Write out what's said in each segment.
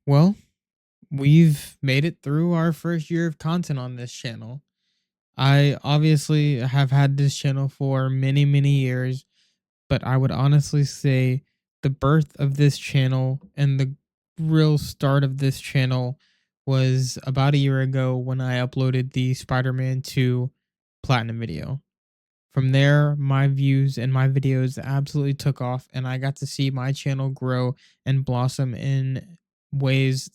Well, we've made it through our first year of content on this channel. I obviously have had this channel for many, many years, but I would honestly say the birth of this channel and the real start of this channel was about a year ago when I uploaded the Spider-Man 2 Platinum video. From there, my views and my videos absolutely took off, and I got to see my channel grow and blossom in ways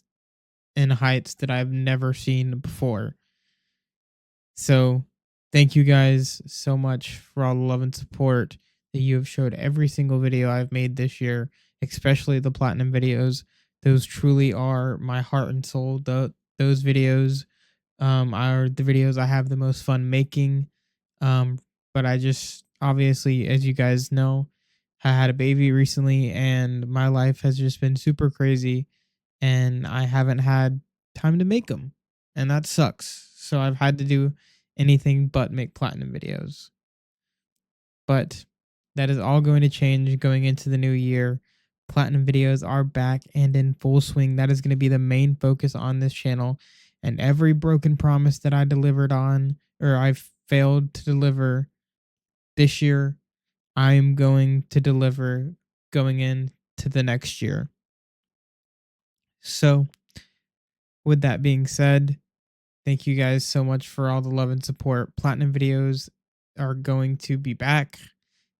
and heights that I've never seen before. So, thank you guys so much for all the love and support that you have showed every single video I've made this year, especially the platinum videos. Those truly are my heart and soul. Those videos are the videos I have the most fun making. Um, but I just obviously, as you guys know, I had a baby recently, and my life has just been super crazy, and I haven't had time to make them, and that sucks. So I've had to do anything but make platinum videos. But that is all going to change going into the new year. Platinum videos are back and in full swing. That is going to be the main focus on this channel. And every broken promise that I delivered on, or I failed to deliver this year, I am going to deliver going into the next year. So, with that being said, thank you guys so much for all the love and support. Platinum videos are going to be back.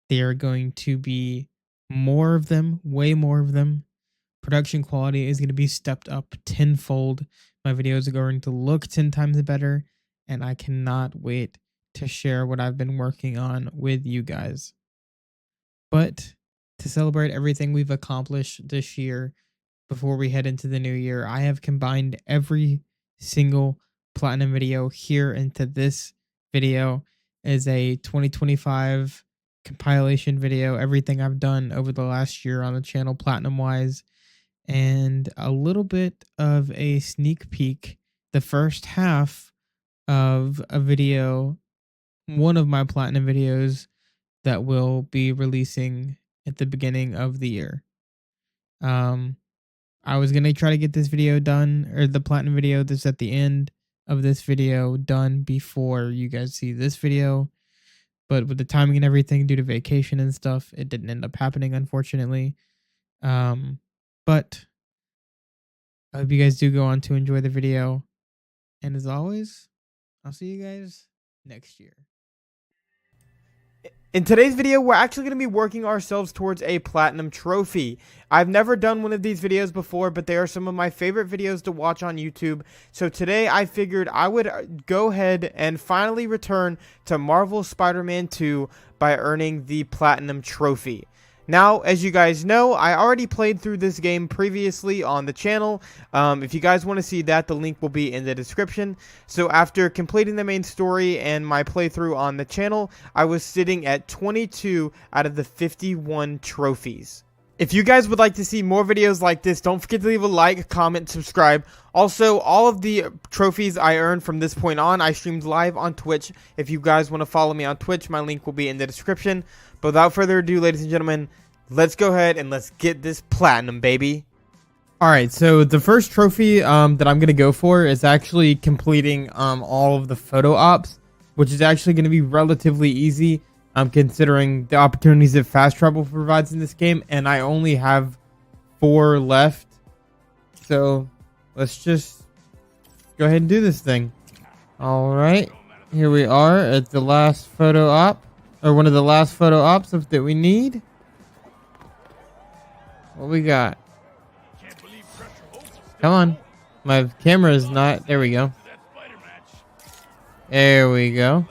They are going to be more of them, way more of them. Production quality is going to be stepped up tenfold. My videos are going to look 10 times better, and I cannot wait to share what I've been working on with you guys. But to celebrate everything we've accomplished this year, before we head into the new year, I have combined every single platinum video here into this video as a 2025 compilation video, everything I've done over the last year on the channel platinum wise, and a little bit of a sneak peek, the first half of a video, one of my platinum videos that will be releasing at the beginning of the year. I was going to try to get this video done, or the platinum video that's at the end of this video, done before you guys see this video. But with the timing and everything due to vacation and stuff, it didn't end up happening, unfortunately. But I hope you guys do go on to enjoy the video. And as always, I'll see you guys next year. In today's video, we're actually going to be working ourselves towards a platinum trophy. I've never done one of these videos before, but they are some of my favorite videos to watch on YouTube. So today I figured I would go ahead and finally return to Marvel Spider-Man 2 by earning the platinum trophy. Now, as you guys know, I already played through this game previously on the channel. If you guys want to see that, the link will be in the description. So after completing the main story and my playthrough on the channel, I was sitting at 22 out of the 51 trophies. If you guys would like to see more videos like this, don't forget to leave a like, comment, subscribe. Also, all of the trophies I earned from this point on, I streamed live on Twitch. If you guys want to follow me on Twitch, my link will be in the description. But without further ado, ladies and gentlemen, let's go ahead and let's get this platinum, baby. Alright, so the first trophy that I'm going to go for is actually completing all of the photo ops, which is actually going to be relatively easy. Considering the opportunities that fast travel provides in this game, and I only have 4 left. So let's just go ahead and do this thing. Alright, here we are at the last photo op, or one of the last photo ops that we need. What we got? Come on. My camera is not. There we go. There we go.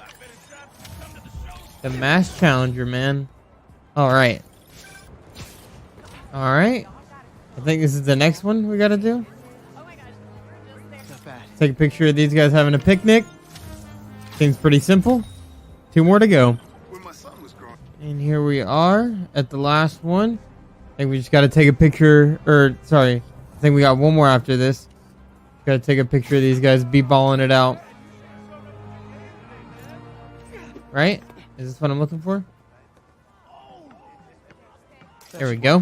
The Mass Challenger, man. Alright. Alright. I think this is the next one we gotta do. Take a picture of these guys having a picnic. Seems pretty simple. 2 more to go. And here we are at the last one. I think we just gotta take a picture, or sorry, I think we got one more after this. Gotta take a picture of these guys b-balling it out. Right? Is this what I'm looking for? There we go.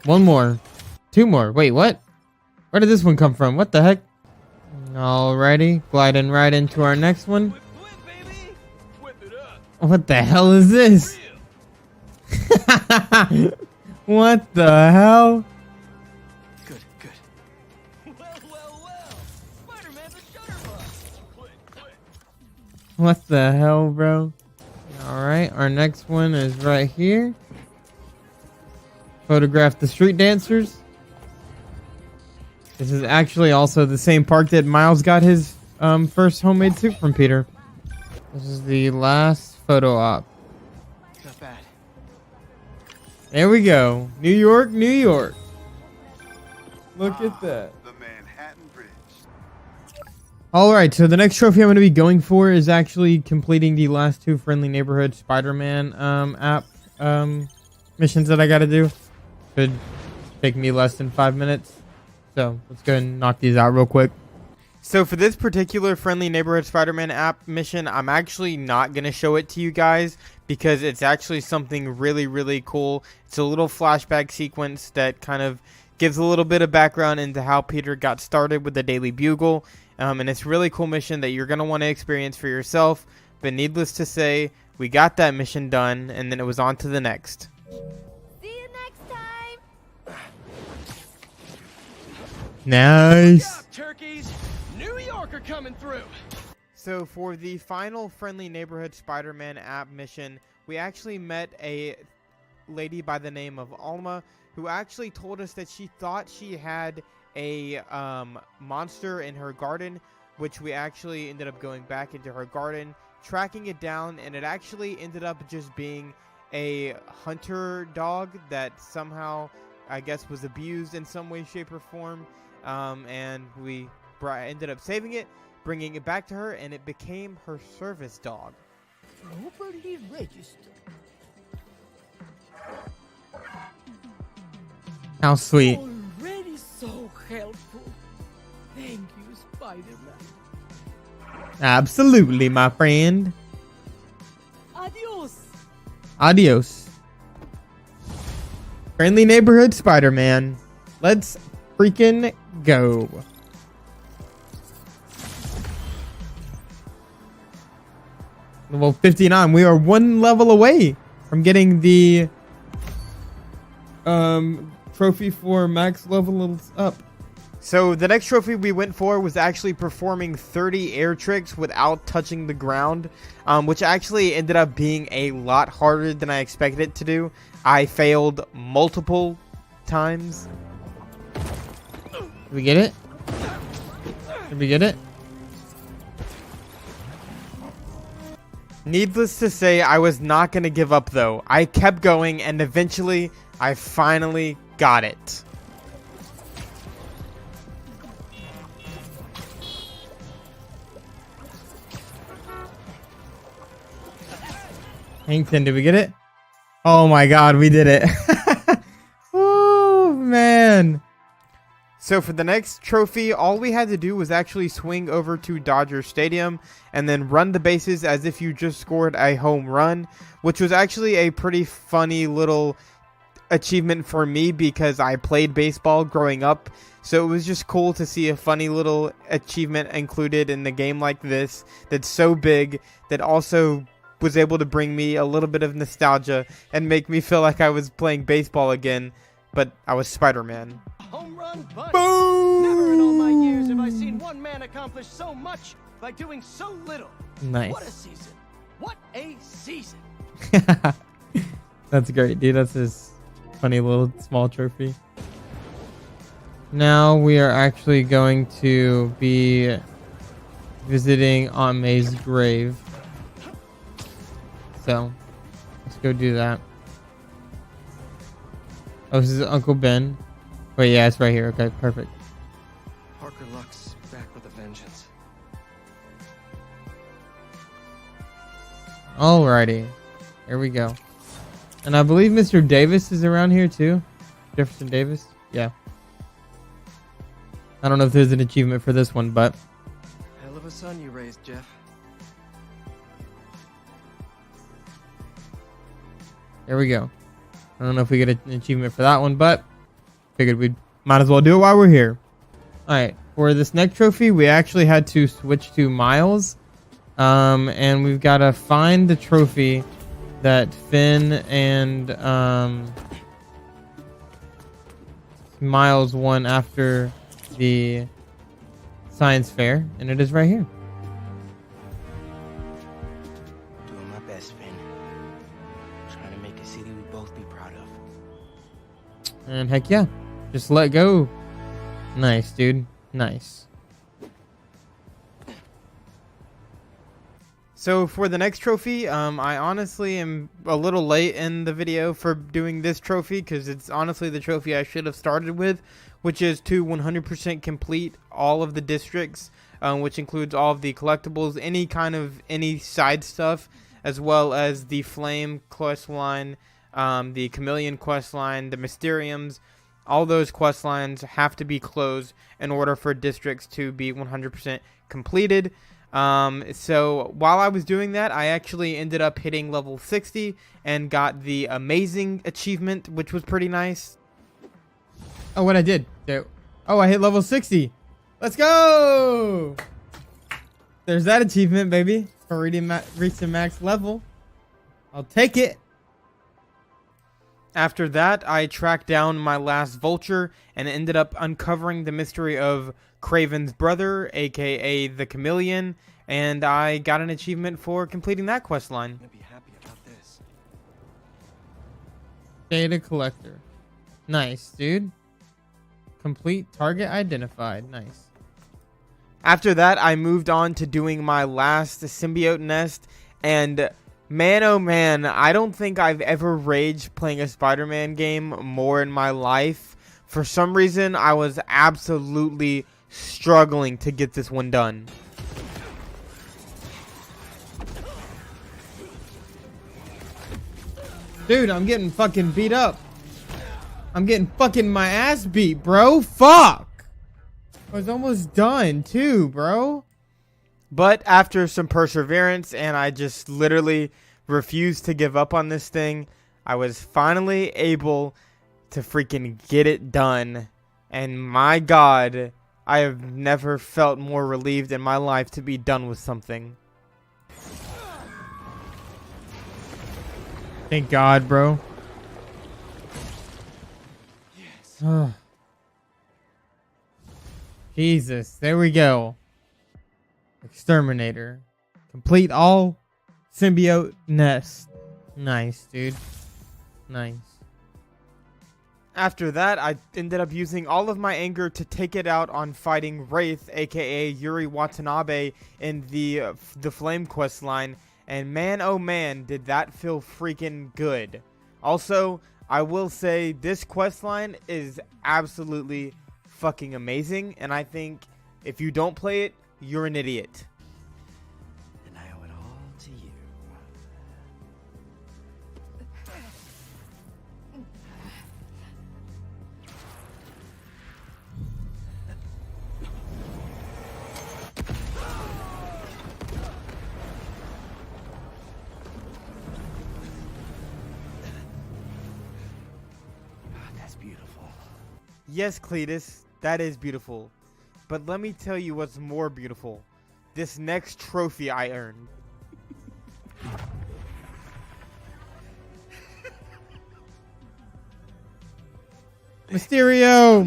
1 more. 2 more. Wait, what? Where did this one come from? What the heck? Alrighty, gliding right into our next one. What the hell is this? What the hell? Good, good. Well. Spider-Man's a shutterbug. Quit. What the hell, bro? Alright, our next one is right here. Photograph the street dancers. This is actually also the same park that Miles got his first homemade suit from Peter. This is the last photo op. Not bad. There we go. New York, New York. Look at that. The Manhattan Bridge. Alright, so the next trophy I'm going to be going for is actually completing the last two Friendly Neighborhood Spider-Man app missions that I got to do. Should take me less than 5 minutes. So let's go ahead and knock these out real quick. So for this particular Friendly Neighborhood Spider-Man app mission, I'm actually not going to show it to you guys because it's actually something really, really cool. It's a little flashback sequence that kind of gives a little bit of background into how Peter got started with the Daily Bugle. And it's a really cool mission that you're going to want to experience for yourself. But needless to say, we got that mission done, and then it was on to the next. See you next time! Nice. Look out, turkeys! New Yorker coming through! So for the final Friendly Neighborhood Spider-Man app mission, we actually met a lady by the name of Alma, who actually told us that she thought she had a monster in her garden, which we actually ended up going back into her garden, tracking it down, and it actually ended up just being a hunter dog that somehow, I guess, was abused in some way, shape, or form, and we ended up saving it, bringing it back to her, and it became her service dog. Properly registered. How sweet. Already so helpful. Thank you, Spider-Man. Absolutely, my friend. Adios. Adios. Friendly Neighborhood Spider-Man. Let's freaking go. Level 59. We are one level away from getting the trophy for max levels up. So the next trophy we went for was actually performing 30 air tricks without touching the ground, which actually ended up being a lot harder than I expected it to do. I failed multiple times. Did we get it? Did we get it? Needless to say, I was not going to give up though. I kept going and eventually I finally got it. Hankton, did we get it? Oh my god, we did it. Oh man. So for the next trophy, all we had to do was actually swing over to Dodger Stadium and then run the bases as if you just scored a home run, which was actually a pretty funny little achievement for me because I played baseball growing up. So it was just cool to see a funny little achievement included in the game like this that's so big that also was able to bring me a little bit of nostalgia and make me feel like I was playing baseball again, but I was Spider-Man. Home run bunch! Boom! Never in all my years have I seen one man accomplish so much by doing so little. Nice. What a season! What a season! That's great, dude. That's his funny little small trophy. Now we are actually going to be visiting Aunt May's grave. So, let's go do that. Oh, this is Uncle Ben. Wait, yeah, it's right here. Okay, perfect. Parker Lux back with a vengeance. Alrighty. Here we go. And I believe Mr. Davis is around here too. Jefferson Davis. Yeah. I don't know if there's an achievement for this one, but Hell of a son you raised, Jeff. there we go. I don't know if we get an achievement for that one, but figured we might as well do it while we're here. Alright, for this next trophy, we actually had to switch to Miles. And we've got to find the trophy that Finn and Miles won after the science fair, and it is right here. Doing my best, Finn. Trying to make a city we both be proud of. And heck yeah, just let go. Nice, dude. Nice. So for the next trophy, I honestly am a little late in the video for doing this trophy because it's honestly the trophy I should have started with, which is to 100% complete all of the districts, which includes all of the collectibles, any side stuff, as well as the Flame quest line, the Chameleon quest line, the Mysteriums. All those quest lines have to be closed in order for districts to be 100% completed. So while I was doing that, I actually ended up hitting level 60 and got the amazing achievement, which was pretty nice. Oh, what I did? Oh, I hit level 60. Let's go! There's that achievement, baby. For reaching max level. I'll take it. After that, I tracked down my last vulture and ended up uncovering the mystery of Kraven's brother, aka the Chameleon, and I got an achievement for completing that quest line. I'd be happy about this. Data collector. Nice, dude. Complete target identified. Nice. After that, I moved on to doing my last symbiote nest, and man, oh man, I don't think I've ever raged playing a Spider-Man game more in my life. For some reason, I was absolutely struggling to get this one done. Dude, I'm getting fucking beat up. I'm getting fucking my ass beat, bro. Fuck! I was almost done, too, bro. But after some perseverance, and I just literally refused to give up on this thing, I was finally able to freaking get it done. And my god, I have never felt more relieved in my life to be done with something. Thank god, bro. Yes. Jesus, there we go. Exterminator. Complete all symbiote nests. Nice, dude. Nice. After that, I ended up using all of my anger to take it out on fighting Wraith, aka Yuri Watanabe, in the Flame quest line. And man, oh man, did that feel freaking good. Also, I will say this quest line is absolutely fucking amazing. And I think if you don't play it, you're an idiot. And I owe it all to you. That's beautiful. Yes, Cletus, that is beautiful. But let me tell you what's more beautiful. This next trophy I earned. Mysterio!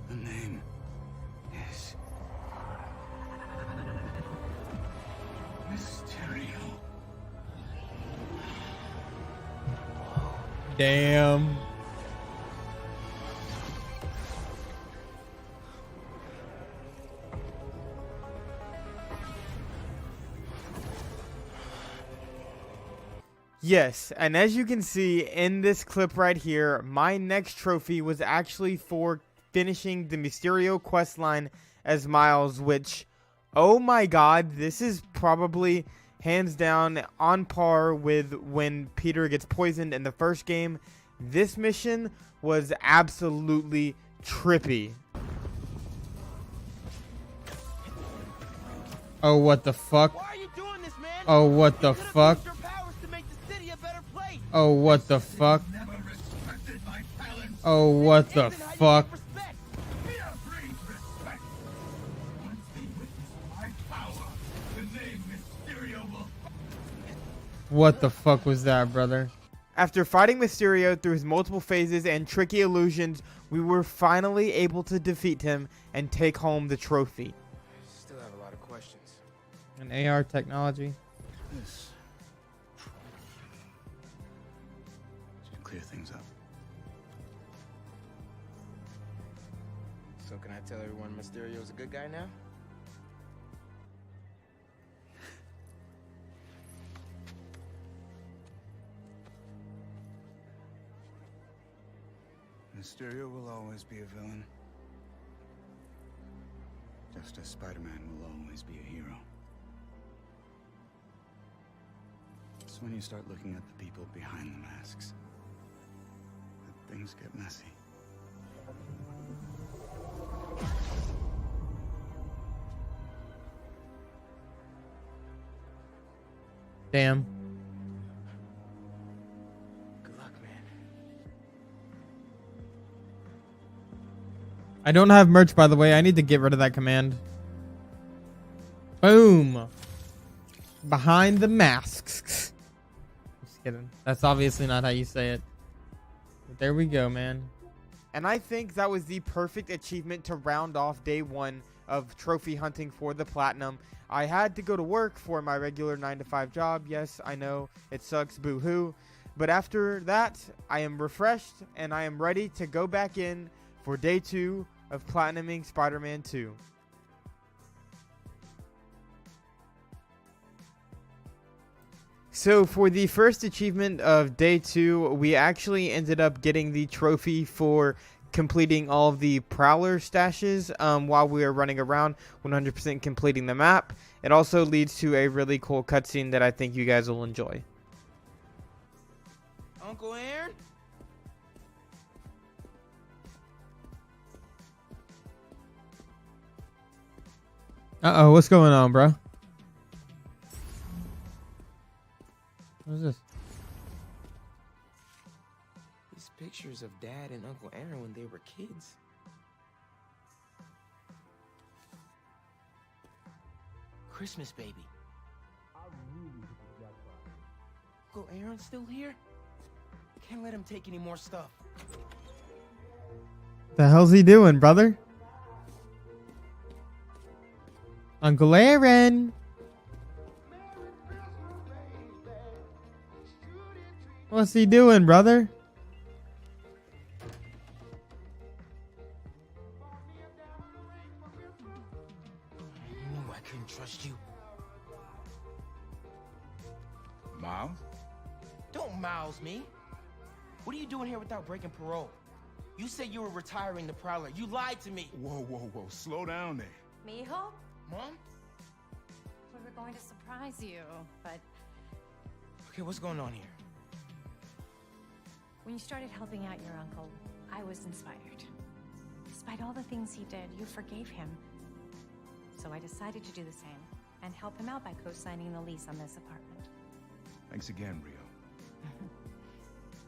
The name is Mysterio. Damn. Yes, and as you can see in this clip right here, my next trophy was actually for finishing the Mysterio questline as Miles, which, oh my god, this is probably hands down on par with when Peter gets poisoned in the first game. This mission was absolutely trippy. Oh, what the fuck? Why are you doing this, man? Oh, what the You could've fuck? used your powers to make the city a better place. Oh, what the fuck? Never respected my Oh, what the Ethan, how you fuck? get respect? What the fuck was that, brother? After fighting Mysterio through his multiple phases and tricky illusions, we were finally able to defeat him and take home the trophy. Still have a lot of questions. An AR technology. This should clear things up. So can I tell everyone Mysterio's a good guy now? Mysterio will always be a villain. Just as Spider-Man will always be a hero. It's when you start looking at the people behind the masks that things get messy. Damn. Good luck, man. I don't have merch, by the way. I need to get rid of that command. Boom. Behind the masks. Just kidding. That's obviously not how you say it. But there we go, man. And I think that was the perfect achievement to round off day 1 of trophy hunting for the platinum. I had to go to work for my regular 9-to-5 job. Yes, I know it sucks, boo-hoo. But after that, I am refreshed and I am ready to go back in for day 2 of platinuming Spider-Man 2. So for the first achievement of day 2, we actually ended up getting the trophy for completing all of the Prowler stashes while we were running around, 100% completing the map. It also leads to a really cool cutscene that I think you guys will enjoy. Uncle Aaron? Uh-oh, what's going on, bro? What is this? These pictures of Dad and Uncle Aaron when they were kids. Christmas baby. Uncle Aaron's still here? Can't let him take any more stuff. The hell's he doing, brother? Uncle Aaron. What's he doing, brother? I knew I couldn't trust you. Miles? Don't mouse me. What are you doing here without breaking parole? You said you were retiring the Prowler. You lied to me. Whoa. Slow down there. Mijo, Mom? we were going to surprise you, but Okay, what's going on here? when you started helping out your uncle, I was inspired. Despite all the things he did, you forgave him. So I decided to do the same and help him out by co-signing the lease on this apartment. Thanks again, Rio.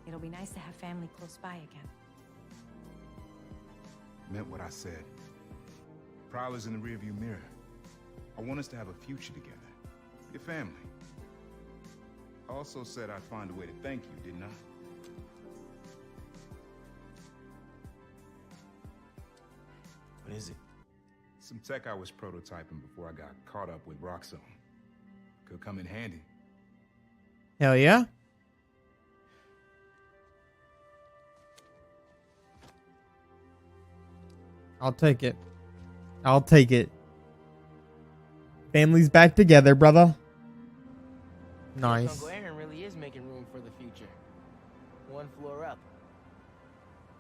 It'll be nice to have family close by again. Meant what I said. Prowler's in the rearview mirror. I want us to have a future together. Your family. I also said I'd find a way to thank you, didn't I? What is it? Some tech I was prototyping before I got caught up with Roxxone. Could come in handy. Hell yeah. I'll take it. I'll take it. Family's back together, brother. Nice. Uncle Aaron really is making room for the future. One floor up.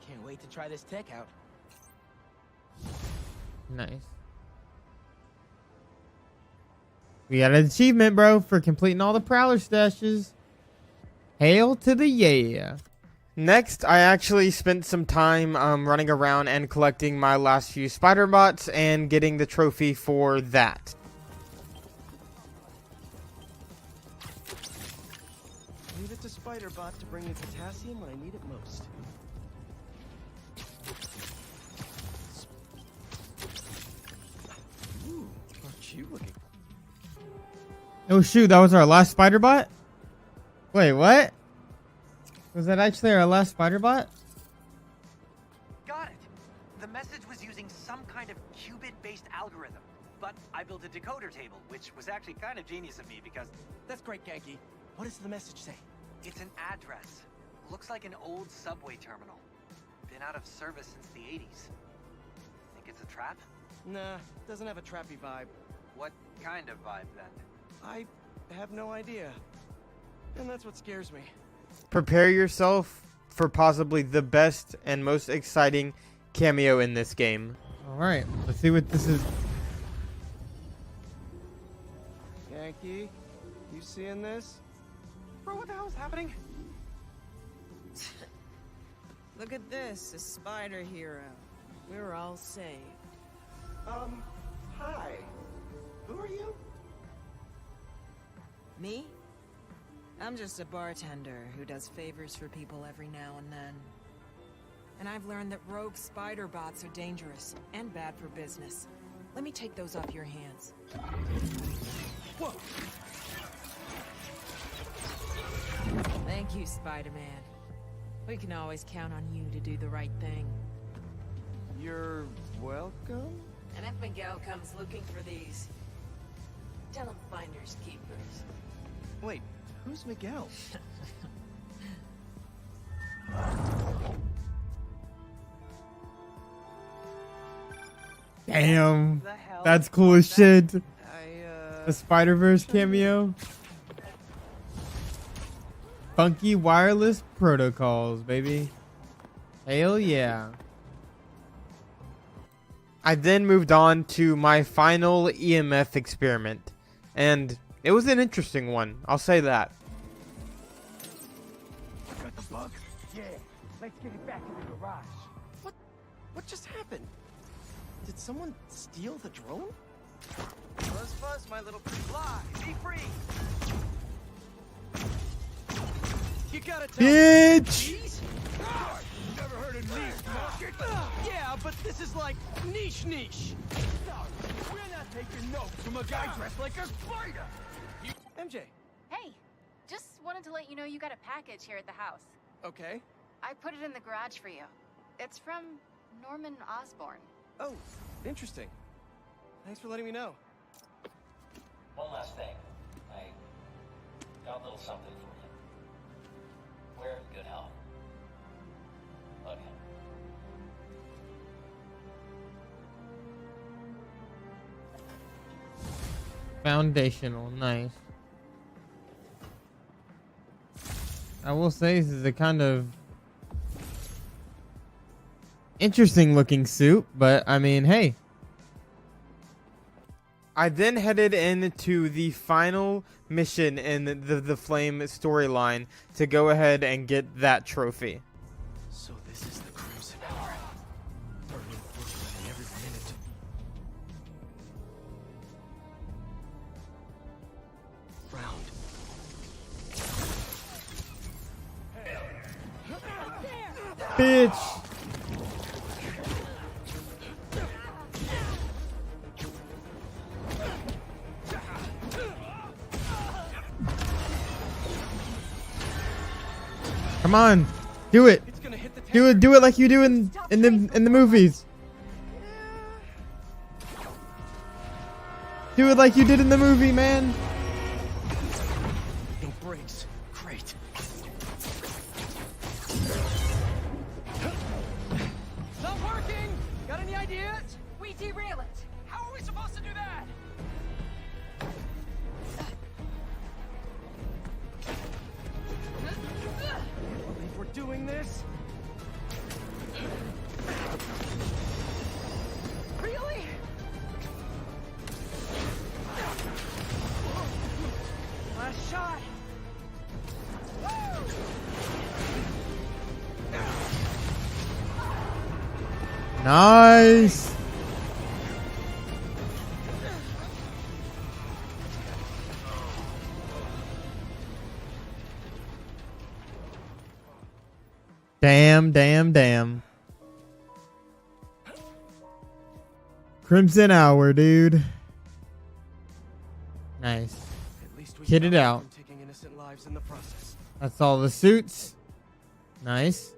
Can't wait to try this tech out. Nice. We got an achievement, bro, for completing all the Prowler stashes. Hail to the yeah. Next, I actually spent some time running around and collecting my last few spider bots and getting the trophy for that. Leave it to Spider-Bot to bring me potassium when I need it most. Oh shoot, that was our last spider bot? Wait, what? Was that actually our last spider bot? Got it. The message was using some kind of qubit-based algorithm, but I built a decoder table, which was actually kind of genius of me because That's great, Genki. What does the message say? it's an address. Looks like an old subway terminal. Been out of service since the 80s. Think it's a trap? Nah, doesn't have a trappy vibe. What kind of vibe then? I have no idea. And that's what scares me. Prepare yourself for possibly the best and most exciting cameo in this game. Alright, let's see what this is. Yankee, you seeing this? Bro, what the hell is happening? Look at this, a spider hero. We're all saved. Hi. Who are you? Me? I'm just a bartender who does favors for people every now and then. And I've learned that rogue spider bots are dangerous and bad for business. Let me take those off your hands. Whoa! Thank you, Spider-Man. We can always count on you to do the right thing. You're welcome? And if Miguel comes looking for these, tell him finders keepers. Wait, who's Miguel? Damn, The hell that's cool as shit. I, The Spider-Verse cameo. Funky wireless protocols, baby. Hell yeah. I then moved on to my final EMF experiment. And it was an interesting one, I'll say that. Got the bug? Yeah. Let's get it back in the garage. What just happened? Did someone steal the drone? Fuzz, fuzz, my little fly. Be free. You gotta tell Bitch! me. Never heard of niche market? Yeah, but this is like niche. We're not taking notes from a guy dressed like a spider. MJ, Hey, just wanted to let you know you got a package here at the house. okay. I put it in the garage for you. It's from Norman Osborn. Oh, interesting. Thanks for letting me know. One last thing. I got a little something for you. We're in good health. Love you. Foundational, nice. I will say this is a kind of interesting looking suit, but I mean, hey. I then headed into the final mission in the Flame storyline to go ahead and get that trophy. So this is the Crimson Hour. Burning fortune and everyone in it. Round. Bitch! Come on, do it. It's gonna hit the Do it like you do in the movies. Do it like you did in the movie, man. No brakes. Great. Not working! Got any ideas? We derail it. How are we supposed to do that? Believe we're doing this? Really? Last shot. Nice. Damn. Crimson Hour, dude. Nice. At kitted out. I'm taking innocent lives in the process. That's all the suits. Nice.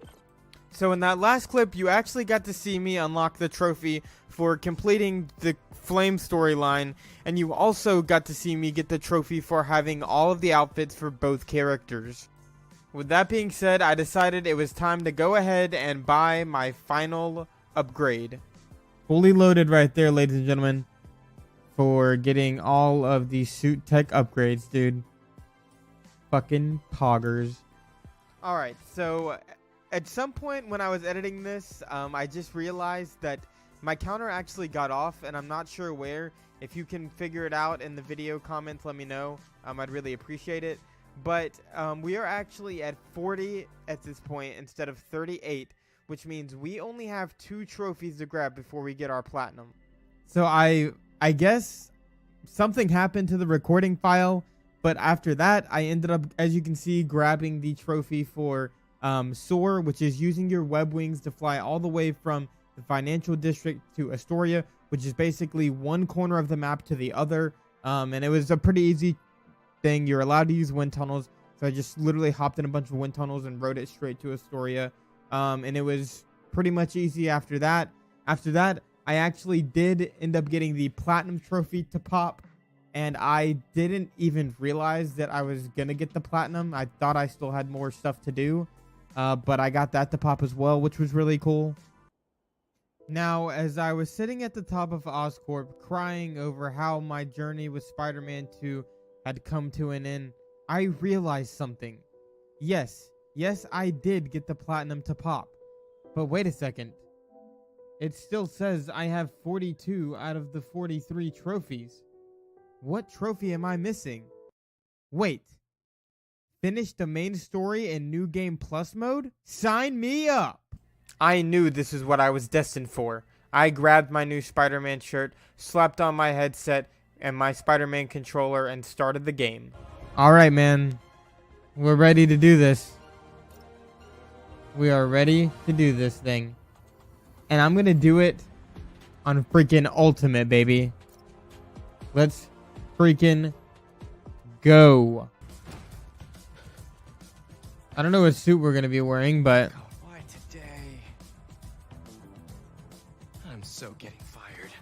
So in that last clip, you actually got to see me unlock the trophy for completing the Flame storyline, and you also got to see me get the trophy for having all of the outfits for both characters. With that being said, I decided it was time to go ahead and buy my final upgrade. Fully loaded right there, ladies and gentlemen, for getting all of the suit tech upgrades, dude. Fucking poggers. Alright, so at some point when I was editing this, I just realized that my counter actually got off, and I'm not sure where. If you can figure it out in the video comments, let me know. I'd really appreciate it. But we are actually at 40 at this point instead of 38, which means we only have 2 trophies to grab before we get our platinum. So I guess something happened to the recording file, but after that, I ended up, as you can see, grabbing the trophy for Soar, which is using your web wings to fly all the way from the financial district to Astoria, which is basically one corner of the map to the other. And it was a pretty easy thing. You're allowed to use wind tunnels, so I just literally hopped in a bunch of wind tunnels and rode it straight to Astoria. And it was pretty much easy after that. After that, I actually did end up getting the platinum trophy to pop, and I didn't even realize that I was gonna get the platinum. I thought I still had more stuff to do, but I got that to pop as well, which was really cool. Now, as I was sitting at the top of Oscorp crying over how my journey with Spider-Man 2 had come to an end, I realized something. Yes, I did get the platinum to pop. But wait a second. It still says I have 42 out of the 43 trophies. What trophy am I missing? Wait. Finish the main story in New Game Plus mode? Sign me up! I knew this is what I was destined for. I grabbed my new Spider-Man shirt, slapped on my headset and my Spider-Man controller, and started the game. Alright, man. We're ready to do this. We are ready to do this thing. And I'm gonna do it on freaking Ultimate, baby. Let's freaking go. I don't know what suit we're gonna be wearing, but... Why today? I'm so getting fired.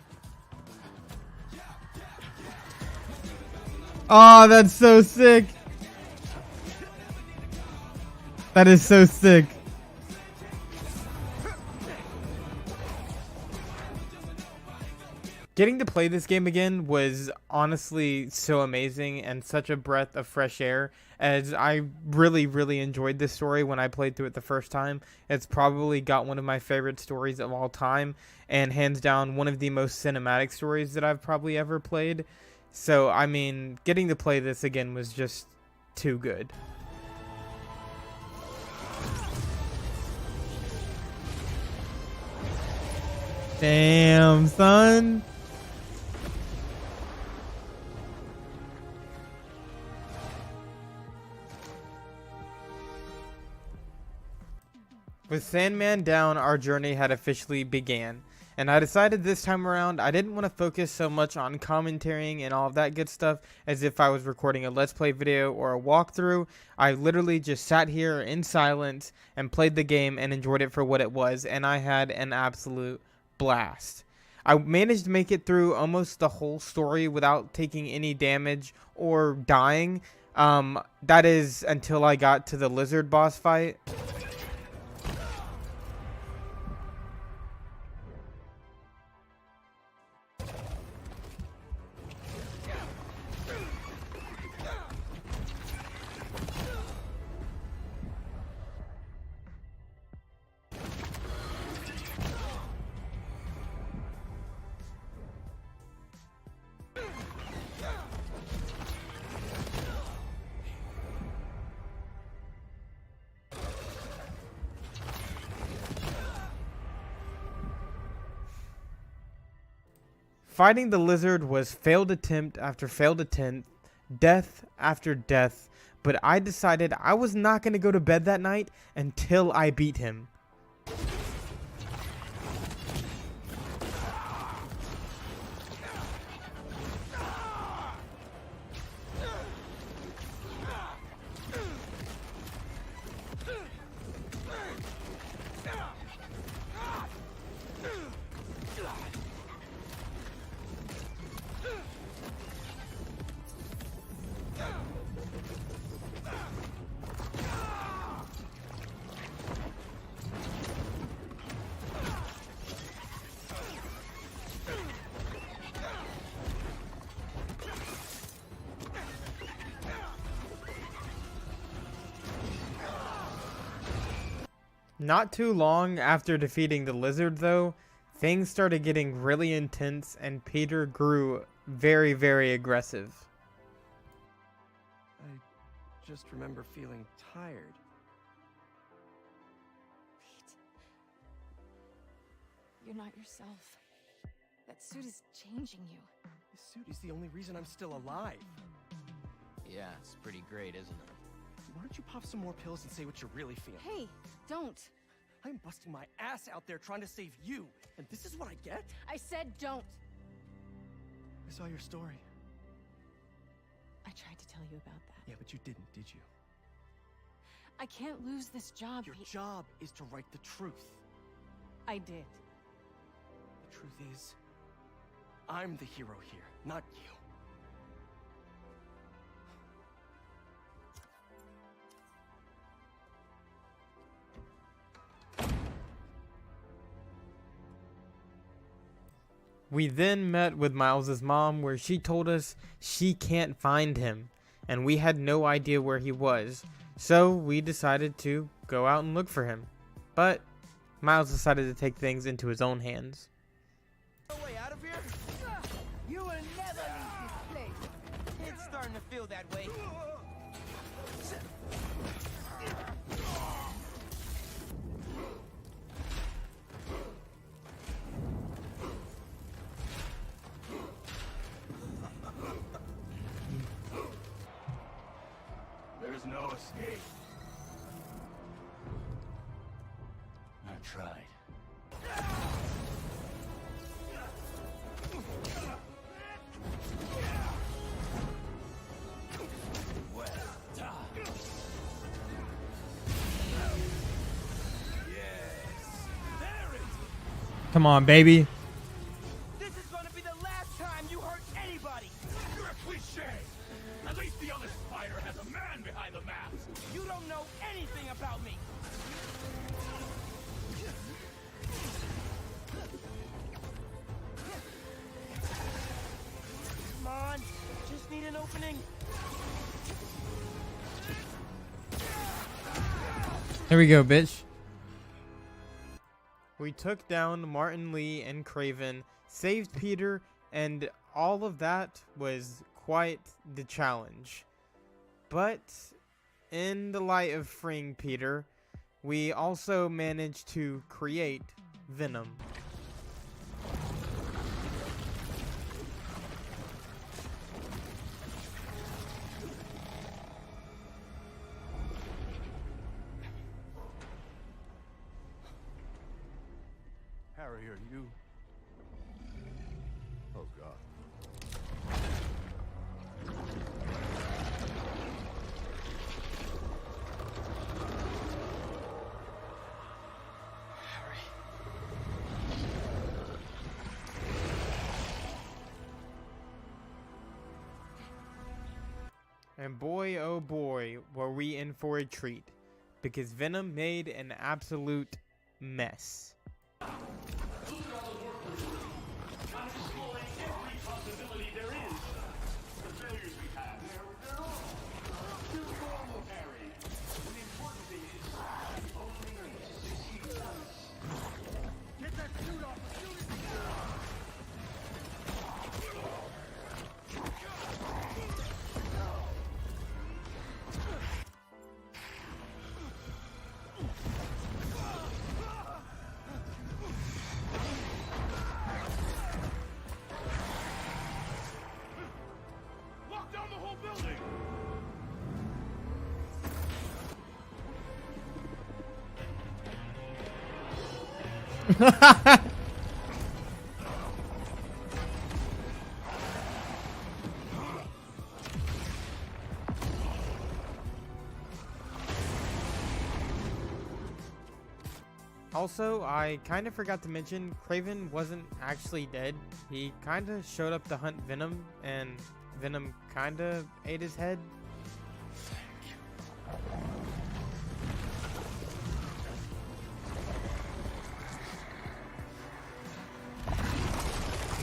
Oh, that's so sick. That is so sick. Getting to play this game again was honestly so amazing and such a breath of fresh air, as I really enjoyed this story when I played through it the first time. It's probably got one of my favorite stories of all time, and hands down one of the most cinematic stories that I've probably ever played. So, I mean, getting to play this again was just too good. Damn, son. With Sandman down, our journey had officially began, and I decided this time around I didn't want to focus so much on commentarying and all of that good stuff as if I was recording a Let's Play video or a walkthrough. I literally just sat here in silence and played the game and enjoyed it for what it was, and I had an absolute blast. I managed to make it through almost the whole story without taking any damage or dying. That is until I got to the lizard boss fight. Fighting the lizard was failed attempt after failed attempt, death after death, but I decided I was not going to go to bed that night until I beat him. Not too long after defeating the lizard, though, things started getting really intense and Peter grew very, very aggressive. I just remember feeling tired. Wait. You're not yourself. That suit is changing you. This suit is the only reason I'm still alive. Yeah, it's pretty great, isn't it? Why don't you pop some more pills and say what you're really feeling? Hey, don't. I'm busting my ass out there trying to save you, and this is what I get? I said don't. I saw your story. I tried to tell you about that. Yeah, but you didn't, did you? I can't lose this job. Your job is to write the truth. I did. The truth is, I'm the hero here, not you. We then met with Miles's mom, where she told us she can't find him, and we had no idea where he was, so we decided to go out and look for him. But Miles decided to take things into his own hands. No way out of here? You will never leave this place. It's starting to feel that way. There's no escape. I tried. Come on, baby. This is gonna be the last time you hurt anybody! You're a cliche! At least the other spider has a man behind the mask! You don't know anything about me! Come on, just need an opening. Here we go, bitch. We took down Martin Lee and Craven, saved Peter, and all of that was quite the challenge. But in the light of freeing Peter, we also managed to create Venom. Harry, are you... Oh, God. And boy, oh boy, were we in for a treat, because Venom made an absolute mess. Lock down the whole building! Also, I kind of forgot to mention, Craven wasn't actually dead. He kind of showed up to hunt Venom, and Venom kind of ate his head.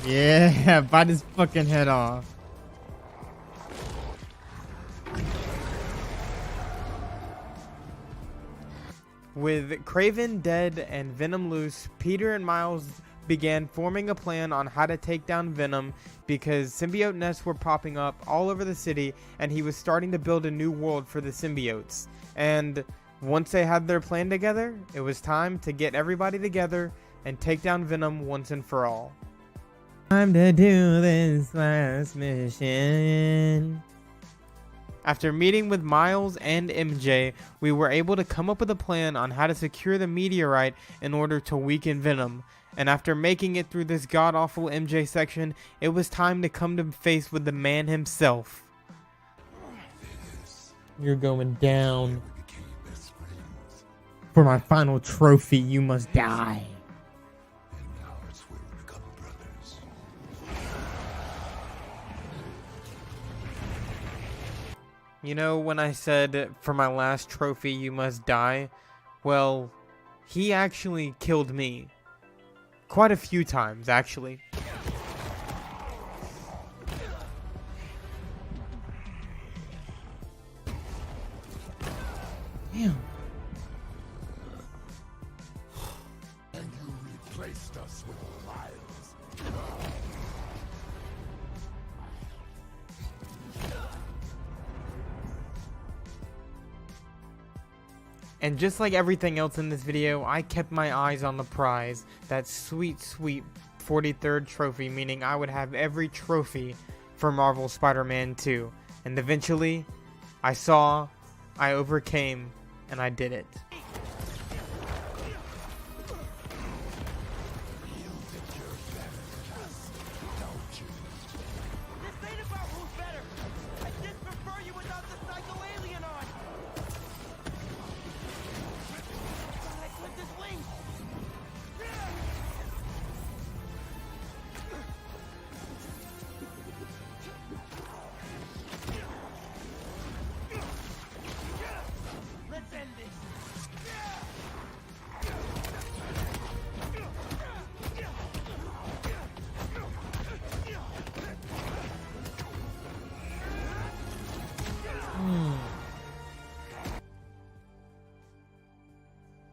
Yeah, bite his fucking head off. With Kraven dead and Venom loose, Peter and Miles began forming a plan on how to take down Venom because symbiote nests were popping up all over the city and he was starting to build a new world for the symbiotes. And once they had their plan together, it was time to get everybody together and take down Venom once and for all. Time to do this last mission. After meeting with Miles and MJ, we were able to come up with a plan on how to secure the meteorite in order to weaken Venom. And after making it through this god-awful MJ section, it was time to come to face with the man himself. You're going down. For my final trophy, you must die. You know, when I said, for my last trophy, you must die, well, he actually killed me. Quite a few times, actually. Damn. And you replaced us with Miles. And just like everything else in this video, I kept my eyes on the prize. That sweet, sweet 43rd trophy, meaning I would have every trophy for Marvel Spider-Man 2. And eventually, I overcame, and I did it.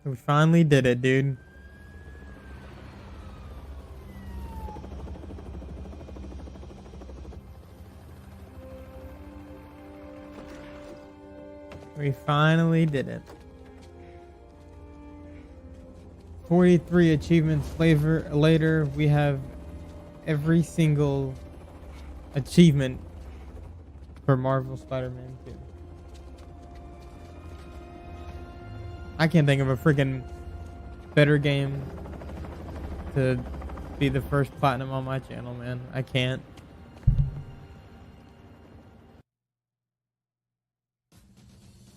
We finally did it, dude. We finally did it. 43 achievements later, we have every single achievement for Marvel Spider-Man 2. I can't think of a freaking better game to be the first platinum on my channel, man. I can't.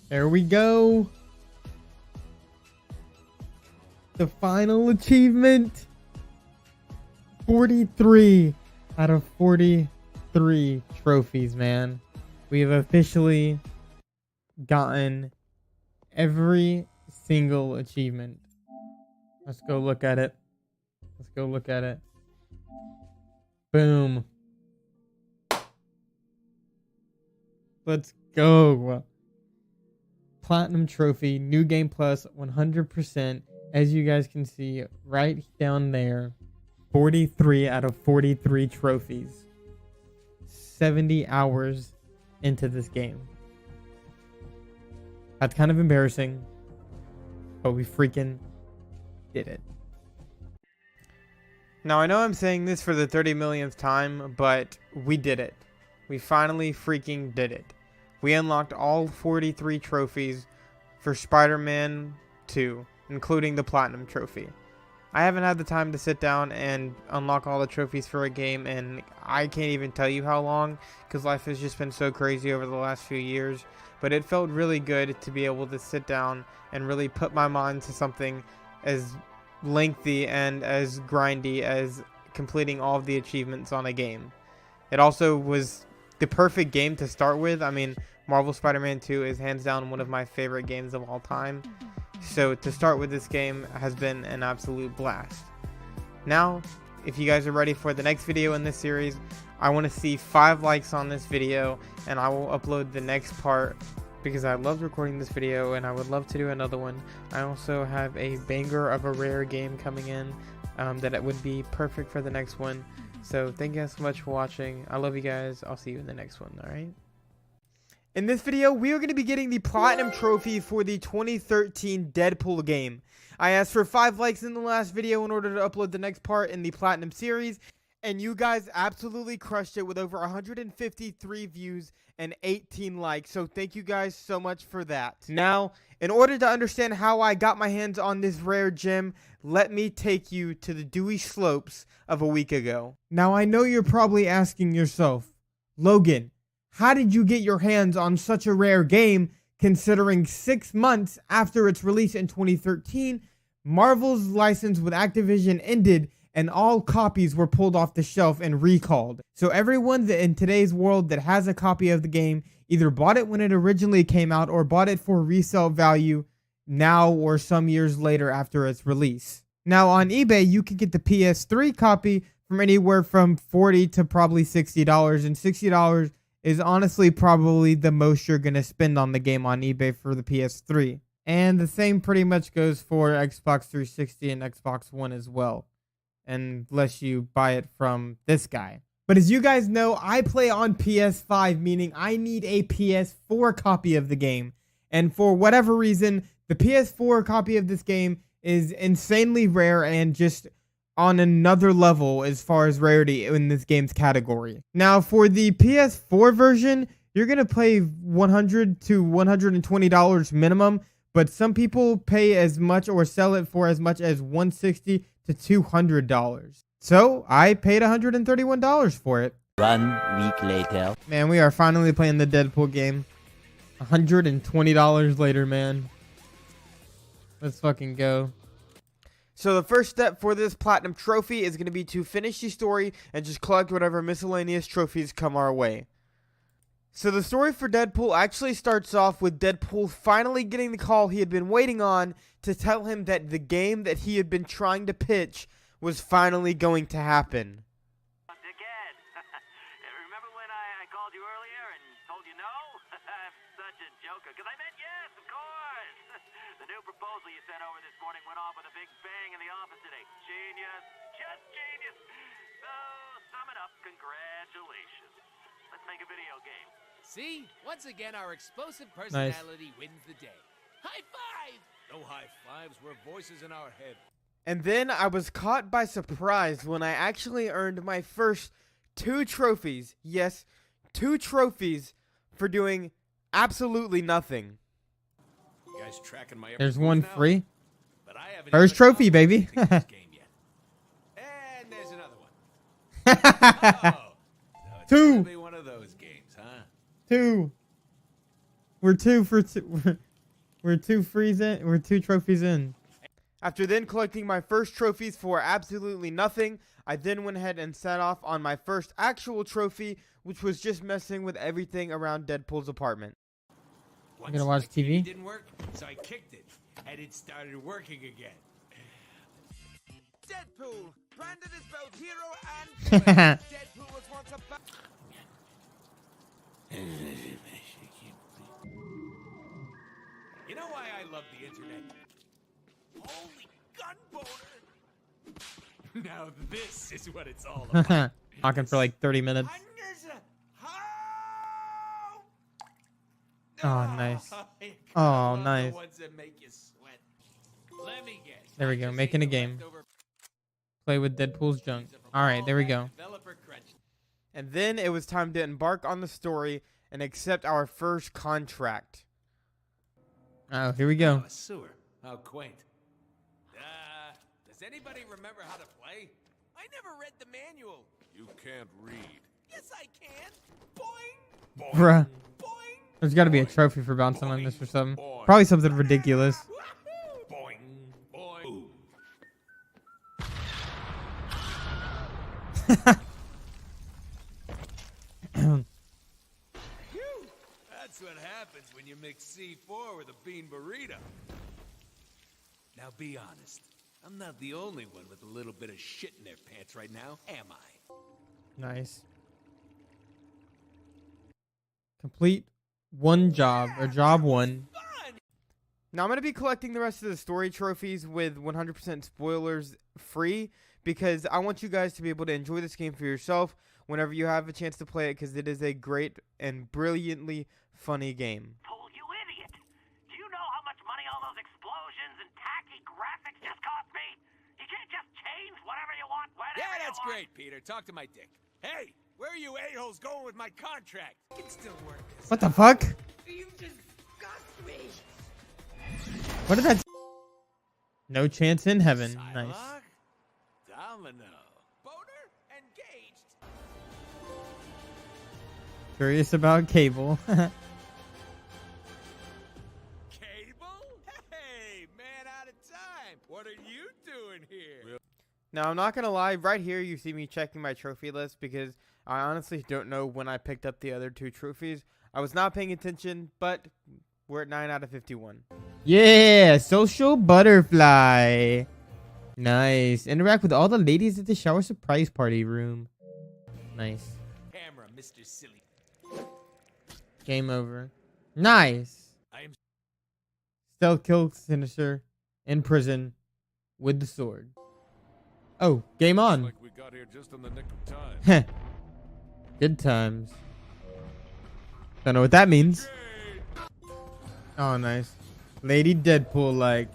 There we go. The final achievement. 43 out of 43 trophies, man. We have officially gotten every single achievement. Let's go look at it. Let's go look at it. Boom. Let's go. Platinum trophy, new game plus 100%. As you guys can see right down there, 43 out of 43 trophies. 70 hours into this game. That's kind of embarrassing, but we freaking did it. Now, I know I'm saying this for the 30 millionth time, but we did it. We finally freaking did it. We unlocked all 43 trophies for Spider-Man 2, including the Platinum Trophy. I haven't had the time to sit down and unlock all the trophies for a game, and I can't even tell you how long, because life has just been so crazy over the last few years. But it felt really good to be able to sit down and really put my mind to something as lengthy and as grindy as completing all of the achievements on a game. It also was the perfect game to start with. I mean, Marvel Spider-Man 2 is hands down one of my favorite games of all time. So to start with this game has been an absolute blast. Now, if you guys are ready for the next video in this series, I want to see 5 likes on this video, and I will upload the next part because I loved recording this video and I would love to do another one. I also have a banger of a rare game coming in that it would be perfect for the next one. So thank you guys so much for watching. I love you guys. I'll see you in the next one. All right. In this video, we are going to be getting the Platinum Trophy for the 2013 Deadpool game. I asked for 5 likes in the last video in order to upload the next part in the Platinum series, and you guys absolutely crushed it with over 153 views and 18 likes, so thank you guys so much for that. Now, in order to understand how I got my hands on this rare gem, let me take you to the dewy slopes of a week ago. Now, I know you're probably asking yourself, Logan, how did you get your hands on such a rare game, considering 6 months after its release in 2013, Marvel's license with Activision ended and all copies were pulled off the shelf and recalled? So everyone that in today's world that has a copy of the game either bought it when it originally came out or bought it for resale value now or some years later after its release. Now on eBay, you can get the PS3 copy from anywhere from $40 to probably $60, and $60 is honestly probably the most you're going to spend on the game on eBay for the PS3. And the same pretty much goes for Xbox 360 and Xbox One as well, unless you buy it from this guy. But as you guys know, I play on PS5, meaning I need a PS4 copy of the game. And for whatever reason, the PS4 copy of this game is insanely rare and just on another level as far as rarity in this game's category. Now, for the PS4 version, you're going to pay $100 to $120 minimum, but some people pay as much or sell it for as much as $160 to $200. So, I paid $131 for it. 1 week later. Man, we are finally playing the Deadpool game. $120 later, man. Let's fucking go. So the first step for this Platinum Trophy is going to be to finish the story and just collect whatever miscellaneous trophies come our way. So the story for Deadpool actually starts off with Deadpool finally getting the call he had been waiting on to tell him that the game that he had been trying to pitch was finally going to happen. Dickhead. Remember when I called you earlier and told you no? I'm such a joker, because I meant yes, of course. The new proposal you sent over this morning went off with a big bang in the office today. Genius. Just genius. So, sum it up. Congratulations. Let's make a video game. See? Once again, our explosive personality wins the day. High five! No high fives, we're voices in our head. And then I was caught by surprise when I actually earned my first 2 trophies. Yes, 2 trophies for doing absolutely nothing. You guys tracking my There's one now? free. But I haven't First even trophy, baby. this game yet. And there's another one. Oh, so it's 2. gonna be one of those games, huh? 2. We're 2 for 2. We're 2 frees in. We're 2 trophies in. After then collecting my first trophies for absolutely nothing, I then went ahead and set off on my first actual trophy, which was just messing with everything around Deadpool's apartment. Once gonna watch my TV? didn't work, so I kicked it, and it started working again. Deadpool, branded as both hero and villain. Deadpool was once a You know why I love the internet? Holy gun boner! Now this is what it's all about. Talking for like 30 minutes. Oh, nice. Oh, nice. There we go, making a game. Play with Deadpool's junk. Alright, there we go. And then it was time to embark on the story and accept our first contract. Oh, here we go. Oh, a sewer. How quaint. Does anybody remember how to play? I never read the manual. You can't read. Yes, I can. Boing! Boing. Bruh. Boing! There's got to be a trophy for bouncing on this or something. Probably something ridiculous. Boing. Boing. That's what happens when you mix C4 with a bean burrito. Now be honest. I'm not the only one with a little bit of shit in their pants right now, am I? Nice. Complete one job, or job one. Now I'm going to be collecting the rest of the story trophies with 100% spoilers free because I want you guys to be able to enjoy this game for yourself whenever you have a chance to play it because it is a great and brilliantly funny game. Fool, you idiot! Do you know how much money all those explosions and tacky graphics just cost me? You can't just change whatever you want whenever you want. Yeah, that's great, Peter. Talk to my dick. Hey, where are you a-holes going with my contract? I can still work this. What the fuck? You disgust me. What did that? No chance in heaven. Nice. Psylocke? Domino. Boner? Engaged. Curious about Cable. Cable? Hey, man out of time. What are you doing here? Now I'm not going to lie, right here you see me checking my trophy list because I honestly don't know when I picked up the other 2 trophies. I was not paying attention, but we're at 9 out of 51. Yeah, social butterfly. Nice. Interact with all the ladies at the shower surprise party room. Nice. Camera, Mr. Silly. Game over. Nice. I am Stealth kill Sinister in prison with the sword. Oh, game on. like we got here just in the nick of time. Good times. Don't know what that means. Oh, nice. Lady Deadpool like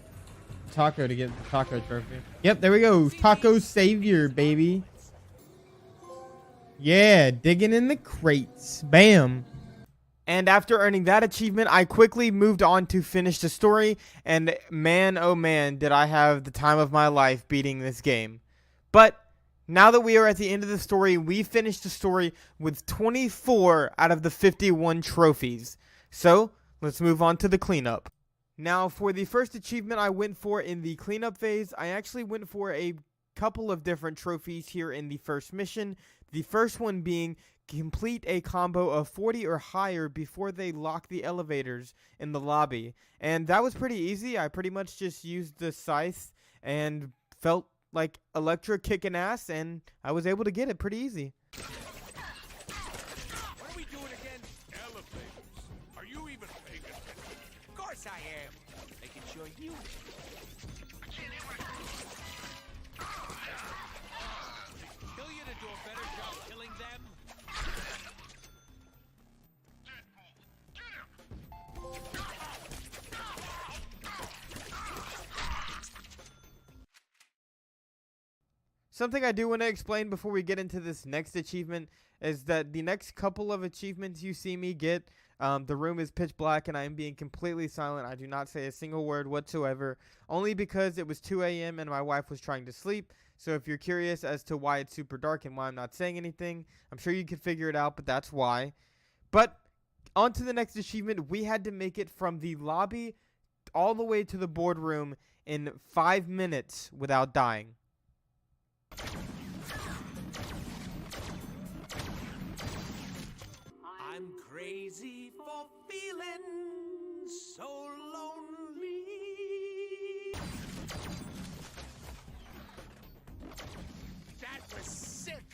Taco to get the Taco trophy. Yep, there we go. Taco Savior, baby. Yeah, digging in the crates. Bam. And after earning that achievement, I quickly moved on to finish the story. And man, oh man, did I have the time of my life beating this game. But now that we are at the end of the story, we finished the story with 24 out of the 51 trophies. So let's move on to the cleanup. Now, for the first achievement I went for in the cleanup phase, I actually went for a couple of different trophies here in the first mission. The first one being complete a combo of 40 or higher before they lock the elevators in the lobby. And that was pretty easy. I pretty much just used the scythe and felt like Electra kicking ass, and I was able to get it pretty easy. What are we doing again? Elevators. Are you even paying attention? Of course I am. Making sure you... Kill you to do a better job killing them? Something I do want to explain before we get into this next achievement is that the next couple of achievements you see me get, the room is pitch black and I am being completely silent. I do not say a single word whatsoever, only because it was 2 a.m. and my wife was trying to sleep. So if you're curious as to why it's super dark and why I'm not saying anything, I'm sure you can figure it out, but that's why. But on to the next achievement. We had to make it from the lobby all the way to the boardroom in 5 minutes without dying. I'm crazy for feeling so lonely. That was sick.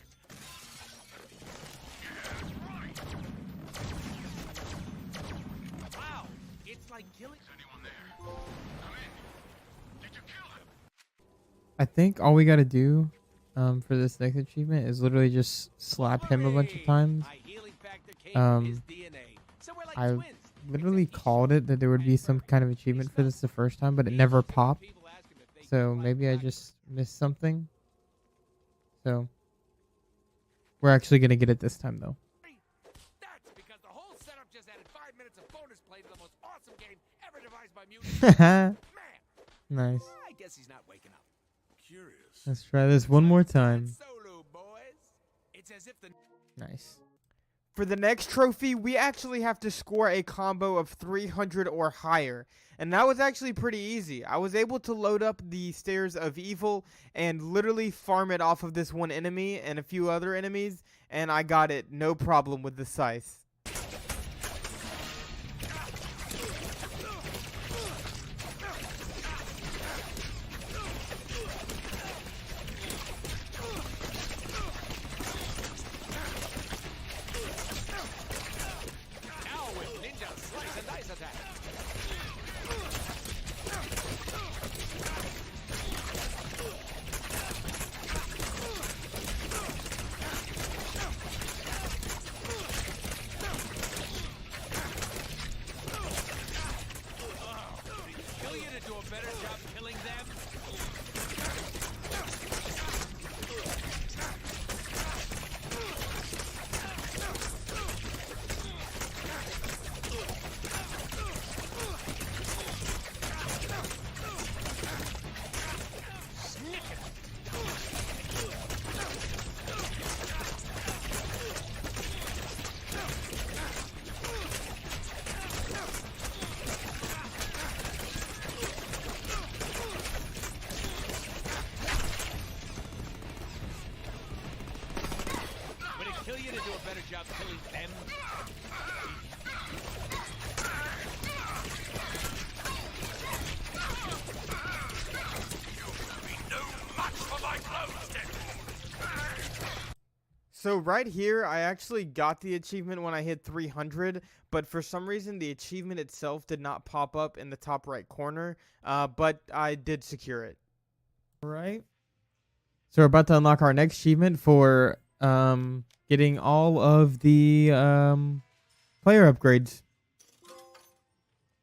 Wow, it's like killing. Is anyone there? Come in. Did you kill him? I think all we gotta do for this next achievement is literally just slap him a bunch of times. I literally called it that there would be some kind of achievement for this the first time, but it never popped. So maybe I just missed something. So we're actually gonna get it this time though. That's because the whole setup just added 5 minutes of bonus play to the most awesome game ever devised by mutants. Man. Nice. I guess he's not waking up. Curious. Let's try this one more time. Solo, boys. It's as if the Nice. For the next trophy, we actually have to score a combo of 300 or higher. And that was actually pretty easy. I was able to load up the Stairs of Evil and literally farm it off of this one enemy and a few other enemies. And I got it no problem with the scythe. you to do a better job killing them. So right here, I actually got the achievement when I hit 300, but for some reason the achievement itself did not pop up in the top right corner, but I did secure it. All right. So we're about to unlock our next achievement for getting all of the player upgrades.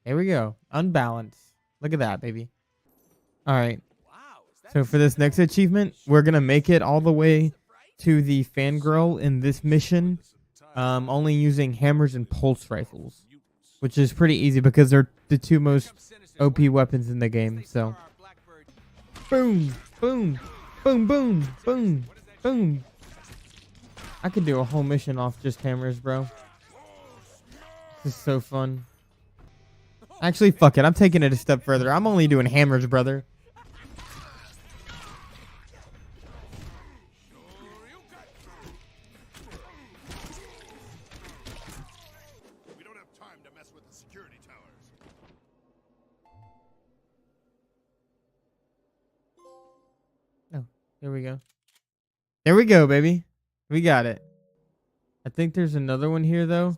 Here we go. Unbalanced. Look at that, baby. All right. So for this next achievement, we're going to make it all the way to the fangirl in this mission, only using hammers and pulse rifles, which is pretty easy because they're the two most OP weapons in the game. So, boom, boom, boom, boom, boom, boom. I could do a whole mission off just hammers, bro. This is so fun. Actually, fuck it. I'm taking it a step further. I'm only doing hammers, brother. Here we go. There we go, baby. We got it. I think there's another one here, though,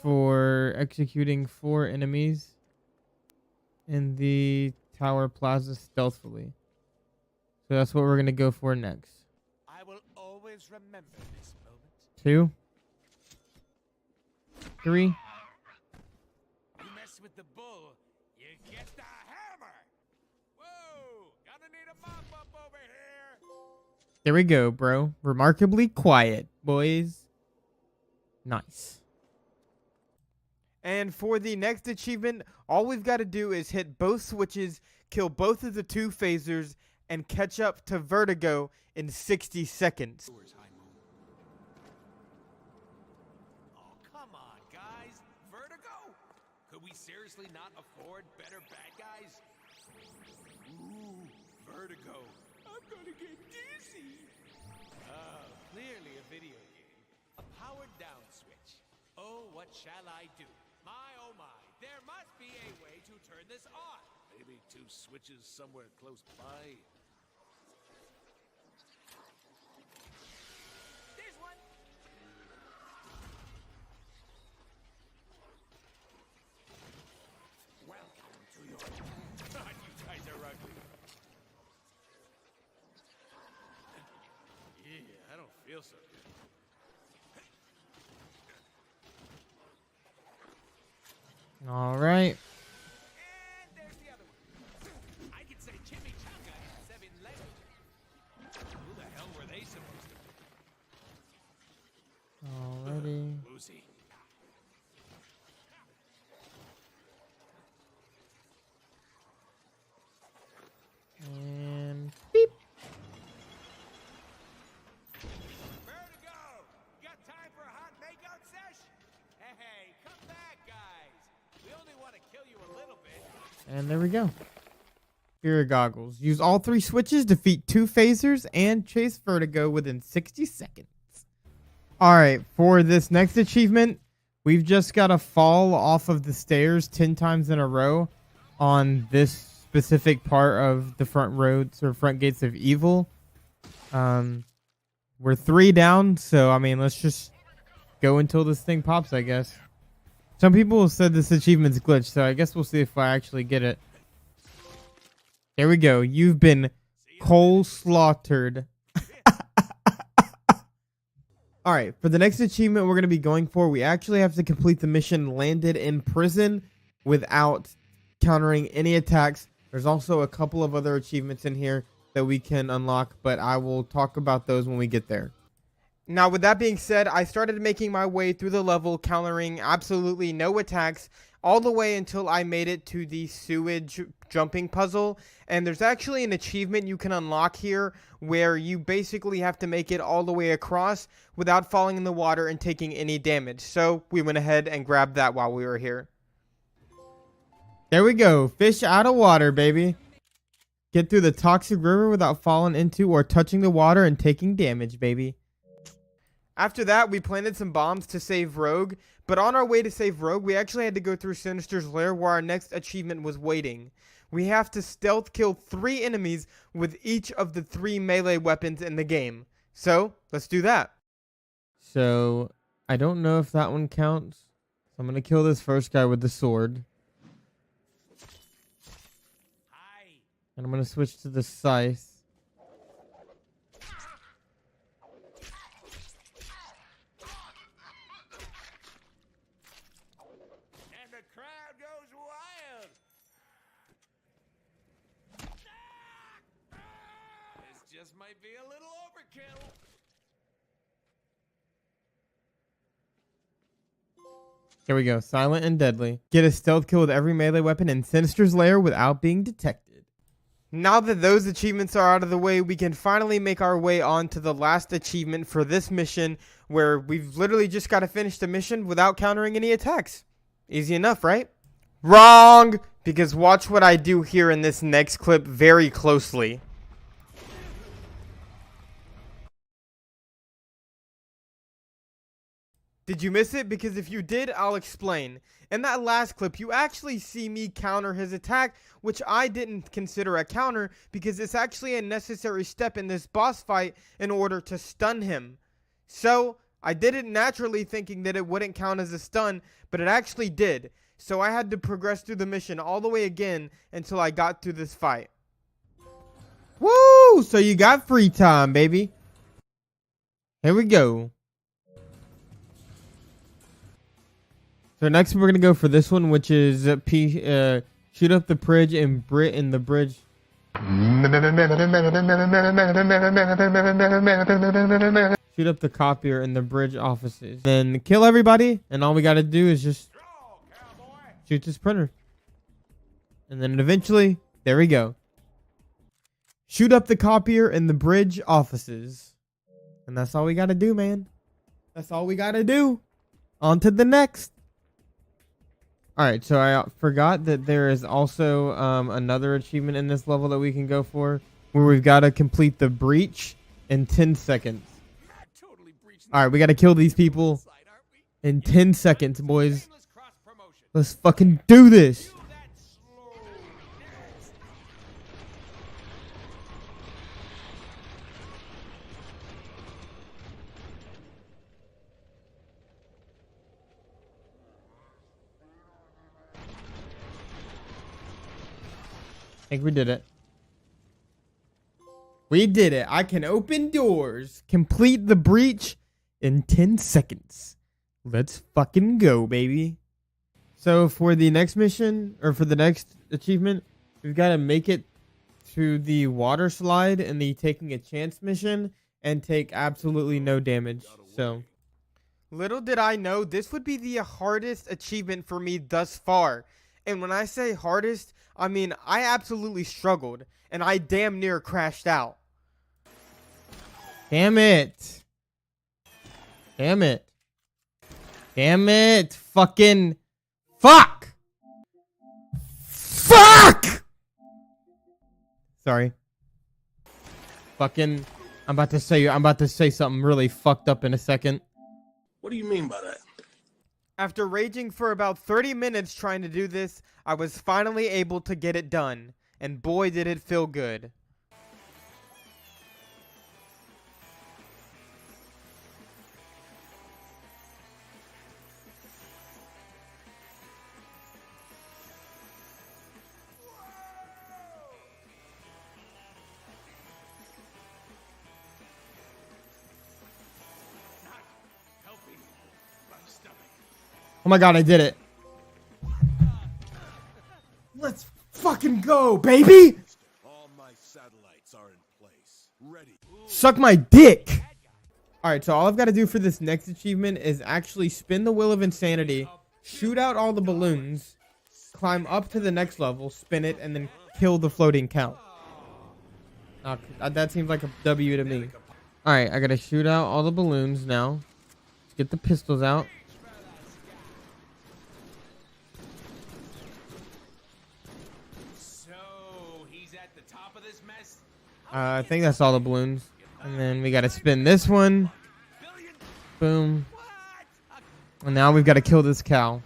for executing 4 enemies in the tower plaza stealthily. So that's what we're going to go for next. I will always remember this moment. 2, 3. You mess with the bull, you get the hammer. Whoa, gonna need a mop up over here. There we go, bro. Remarkably quiet, boys. Nice. And for the next achievement, all we've got to do is hit both switches, kill both of the 2 phasers, and catch up to Vertigo in 60 seconds. Oh, come on, guys. Vertigo? Could we seriously not afford better bad guys? Ooh, Vertigo. I'm gonna get dizzy. Oh, clearly a video game. A powered down switch. Oh, what shall I do? My, oh my, there must be a way to turn this on. Maybe 2 switches somewhere close by. There's one. Welcome to your... God, you guys are ugly. Yeah, I don't feel so good. All right. And there's the other one. I can say chimichanga in 7 languages. Who the hell were they supposed to be? Alrighty. Lucy. And beep. Vertigo! Got time for a hot makeout sesh? Hey, come back, guys. We only want to kill you a little bit. And there we go. Spirit goggles. Use all 3 switches, defeat 2 phasers, and chase Vertigo within 60 seconds. Alright, for this next achievement, we've just got to fall off of the stairs 10 times in a row on this specific part of the front roads or front gates of evil. We're 3 down, so I mean, let's just go until this thing pops, I guess. Some people said this achievement's glitched, so I guess we'll see if I actually get it. There we go. You've been coleslaughtered. Alright, for the next achievement we're going to be going for, we actually have to complete the mission Landed in Prison without countering any attacks. There's also a couple of other achievements in here that we can unlock, but I will talk about those when we get there. Now, with that being said, I started making my way through the level, countering absolutely no attacks, all the way until I made it to the sewage jumping puzzle. And there's actually an achievement you can unlock here where you basically have to make it all the way across without falling in the water and taking any damage. So we went ahead and grabbed that while we were here. There we go. Fish out of water, baby. Get through the toxic river without falling into or touching the water and taking damage, baby. After that, we planted some bombs to save Rogue, but on our way to save Rogue, we actually had to go through Sinister's lair where our next achievement was waiting. We have to stealth kill 3 enemies with each of the 3 melee weapons in the game. So, let's do that. So, I don't know if that one counts. So I'm going to kill this first guy with the sword. And I'm going to switch to the scythe. And the crowd goes wild. This just might be a little overkill. Here we go. Silent and deadly. Get a stealth kill with every melee weapon in Sinister's lair without being detected. Now that those achievements are out of the way, we can finally make our way on to the last achievement for this mission, where we've literally just got to finish the mission without countering any attacks. Easy enough, right? Wrong! Because watch what I do here in this next clip very closely. Did you miss it? Because if you did, I'll explain. In that last clip, you actually see me counter his attack, which I didn't consider a counter because it's actually a necessary step in this boss fight in order to stun him. So, I did it naturally thinking that it wouldn't count as a stun, but it actually did. So I had to progress through the mission all the way again until I got through this fight. Woo! So you got free time, baby. Here we go. So next we're going to go for this one, which is shoot up the bridge in the bridge. Shoot up the copier in the bridge offices. Then kill everybody, and all we got to do is just shoot this printer. And then eventually, there we go. Shoot up the copier in the bridge offices. And that's all we got to do, man. That's all we got to do. On to the next. Alright, so I forgot that there is also another achievement in this level that we can go for, where we've got to complete the breach in 10 seconds. Alright, we got to kill these people in 10 seconds, boys. Let's fucking do this. I think we did it. We did it. I can open doors. Complete the breach in 10 seconds. Let's fucking go, baby. So for the next mission, or for the next achievement, we've got to make it to the water slide in the taking a chance mission and take absolutely no damage. So, little did I know this would be the hardest achievement for me thus far. And when I say hardest, I mean I absolutely struggled, and I damn near crashed out. Damn it. Damn it. Damn it. Fucking fuck. Fuck. Sorry. Fucking I'm about to say something really fucked up in a second. What do you mean by that? After raging for about 30 minutes trying to do this, I was finally able to get it done. And boy did it feel good. Oh my god, I did it. Let's fucking go, baby! All my satellites are in place. Ready. Suck my dick! Alright, so all I've got to do for this next achievement is actually spin the Wheel of Insanity, shoot out all the balloons, climb up to the next level, spin it, and then kill the floating count. That seems like a W to me. Alright, I gotta shoot out all the balloons now. Let's get the pistols out. I think that's all the balloons. And then we gotta spin this one. Boom. And now we've got to kill this cow.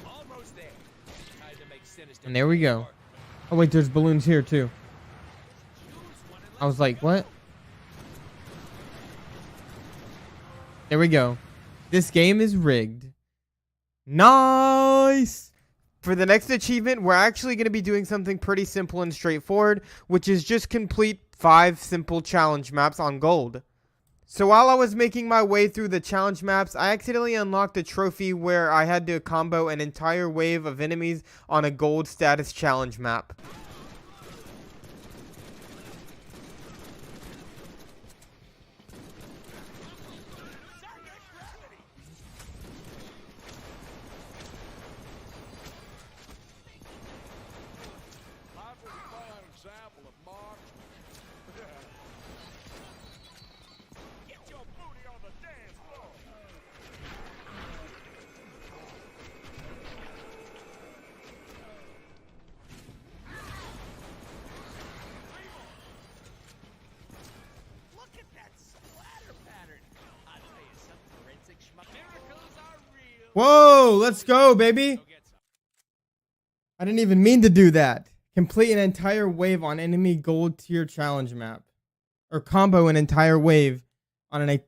Almost there. Time to make Sinister And there we go. Oh, wait, there's balloons here, too. I was like, what? There we go. This game is rigged. Nice! For the next achievement, we're actually going to be doing something pretty simple and straightforward, which is just complete 5 simple challenge maps on gold. So while I was making my way through the challenge maps, I accidentally unlocked a trophy where I had to combo an entire wave of enemies on a gold status challenge map. Whoa, let's go, baby. I didn't even mean to do that. Complete an entire wave on enemy gold tier challenge map. Or combo an entire wave on a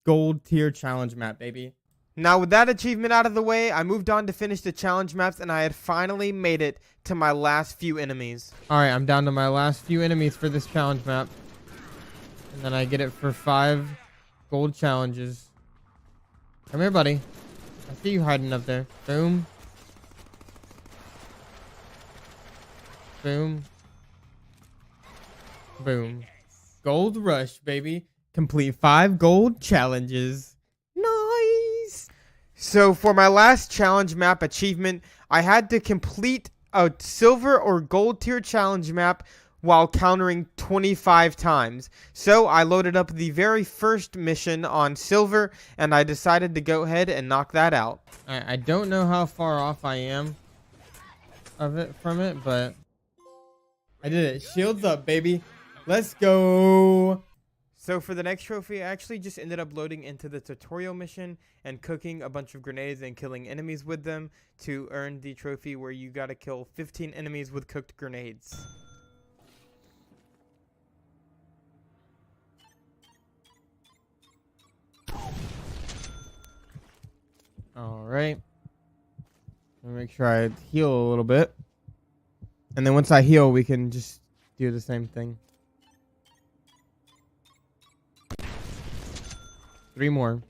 gold tier challenge map, baby. Now with that achievement out of the way, I moved on to finish the challenge maps and I had finally made it to my last few enemies. Alright, I'm down to my last few enemies for this challenge map. And then I get it for 5 gold challenges. Come here, buddy. I see you hiding up there. Boom. Boom. Boom. Gold rush, baby. Complete 5 gold challenges. Nice. So for my last challenge map achievement, I had to complete a silver or gold tier challenge map while countering 25 times. So I loaded up the very first mission on silver and I decided to go ahead and knock that out. I don't know how far off I am from it, but I did it. Shields up, baby. Let's go. So for the next trophy, I actually just ended up loading into the tutorial mission and cooking a bunch of grenades and killing enemies with them to earn the trophy where you gotta kill 15 enemies with cooked grenades. Alright. Make sure I heal a little bit. And then once I heal, we can just do the same thing. 3 more.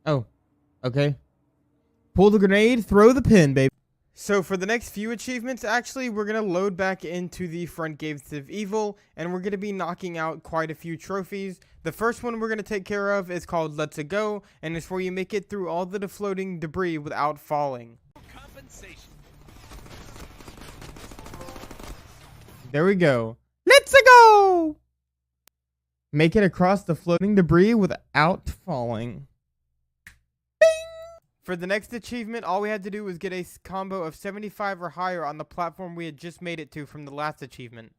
Oh. Okay. Pull the grenade, throw the pin, baby. So for the next few achievements, actually, we're going to load back into the front gates of evil, and we're going to be knocking out quite a few trophies. The first one we're going to take care of is called Let's Go, and it's where you make it through all the floating debris without falling. Compensation. There we go. Let's go! Make it across the floating debris without falling. For the next achievement, all we had to do was get a combo of 75 or higher on the platform we had just made it to from the last achievement.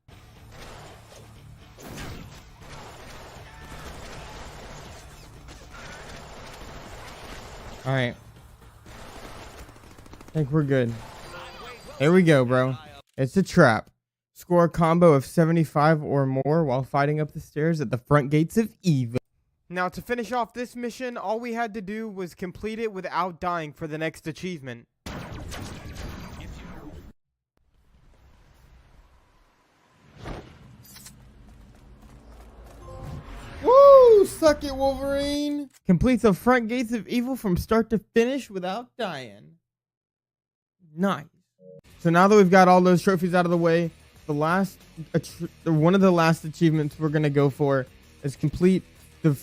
Alright. I think we're good. There we go, bro. It's a trap. Score a combo of 75 or more while fighting up the stairs at the front gates of evil. Now, to finish off this mission, all we had to do was complete it without dying for the next achievement. Woo! Suck it, Wolverine! Complete the front gates of evil from start to finish without dying. Nice. So now that we've got all those trophies out of the way, one of the last achievements we're going to go for is complete the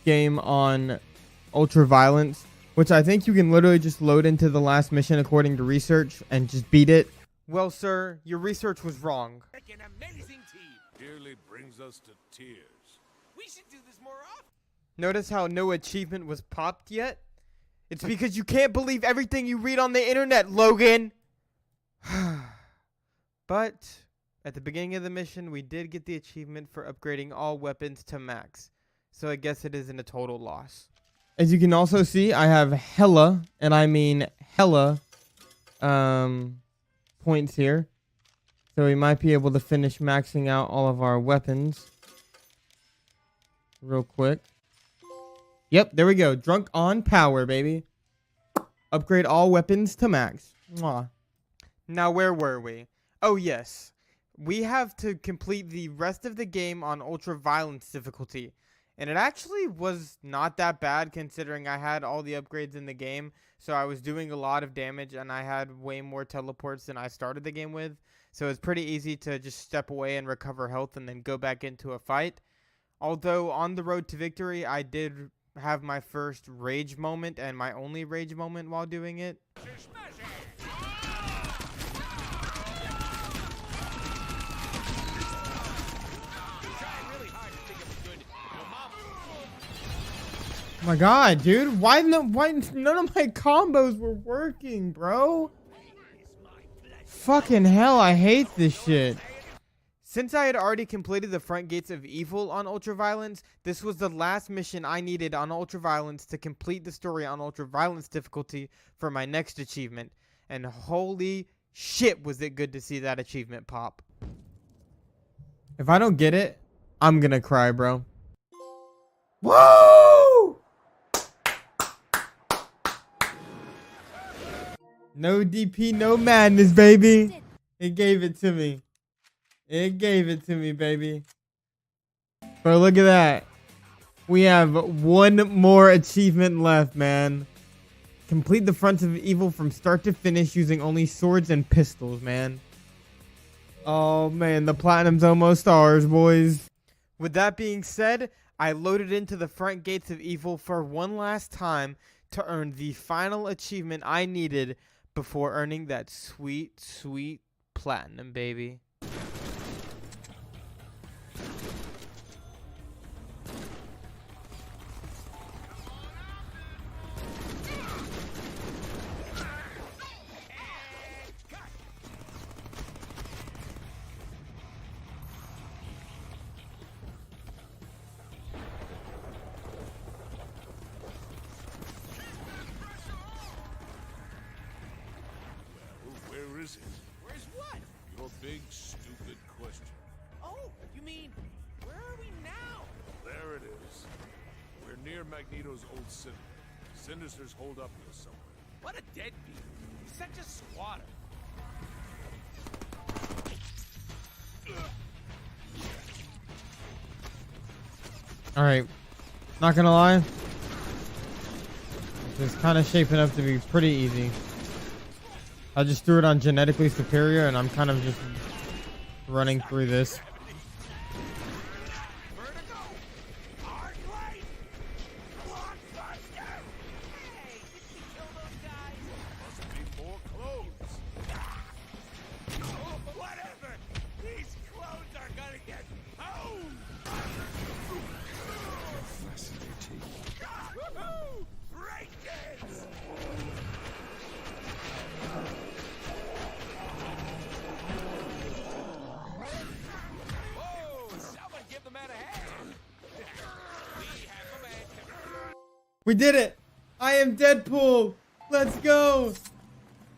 game on ultra violence, which I think you can literally just load into the last mission according to research and just beat it. Well, sir, your research was wrong. An amazing team. Nearly brings us to tears. We should do this more often. Notice how no achievement was popped yet? It's because you can't believe everything you read on the internet, Logan. But At the beginning of the mission, we did get the achievement for upgrading all weapons to max. So I guess it isn't a total loss. As you can also see, I have hella, and I mean hella, points here. So we might be able to finish maxing out all of our weapons real quick. Yep, there we go. Drunk on power, baby. Upgrade all weapons to max. Mwah. Now, where were we? Oh, yes. We have to complete the rest of the game on ultra violence difficulty. And it actually was not that bad considering I had all the upgrades in the game. So I was doing a lot of damage and I had way more teleports than I started the game with. So it's pretty easy to just step away and recover health and then go back into a fight. Although on the road to victory, I did have my first rage moment and my only rage moment while doing it. Oh my god, dude. Why none of my combos were working, bro? Fucking hell, I hate this shit. Since I had already completed the front gates of evil on ultraviolence, this was the last mission I needed on ultraviolence to complete the story on ultraviolence difficulty for my next achievement. And holy shit, was it good to see that achievement pop. If I don't get it, I'm gonna cry, bro. Whoa! No DP, no madness, baby. It gave it to me. It gave it to me, baby. Bro, look at that. We have one more achievement left, man. Complete the fronts of evil from start to finish using only swords and pistols, man. Oh, man, the platinum's almost ours, boys. With that being said, I loaded into the front gates of evil for one last time to earn the final achievement I needed before earning that sweet, sweet platinum, baby. Where is it? Where's what? Your big, stupid question. Oh, you mean, where are we now? There it is. We're near Magneto's old city. Sinister's holed up here somewhere. What a deadbeat. He's such a squatter. Alright. Not gonna lie. This is kind of shaping up to be pretty easy. I just threw it on genetically superior and I'm kind of just running through this. We did it! I am Deadpool! Let's go!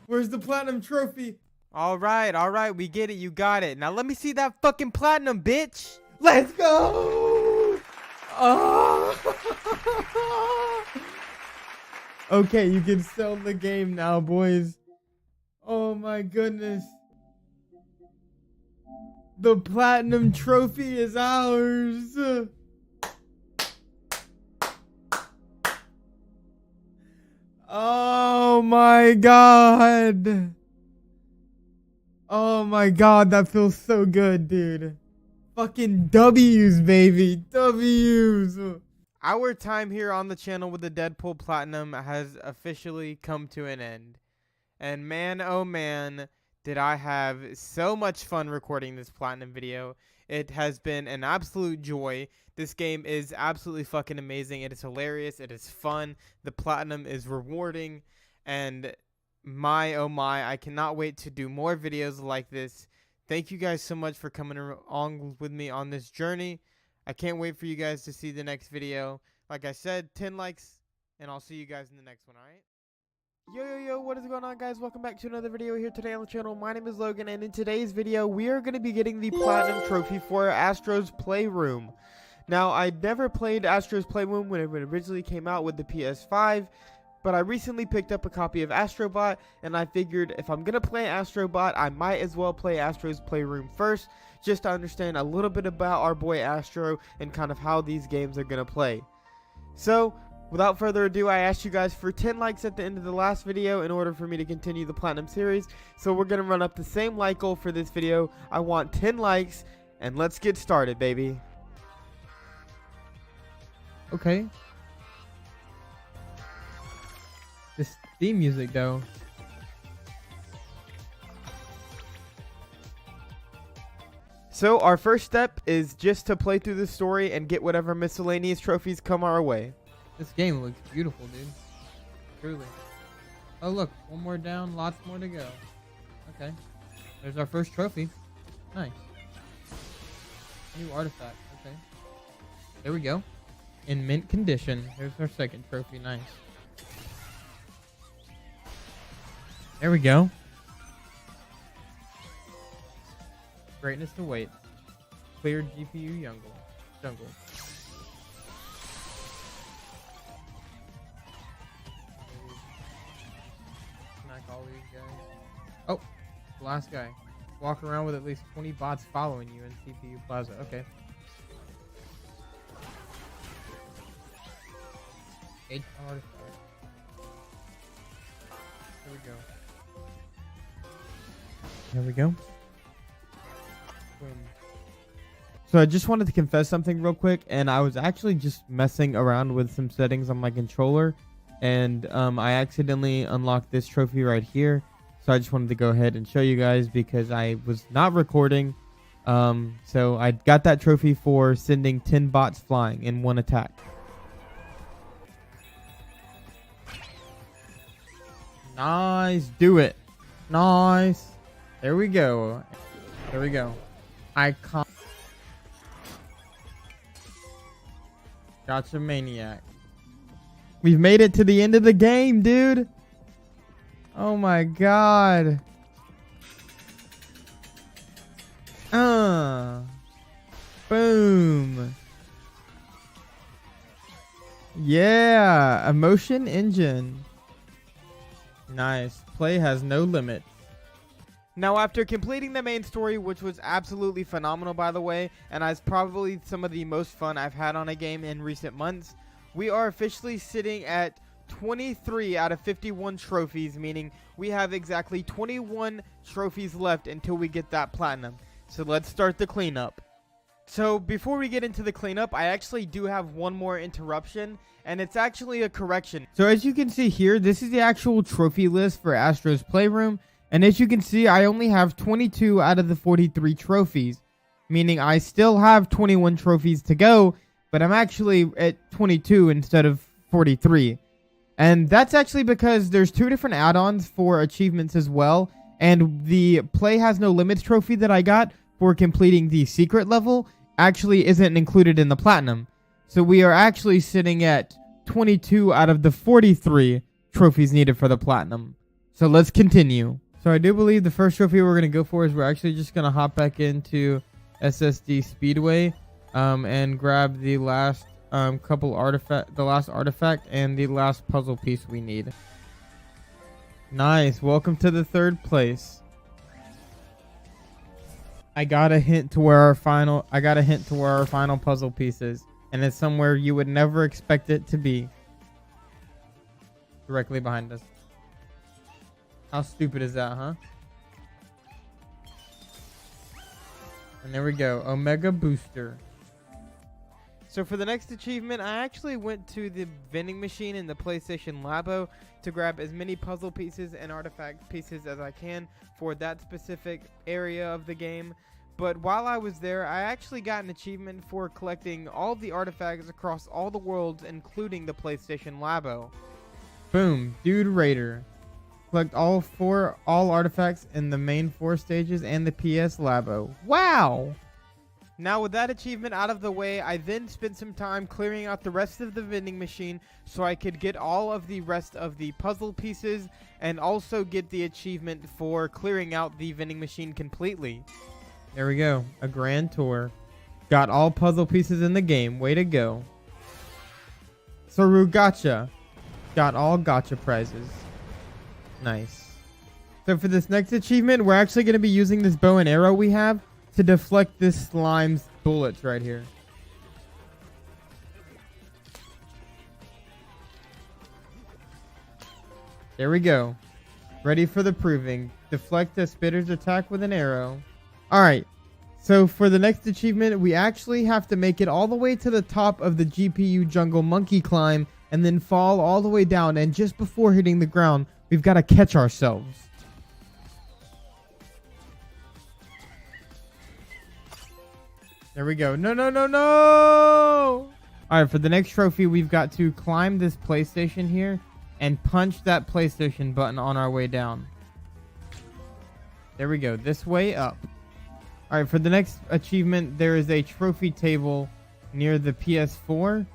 Where's the platinum trophy? Alright, we get it, you got it. Now let me see that fucking platinum, bitch! Let's go! Oh! Okay, you can sell the game now, boys. Oh my goodness. The platinum trophy is ours! Oh my god. Oh my god, that feels so good, dude. Fucking W's, baby. W's. Our time here on the channel with the Deadpool Platinum has officially come to an end. And man, oh man, did I have so much fun recording this Platinum video. It has been an absolute joy. This game is absolutely fucking amazing. It is hilarious. It is fun. The Platinum is rewarding. And my, oh my, I cannot wait to do more videos like this. thank you guys so much for coming along with me on this journey. I can't wait for you guys to see the next video. Like I said, 10 likes, and I'll see you guys in the next one, alright? Yo, what is going on, guys? Welcome back to another video here today on the channel. My name is Logan, and in today's video, we are going to be getting the Platinum Trophy for Astro's Playroom. Now, I never played Astro's Playroom when it originally came out with the PS5, but I recently picked up a copy of Astrobot, and I figured if I'm going to play Astrobot, I might as well play Astro's Playroom first, just to understand a little bit about our boy Astro and kind of how these games are going to play. So, without further ado, I asked you guys for 10 likes at the end of the last video in order for me to continue the Platinum series, so we're going to run up the same like goal for this video. I want 10 likes, and let's get started, baby. Okay. This theme music, though. So, our first step is just to play through the story and get whatever miscellaneous trophies come our way. This game looks beautiful, dude. Truly. Oh, look. One more down. Lots more to go. Okay. There's our first trophy. Nice. New artifact. Okay. There we go. In mint condition. Here's our second trophy. Nice. There we go. Greatness to wait. Cleared GPU jungle. Smack all these guys. Oh, the last guy. Walk around with at least 20 bots following you in CPU Plaza. Okay. Age artifact. There we go. There we go. Boom. So I just wanted to confess something real quick, and I was actually just messing around with some settings on my controller, and I accidentally unlocked this trophy right here. So I just wanted to go ahead and show you guys because I was not recording. So I got that trophy for sending 10 bots flying in one attack. Nice. Do it. Nice. There we go. There we go. Icon. Gotcha Maniac. We've made it to the end of the game, dude. Oh my god. Boom. Yeah. Emotion engine. Nice. Play has no limit. Now, after completing the main story, which was absolutely phenomenal, by the way, and is probably some of the most fun I've had on a game in recent months, we are officially sitting at 23 out of 51 trophies, meaning we have exactly 21 trophies left until we get that platinum. So let's start the cleanup. So before we get into the cleanup, I actually do have one more interruption, and it's actually a correction. So as you can see here, this is the actual trophy list for Astro's Playroom. And as you can see, I only have 22 out of the 43 trophies, meaning I still have 21 trophies to go, but I'm actually at 22 instead of 43. And that's actually because there's two different add-ons for achievements as well, and the Play Has No Limits trophy that I got for completing the secret level actually isn't included in the platinum. So we are actually sitting at 22 out of the 43 trophies needed for the platinum. So let's continue. So I do believe the first trophy we're going to go for is we're actually just going to hop back into SSD Speedway and grab the last the last artifact and the last puzzle piece we need. Nice. Welcome to the third place. I got a hint to where our final puzzle piece is, and it's somewhere you would never expect it to be. Directly behind us. How stupid is that, huh? And there we go. Omega Booster. So for the next achievement, I actually went to the vending machine in the PlayStation Labo to grab as many puzzle pieces and artifact pieces as I can for that specific area of the game. But while I was there, I actually got an achievement for collecting all the artifacts across all the worlds, including the PlayStation Labo. Boom. Dude Raider. Collect all artifacts in the main 4 stages and the PS Labo. Wow! Now with that achievement out of the way, I then spent some time clearing out the rest of the vending machine so I could get all of the rest of the puzzle pieces and also get the achievement for clearing out the vending machine completely. There we go. A grand tour. Got all puzzle pieces in the game. Way to go. Saru Gacha. Got all gacha prizes. Nice. So for this next achievement, we're actually going to be using this bow and arrow we have to deflect this slime's bullets right here. There we go. Ready for the proving. Deflect a spitter's attack with an arrow. Alright. So for the next achievement, we actually have to make it all the way to the top of the GPU jungle monkey climb and then fall all the way down. And just before hitting the ground, we've got to catch ourselves. There we go. No, no, no, no! Alright, for the next trophy, we've got to climb this PlayStation here and punch that PlayStation button on our way down. There we go. This way up. Alright, for the next achievement, there is a trophy table near the PS4.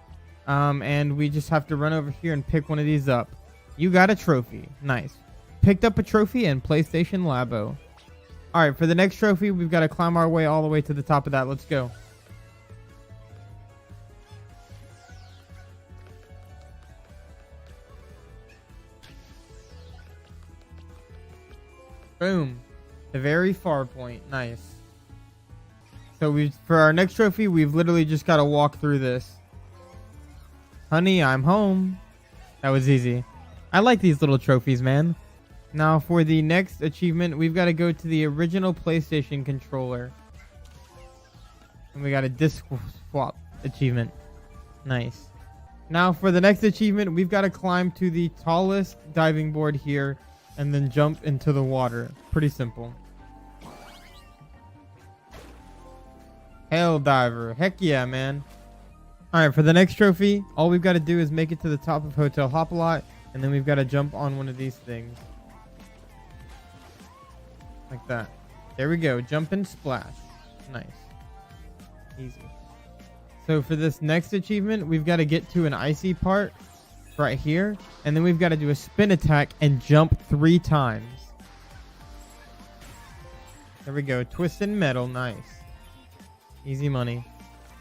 And we just have to run over here and pick one of these up. You got a trophy. Nice. Picked up a trophy and PlayStation Labo. Alright, for the next trophy, we've got to climb our way all the way to the top of that. Let's go. Boom. The very far point. Nice. So for our next trophy, we've literally just got to walk through this. Honey, I'm home. That was easy. I like these little trophies, man. Now for the next achievement, we've got to go to the original PlayStation controller. And we got a disc swap achievement. Nice. Now for the next achievement, we've got to climb to the tallest diving board here and then jump into the water. Pretty simple. Hell diver. Heck yeah, man. Alright, for the next trophy, all we've got to do is make it to the top of Hotel Hop-A-Lot, and then we've got to jump on one of these things. Like that. There we go. Jump and splash. Nice. Easy. So for this next achievement, we've got to get to an icy part right here, and then we've got to do a spin attack and jump 3 times. There we go. Twist and metal. Nice. Easy money.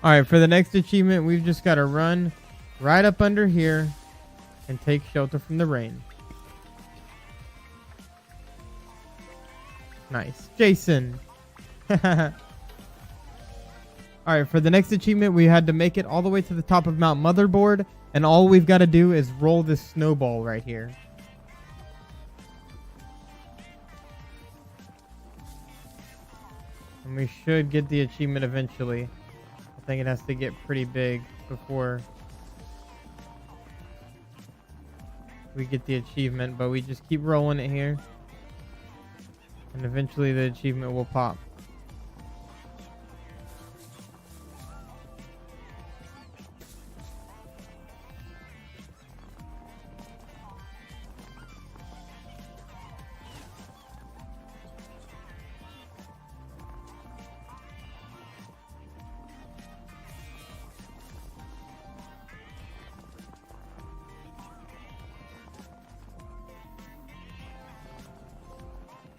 Alright, for the next achievement, we've just got to run right up under here and take shelter from the rain. Nice. Jason. Alright, for the next achievement, we had to make it all the way to the top of Mount Motherboard, and all we've got to do is roll this snowball right here. And we should get the achievement eventually. I think it has to get pretty big before we get the achievement, but we just keep rolling it here. And eventually the achievement will pop.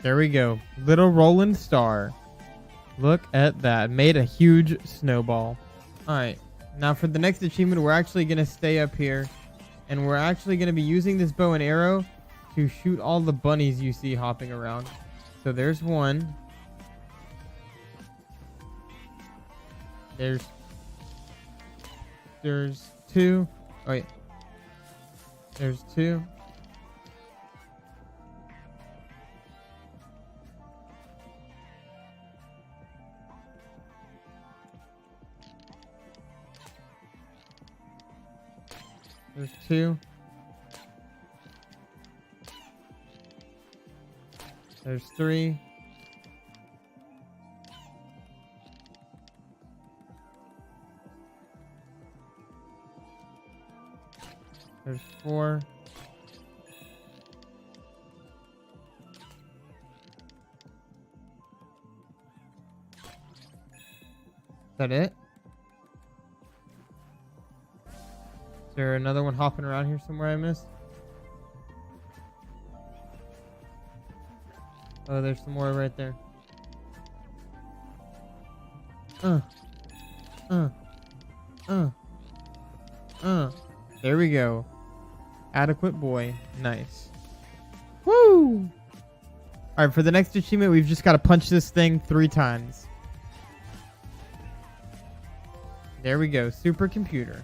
There we go. Little rolling star. Look at that. Made a huge snowball. Alright. Now for the next achievement, we're actually going to stay up here. And we're actually going to be using this bow and arrow to shoot all the bunnies you see hopping around. So there's one. There's 2. Oh, wait. There's 2. There's 2. There's 3. There's 4. that it? Is there another one hopping around here somewhere I missed? Oh, there's some more right there. There we go. Adequate boy. Nice. Woo! Alright, for the next achievement, we've just got to punch this thing 3 times. There we go. Supercomputer.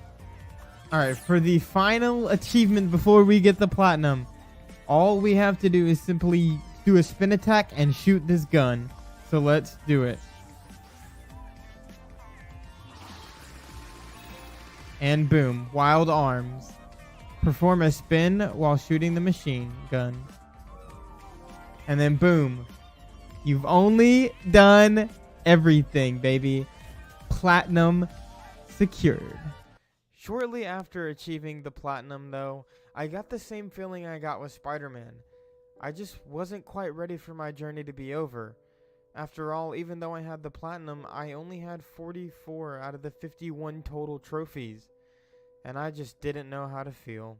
Alright, for the final achievement before we get the platinum, all we have to do is simply do a spin attack and shoot this gun. So let's do it. And boom, wild arms. Perform a spin while shooting the machine gun. And then boom. You've only done everything, baby. Platinum secured. Shortly after achieving the platinum, though, I got the same feeling I got with Spider-Man. I just wasn't quite ready for my journey to be over. After all, even though I had the platinum, I only had 44 out of the 51 total trophies. And I just didn't know how to feel.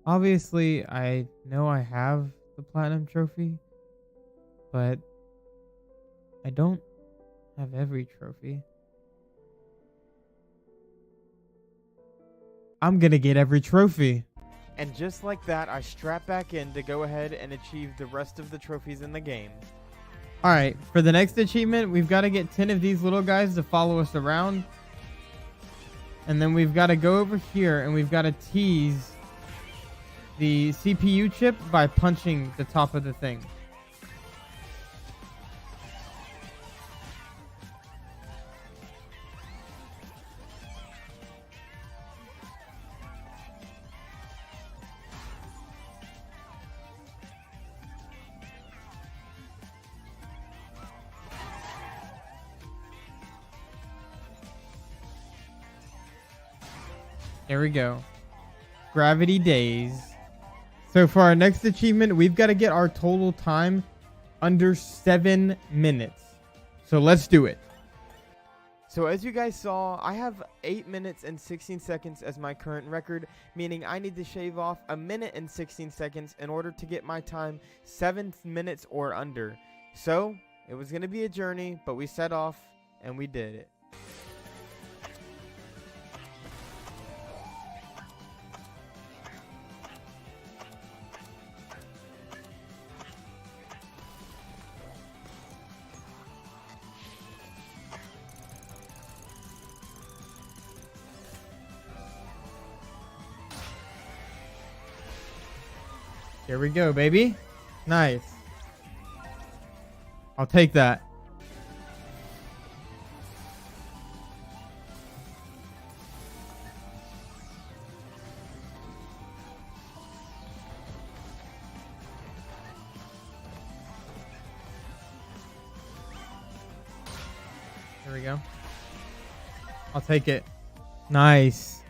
Obviously, I know I have the platinum trophy, but I don't have every trophy. I'm gonna get every trophy. And just like that, I strap back in to go ahead and achieve the rest of the trophies in the game. Alright, for the next achievement, we've got to get 10 of these little guys to follow us around. And then we've got to go over here and we've got to tease the CPU chip by punching the top of the thing. There we go. Gravity Days. So for our next achievement, we've got to get our total time under 7 minutes. So let's do it. So as you guys saw, I have 8 minutes and 16 seconds as my current record, meaning I need to shave off 1 minute and 16 seconds in order to get my time 7 minutes or under. So it was going to be a journey, but we set off and we did it. Here we go, baby. Nice. I'll take that. There we go. I'll take it. Nice.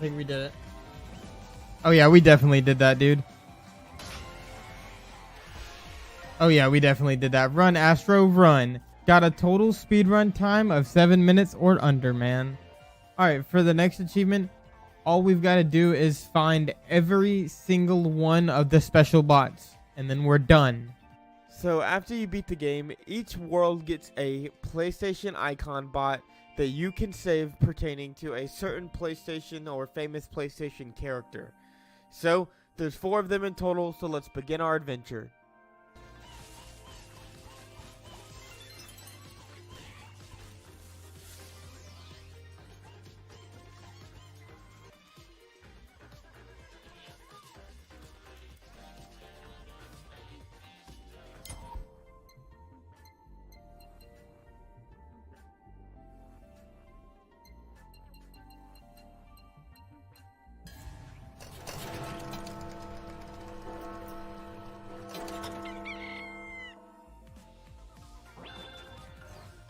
think we did it. Oh yeah, we definitely did that, dude. Oh yeah, we definitely did that. Run, Astro, run. Got a total speedrun time of 7 minutes or under, man. Alright, for the next achievement, all we've got to do is find every single one of the special bots. And then we're done. So after you beat the game, each world gets a PlayStation icon bot that you can save pertaining to a certain PlayStation or famous PlayStation character. So there's 4 of them in total, so let's begin our adventure.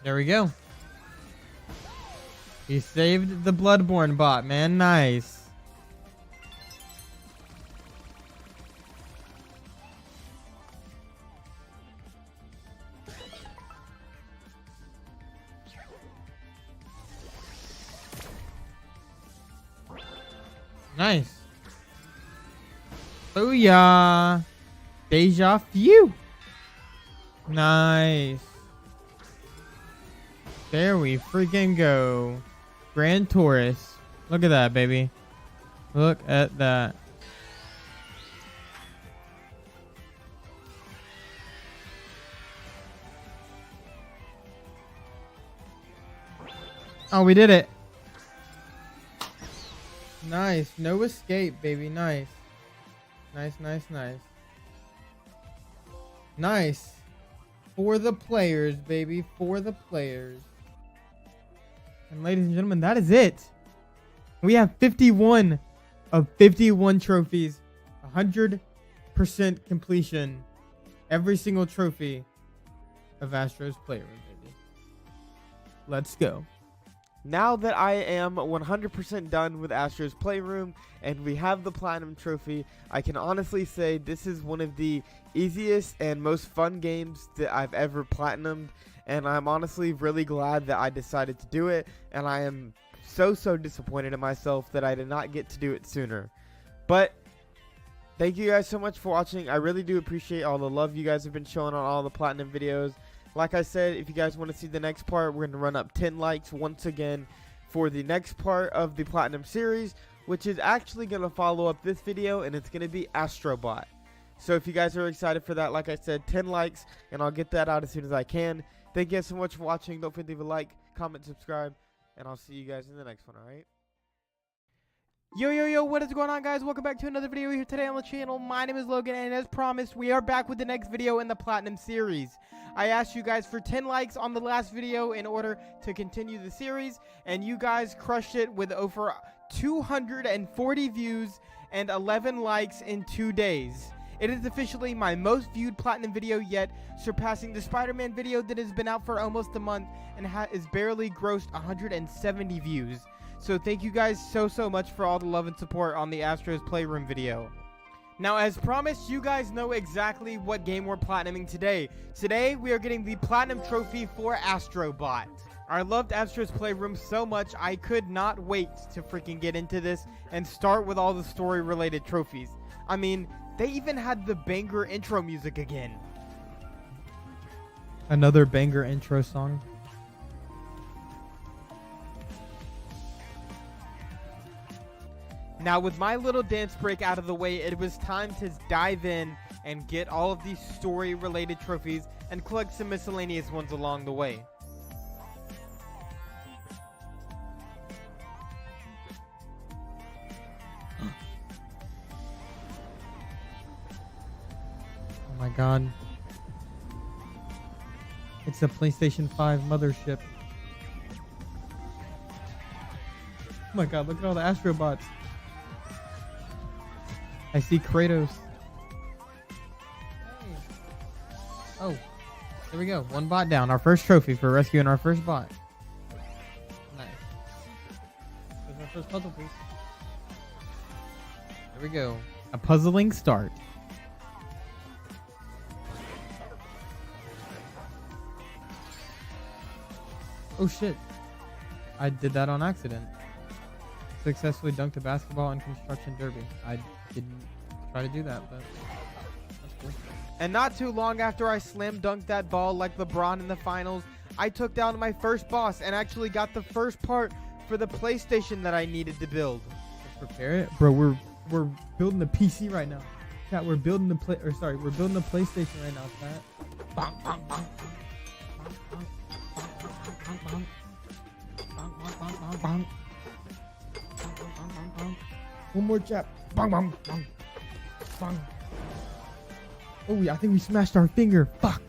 There we go. He saved the Bloodborne bot, man. Nice. Nice. Booyah. Deja vu. Nice. There we freaking go. Grand Tourist. Look at that, baby. Look at that. Oh, we did it. Nice. No escape, baby. Nice. Nice, nice, nice. Nice. For the players, baby. For the players. And ladies and gentlemen, that is it. We have 51 of 51 trophies. 100% completion. Every single trophy of Astro's Playroom, baby. Let's go. Now that I am 100% done with Astro's Playroom and we have the Platinum Trophy, I can honestly say this is one of the easiest and most fun games that I've ever platinumed, and I'm honestly really glad that I decided to do it, and I am so disappointed in myself that I did not get to do it sooner. But thank you guys so much for watching. I really do appreciate all the love you guys have been showing on all the Platinum videos. Like I said, if you guys want to see the next part, we're going to run up 10 likes once again for the next part of the Platinum series, which is actually going to follow up this video, and it's going to be Astrobot. So if you guys are excited for that, like I said, 10 likes, and I'll get that out as soon as I can. Thank you guys so much for watching. Don't forget to leave a like, comment, subscribe, and I'll see you guys in the next one, alright? Yo, what is going on, guys? Welcome back to another video here today on the channel. My name is Logan, and as promised, we are back with the next video in the Platinum series. I asked you guys for 10 likes on the last video in order to continue the series, and you guys crushed it with over 240 views and 11 likes in 2 days. It is officially my most viewed Platinum video yet, surpassing the Spider-Man video that has been out for almost a month and is barely grossed 170 views. So thank you guys so much for all the love and support on the Astro's Playroom video. Now, as promised, you guys know exactly what game we're platinuming today. Today, we are getting the Platinum Trophy for Astrobot. I loved Astro's Playroom so much, I could not wait to freaking get into this and start with all the story-related trophies. I mean, they even had the banger intro music again. Another banger intro song. Now, with my little dance break out of the way, it was time to dive in and get all of these story-related trophies and collect some miscellaneous ones along the way. Oh my god. It's a PlayStation 5 mothership. Oh my god, look at all the Astrobots. I see Kratos. Hey. Oh, there we go. One bot down. Our first trophy for rescuing our first bot. Nice. There's our first puzzle piece. There we go. A puzzling start. Oh shit. I did that on accident. Successfully dunked a basketball in construction derby. I didn't try to do that, but that's cool. And not too long after I slam dunked that ball like LeBron in the finals, I took down my first boss and actually got the first part for the PlayStation that I needed to build. Let's prepare it. Bro, we're building the PC right now. Chat, we're building the we're building the PlayStation right now, chat. Bang, bang, bang. One more chap. Bang, bang, bang, bang. Oh, I think we smashed our finger. Fuck.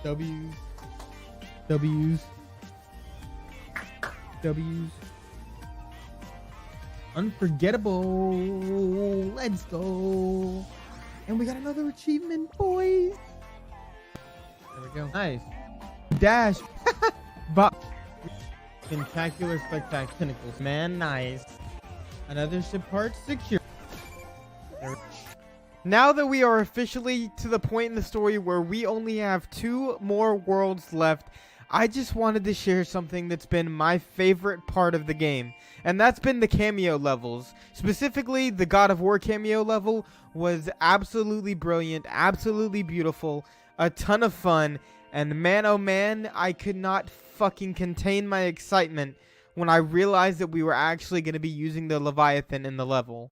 W's. W's. W's. Unforgettable. Let's go. And we got another achievement, boys. There we go. Nice. Dash. But spectacular spectacles. Man, nice. Another ship part secure. Now that we are officially to the point in the story where we only have 2 more worlds left, I just wanted to share something that's been my favorite part of the game. And that's been the cameo levels. Specifically, the God of War cameo level was absolutely brilliant, absolutely beautiful, a ton of fun. And man, oh man, I could not fucking contain my excitement when I realized that we were actually going to be using the Leviathan in the level.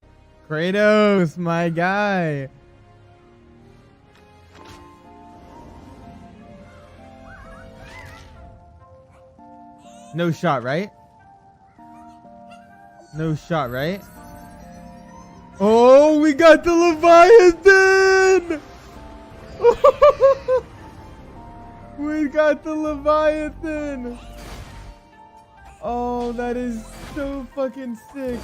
Kratos, my guy. No shot, right? No shot, right? Oh, we got the Leviathan! We got the Leviathan! Oh, that is so fucking sick.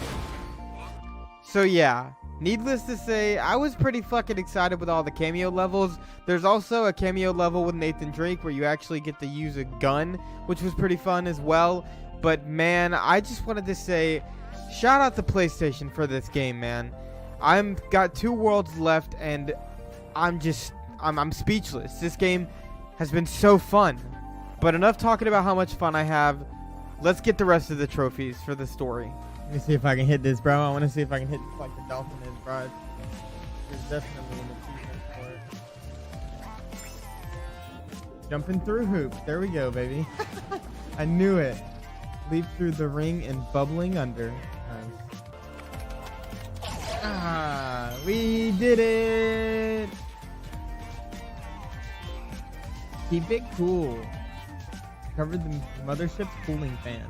So yeah, needless to say, I was pretty fucking excited with all the cameo levels. There's also a cameo level with Nathan Drake where you actually get to use a gun, which was pretty fun as well. But man, I just wanted to say, shout out to PlayStation for this game, man. I'm got 2 worlds left and I'm speechless. This game has been so fun. But enough talking about how much fun I have. Let's get the rest of the trophies for the story. Let me see if I can hit this, bro. I want to see if I can hit this like the dolphin is, bro. There's definitely an achievement for it. Jumping through hoops. There we go, baby. I knew it. Leap through the ring and bubbling under. Nice. Ah, we did it. Keep it cool. Covered the mothership's cooling fan.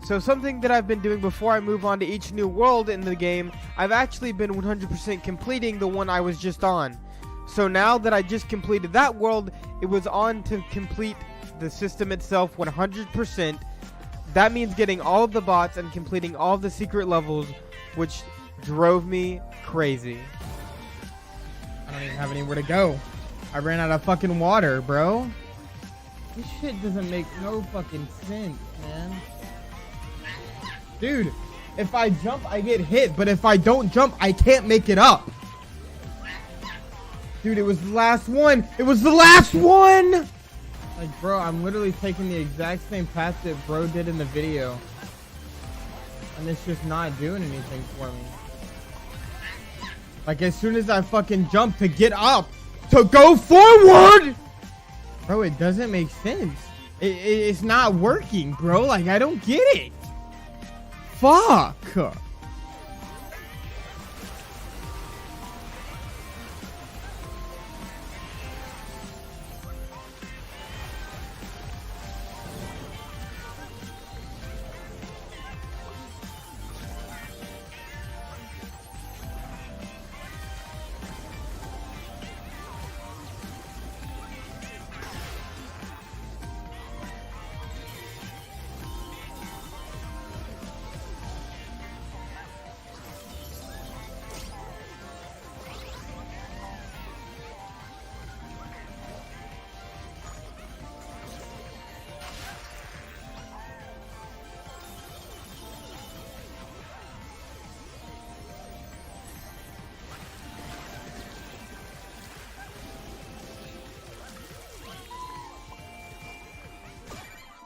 So something that I've been doing before I move on to each new world in the game, I've actually been 100% completing the one I was just on. So now that I just completed that world, it was on to complete the system itself 100%. That means getting all of the bots and completing all of the secret levels, which drove me crazy. I don't even have anywhere to go. I ran out of fucking water, bro. This shit doesn't make no fucking sense, man. Dude, if I jump, I get hit. But if I don't jump, I can't make it up. Dude, it was the last one. It was the last one! Like, bro, I'm literally taking the exact same path that bro did in the video. And it's just not doing anything for me. Like, as soon as I fucking jump to get up, to go forward! Bro, it doesn't make sense. It's not working, bro. Like, I don't get it. Fuck!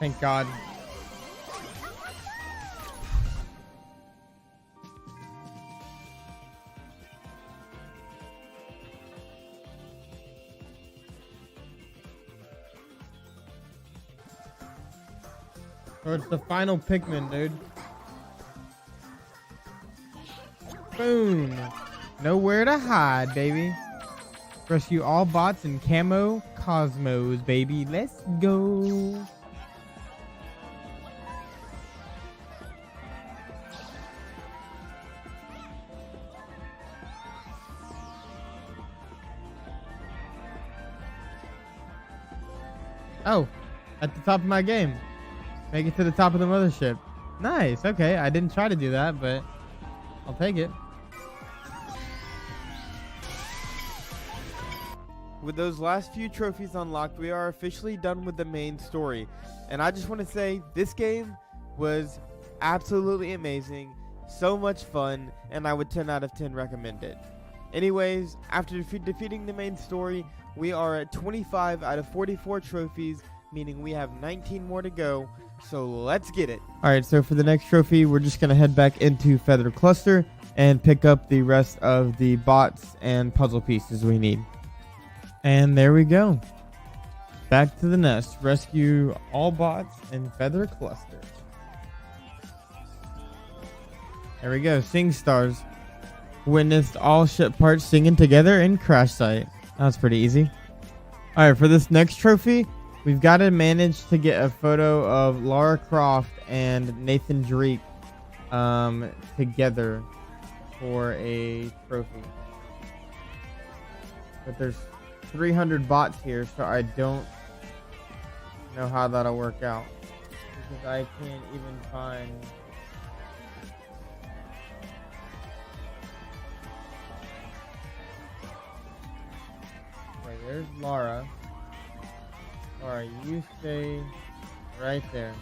Thank God. Oh, it's the final Pikmin, dude. Boom. Nowhere to hide, baby. Rescue all bots in camo cosmos, baby. Let's go. Oh, at the top of my game. Make it to the top of the mothership. Nice. Okay, I didn't try to do that, but I'll take it. With those last few trophies unlocked, we are officially done with the main story. And I just want to say, this game was absolutely amazing, so much fun, and I would 10 out of 10 recommend it. Anyways, after defeating the main story, we are at 25 out of 44 trophies, meaning we have 19 more to go, so let's get it. Alright, so for the next trophy, we're just going to head back into Feather Cluster and pick up the rest of the bots and puzzle pieces we need. And there we go. Back to the nest. Rescue all bots in Feather Cluster. There we go. Sing stars. Witnessed all ship parts singing together in crash site. That was pretty easy. Alright, for this next trophy, we've got to manage to get a photo of Lara Croft and Nathan Drake together for a trophy. But there's 300 bots here, so I don't know how that'll work out. Because I can't even find... Okay, there's Lara. Alright, you stay right there.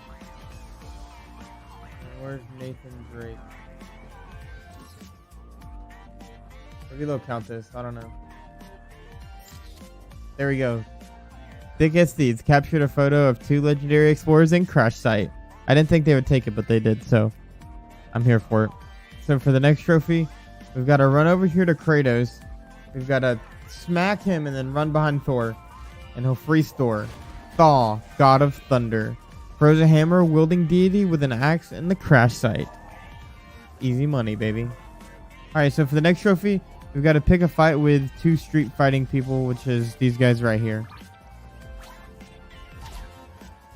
And where's Nathan Drake? Maybe they'll count this. I don't know. There we go. Thick as Thieves captured a photo of 2 legendary explorers in crash site. I didn't think they would take it, but they did, so I'm here for it. So for the next trophy, we've got to run over here to Kratos. We've got to smack him and then run behind Thor. And he'll freeze Thor. Thaw, God of Thunder. Throws a hammer wielding deity with an axe in the crash site. Easy money, baby. Alright, so for the next trophy, we've got to pick a fight with 2 street fighting people, which is these guys right here.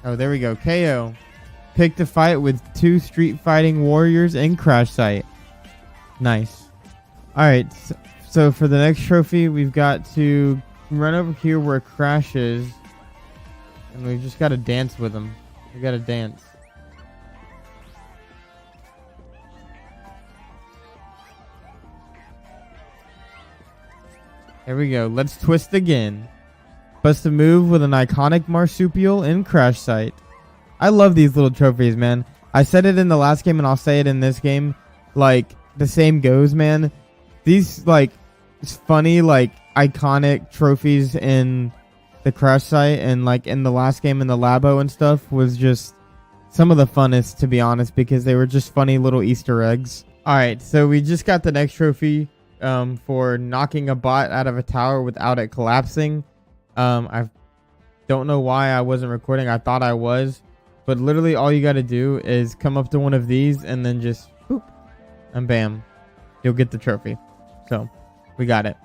Oh, there we go. KO. Picked a fight with 2 street fighting warriors in crash site. Nice. Alright, so for the next trophy, we've got to run over here where Crash is. And we've just got to dance with him. We got to dance. There we go. Let's twist again. Bust a move with an iconic marsupial in crash site. I love these little trophies, man. I said it in the last game and I'll say it in this game. Like, the same goes, man. These, like, funny, like, iconic trophies in the crash site and, like, in the last game in the labo and stuff was just some of the funnest, to be honest, because they were just funny little Easter eggs. Alright, so we just got the next trophy for knocking a bot out of a tower without it collapsing. I don't know why I wasn't recording. I thought I was. But literally all you got to do is come up to one of these and then just boop. And bam. You'll get the trophy. So, we got it.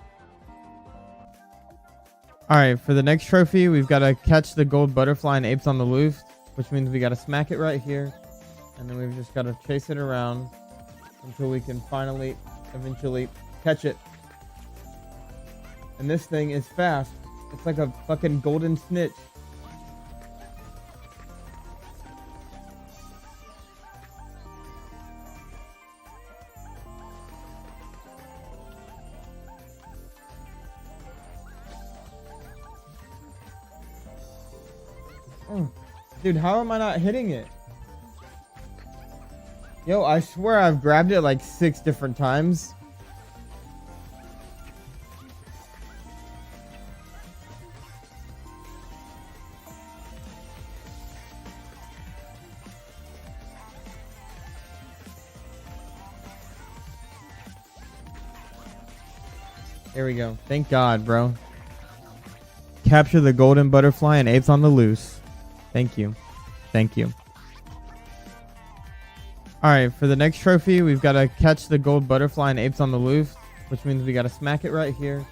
Alright, for the next trophy, we've got to catch the gold butterfly and apes on the loose. Which means we got to smack it right here. And then we've just got to chase it around until we can finally, eventually, catch it. And this thing is fast. It's like a fucking golden snitch. Oh, dude, how am I not hitting it? Yo, I swear I've grabbed it like 6 different times. There we go. Thank God, bro. Capture the golden butterfly and apes on the loose. Thank you. Thank you. Alright, for the next trophy, we've got to catch the gold butterfly and apes on the loose, which means we got to smack it right here.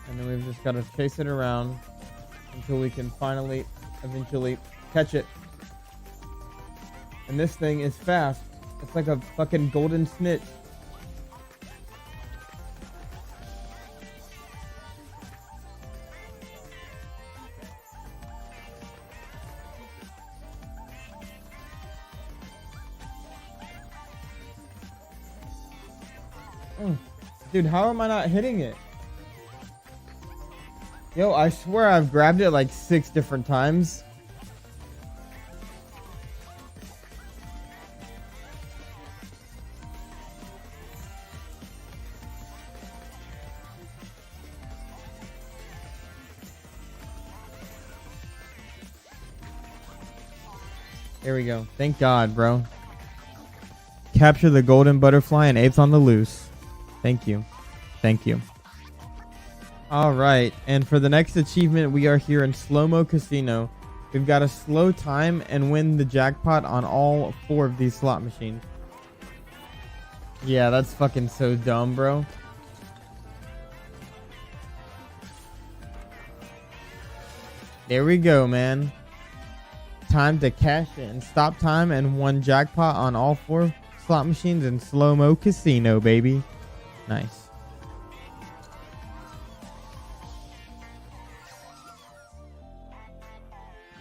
And then we've just got to chase it around until we can finally, eventually, catch it. And this thing is fast. It's like a fucking golden snitch. Dude, how am I not hitting it? Yo, I swear I've grabbed it like 6 different times. There we go. Thank God, bro. Capture the golden butterfly and apes on the loose. Thank you. Thank you. Alright, and for the next achievement, we are here in Slow-Mo Casino. We've got to slow time and win the jackpot on all 4 of these slot machines. Yeah, that's fucking so dumb, bro. There we go, man. Time to cash in. Stop time and 1 jackpot on all 4 slot machines in Slow-Mo Casino, baby. Nice.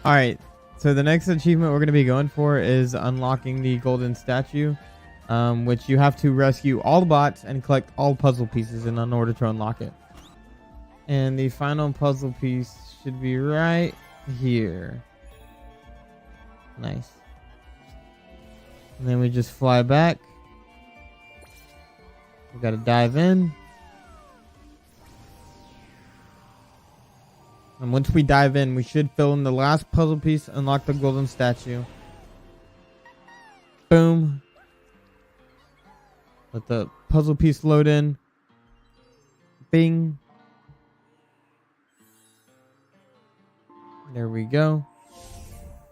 Alright, so the next achievement we're going to be going for is unlocking the golden statue, which you have to rescue all the bots and collect all puzzle pieces in order to unlock it. And the final puzzle piece should be right here. Nice. And then we just fly back. We gotta dive in. And once we dive in, we should fill in the last puzzle piece, unlock the golden statue. Boom. Let the puzzle piece load in. Bing. There we go.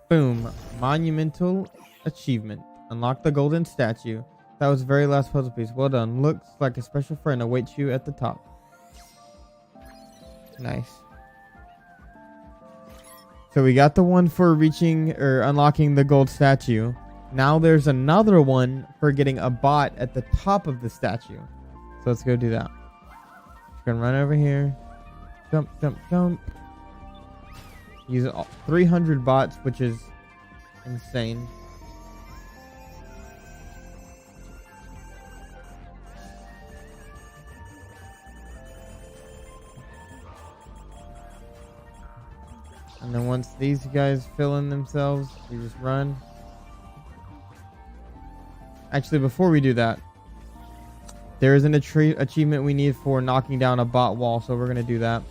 Boom. Monumental achievement. Unlock the golden statue. That was the very last puzzle piece. Well done. Looks like a special friend awaits you at the top. Nice. So we got the one for reaching or unlocking the gold statue. Now there's another one for getting a bot at the top of the statue. So let's go do that. Just gonna run over here. Jump, jump, jump. Use 300 bots, which is insane. And then once these guys fill in themselves, we just run. Actually, before we do that, there is an achievement we need for knocking down a bot wall, so we're going to do that.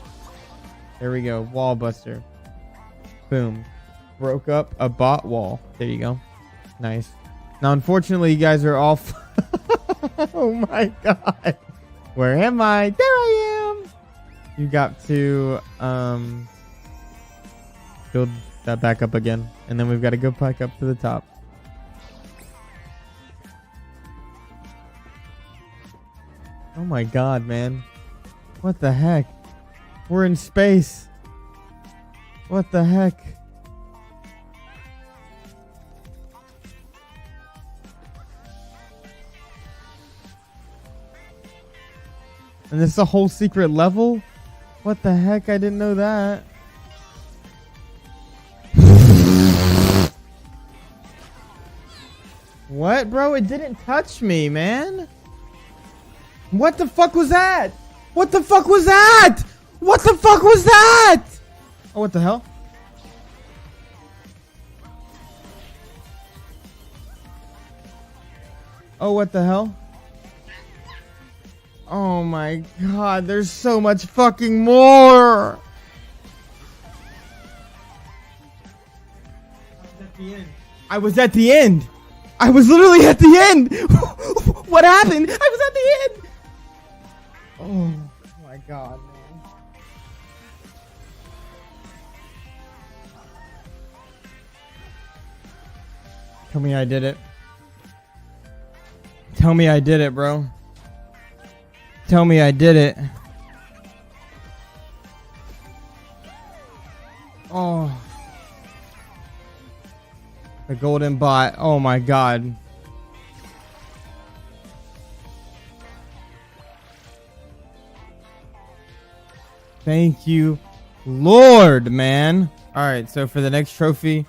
There we go. Wall buster. Boom. Broke up a bot wall. There you go. Nice. Now, unfortunately, you guys are all... Oh my god. Where am I? There I am. You got to... build that back up again, and then we've got to go back up to the top. Oh my god, man. What the heck? We're in space. What the heck? And this is a whole secret level? What the heck? I didn't know that. What, bro? It didn't touch me, man. What the fuck was that? What the fuck was that? What the fuck was that? Oh, what the hell? Oh, what the hell? Oh my god, there's so much fucking more. I was at the end. I was literally at the end. What happened? I was at the end. Oh my god, man. Tell me I did it. Tell me I did it, bro. Tell me I did it. Oh. The golden bot. Oh my god. Thank you, Lord, man. Alright, so for the next trophy,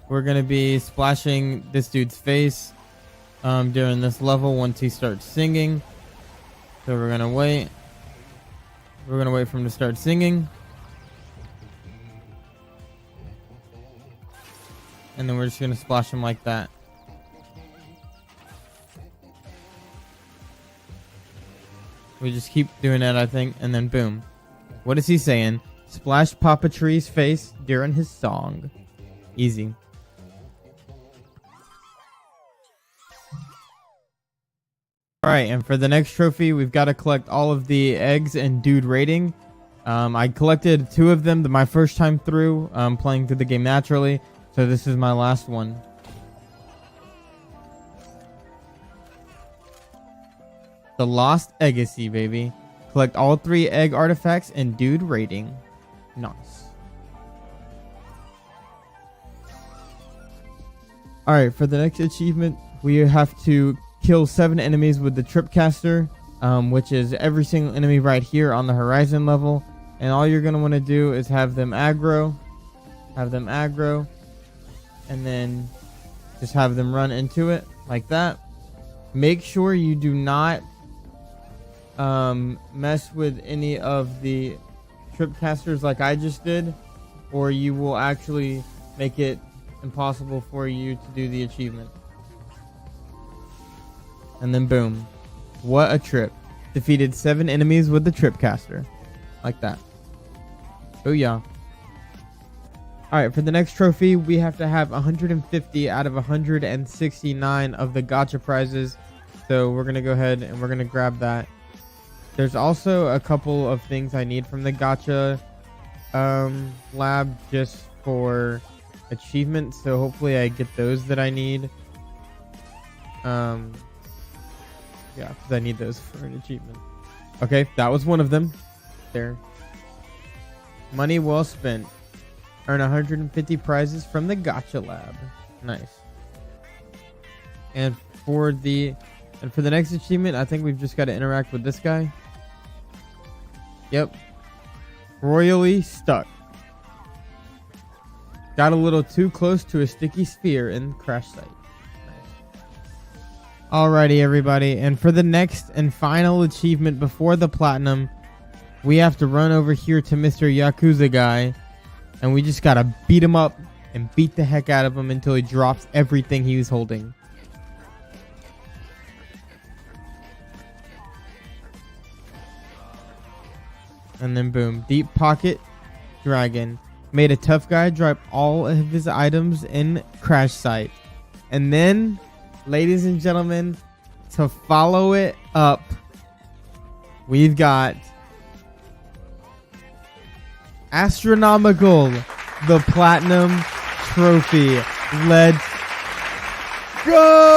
we're going to be splashing this dude's face during this level once he starts singing. So we're going to wait. We're going to wait for him to start singing. And then we're just going to splash him like that. We just keep doing that, I think. And then boom. What is he saying? Splash Papa Tree's face during his song. Easy. Alright, and for the next trophy, we've got to collect all of the eggs and dude rating. I collected 2 of them my first time through, playing through the game naturally. So this is my last one. The Lost Legacy, baby. Collect all 3 egg artifacts and dude rating. Nice. Alright, for the next achievement, we have to kill 7 enemies with the Tripcaster, which is every single enemy right here on the horizon level. And all you're going to want to do is have them aggro. And then just have them run into it like that. Make sure you do not mess with any of the Tripcasters like I just did, or you will actually make it impossible for you to do the achievement. And then boom. What a trip. Defeated 7 enemies with the Tripcaster. Like that. Oh yeah. Alright, for the next trophy, we have to have 150 out of 169 of the gacha prizes. So we're going to go ahead and we're going to grab that. There's also a couple of things I need from the gacha lab just for achievements. So hopefully I get those that I need. Yeah, because I need those for an achievement. Okay, that was one of them. There. Money well spent. Earn 150 prizes from the gacha lab. Nice. And for the next achievement, I think we've just got to interact with this guy. Yep. Royally stuck. Got a little too close to a sticky sphere in crash site. Nice. Alrighty, everybody. And for the next and final achievement before the platinum, we have to run over here to Mr. Yakuza guy. And we just gotta beat him up and beat the heck out of him until he drops everything he was holding. And then boom. Deep Pocket Dragon. Made a tough guy drop all of his items in crash site. And then, ladies and gentlemen, to follow it up, we've got Astronomical, the Platinum Trophy. Let's go!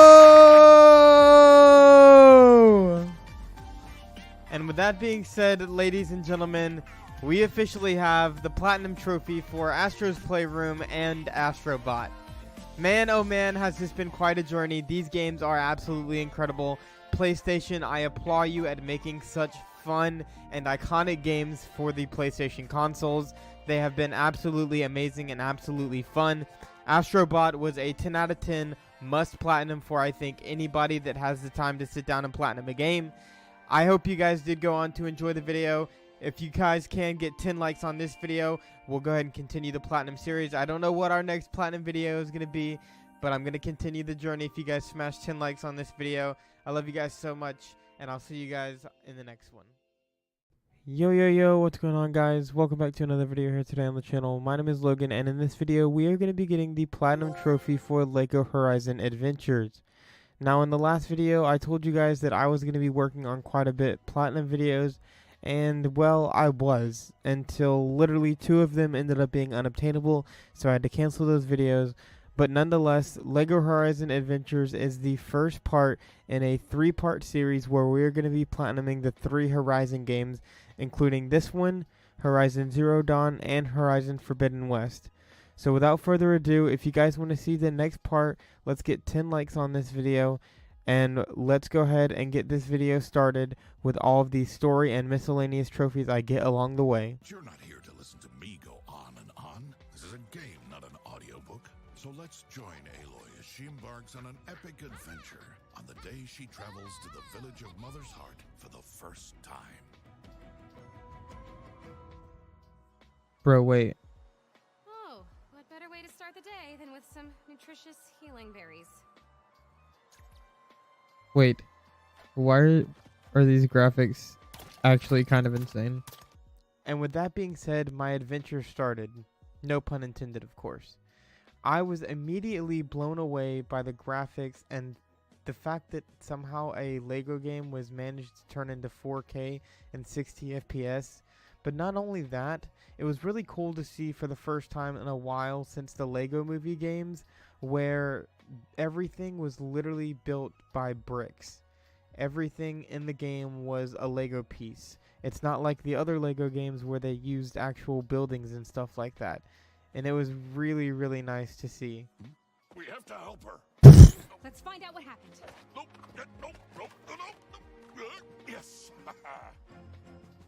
And with that being said, ladies and gentlemen, we officially have the Platinum Trophy for Astro's Playroom and Astrobot. Man, oh man, has this been quite a journey. These games are absolutely incredible. PlayStation, I applaud you at making such fun and iconic games for the PlayStation consoles. They have been absolutely amazing and absolutely fun. Astrobot was a 10 out of 10 must platinum for, I think, anybody that has the time to sit down and platinum a game. I hope you guys did go on to enjoy the video. If you guys can get 10 likes on this video, we'll go ahead and continue the platinum series. I don't know what our next platinum video is going to be, but I'm going to continue the journey if you guys smash 10 likes on this video. I love you guys so much, and I'll see you guys in the next one. Yo, what's going on, guys? Welcome back to another video here today on the channel. My name is Logan, and in this video, we are going to be getting the Platinum Trophy for LEGO Horizon Adventures. Now, in the last video, I told you guys that I was going to be working on quite a bit Platinum videos, And well, I was, until literally 2 of them ended up being unobtainable, so I had to cancel those videos. But nonetheless, LEGO Horizon Adventures is the first part in a 3-part series where we're going to be platinuming the 3 Horizon games, including this one, Horizon Zero Dawn, and Horizon Forbidden West. So without further ado, if you guys want to see the next part, let's get 10 likes on this video, and let's go ahead and get this video started with all of the story and miscellaneous trophies I get along the way. You're not here to listen to me go on and on. This is a game, not an audiobook. So let's join Aloy as she embarks on an epic adventure on the day she travels to the village of Mother's Heart for the first time. Bro, wait. Oh, what better way to start the day than with some nutritious healing berries? Wait. Why are these graphics actually kind of insane? And with that being said, my adventure started. No pun intended, of course. I was immediately blown away by the graphics and the fact that somehow a LEGO game was managed to turn into 4K and 60 FPS. But not only that, it was really cool to see for the first time in a while since the LEGO movie games where everything was literally built by bricks. Everything in the game was a LEGO piece. It's not like the other LEGO games where they used actual buildings and stuff like that. And it was really, really nice to see. We have to help her. Let's find out what happened. Yes.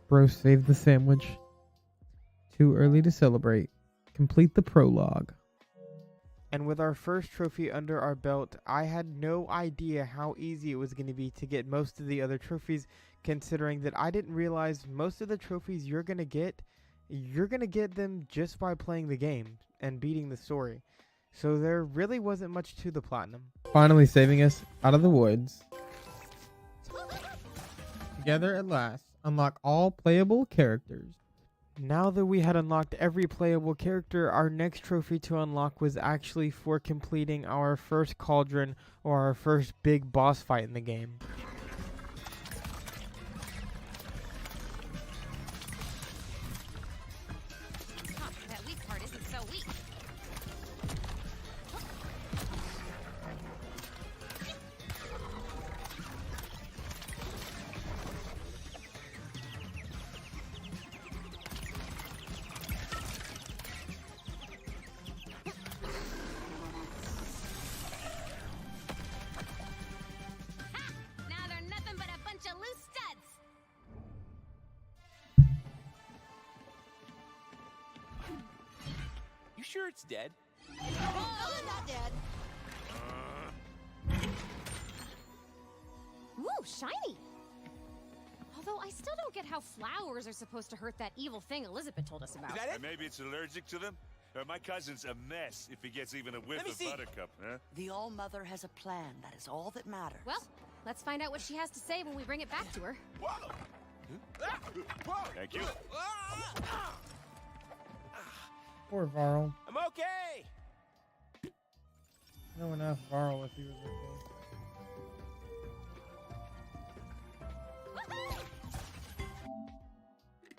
Bro, save the sandwich. Too early to celebrate. Complete the prologue. And with our first trophy under our belt, I had no idea how easy it was going to be to get most of the other trophies, considering that I didn't realize most of the trophies you're going to get them just by playing the game and beating the story. So there really wasn't much to the platinum. Finally saving us out of the woods. Together at last, unlock all playable characters. Now that we had unlocked every playable character, our next trophy to unlock was actually for completing our first cauldron or our first big boss fight in the game. That weak part isn't so weak. You sure it's dead? Oh, not dead. Ooh, shiny! Although I still don't get how flowers are supposed to hurt that evil thing Elizabeth told us about. Is that it? Maybe it's allergic to them? My cousin's a mess if he gets even a whiff of buttercup, huh? The All-Mother has a plan. That is all that matters. Well, let's find out what she has to say when we bring it back to her. Whoa! Thank you. Poor Varl. I'm okay. No one asked Varl if he was okay.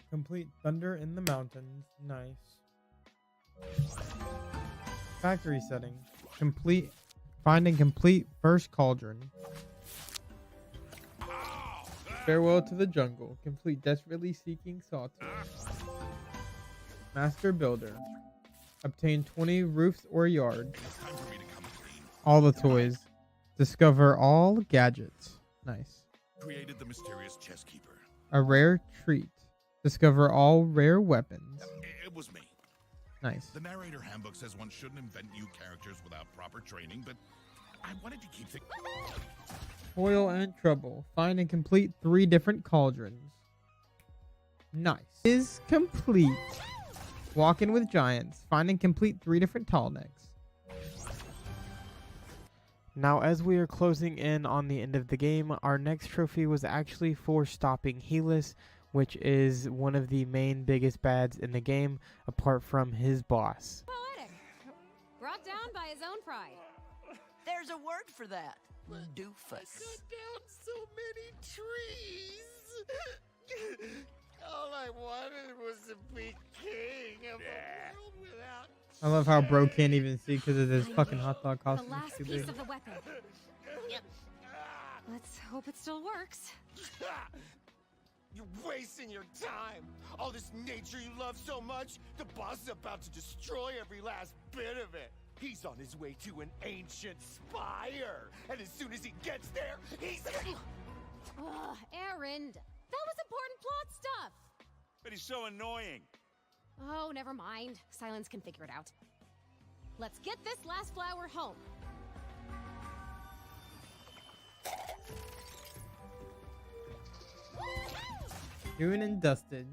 Complete Thunder in the Mountains. Nice. Factory setting. Find and complete first cauldron. Farewell to the jungle. Complete desperately seeking sawtooth. Master builder. Obtain 20 roofs or yards. All the toys. Discover all gadgets. Nice. Created the mysterious chess keeper. A rare treat. Discover all rare weapons. It was me. Nice. The narrator handbook says one shouldn't invent new characters without proper training, but I wanted to keep things. Toil and trouble. Find and complete 3 different cauldrons. Nice. Is complete. Walking with giants. Find and complete 3 different tall necks. Now, as we are closing in on the end of the game, our next trophy was actually for stopping Helis, which is one of the main biggest bads in the game, apart from his boss. Poetic. Brought down by his own pride. There's a word for that. Doofus. Cut down so many trees. All I wanted was to be king of a world without. I love how bro can't even see because of this fucking hot dog The costume. last Too piece big. of the weapon. Yep. Let's hope it still works. You're wasting your time. All this nature you love so much, the boss is about to destroy every last bit of it. He's on his way to an ancient spire, and as soon as he gets there, he's... Ugh, Aaron, that was important plot stuff. But he's so annoying. Oh, never mind. Silence can figure it out. Let's get this last flower home. Dune and dusted.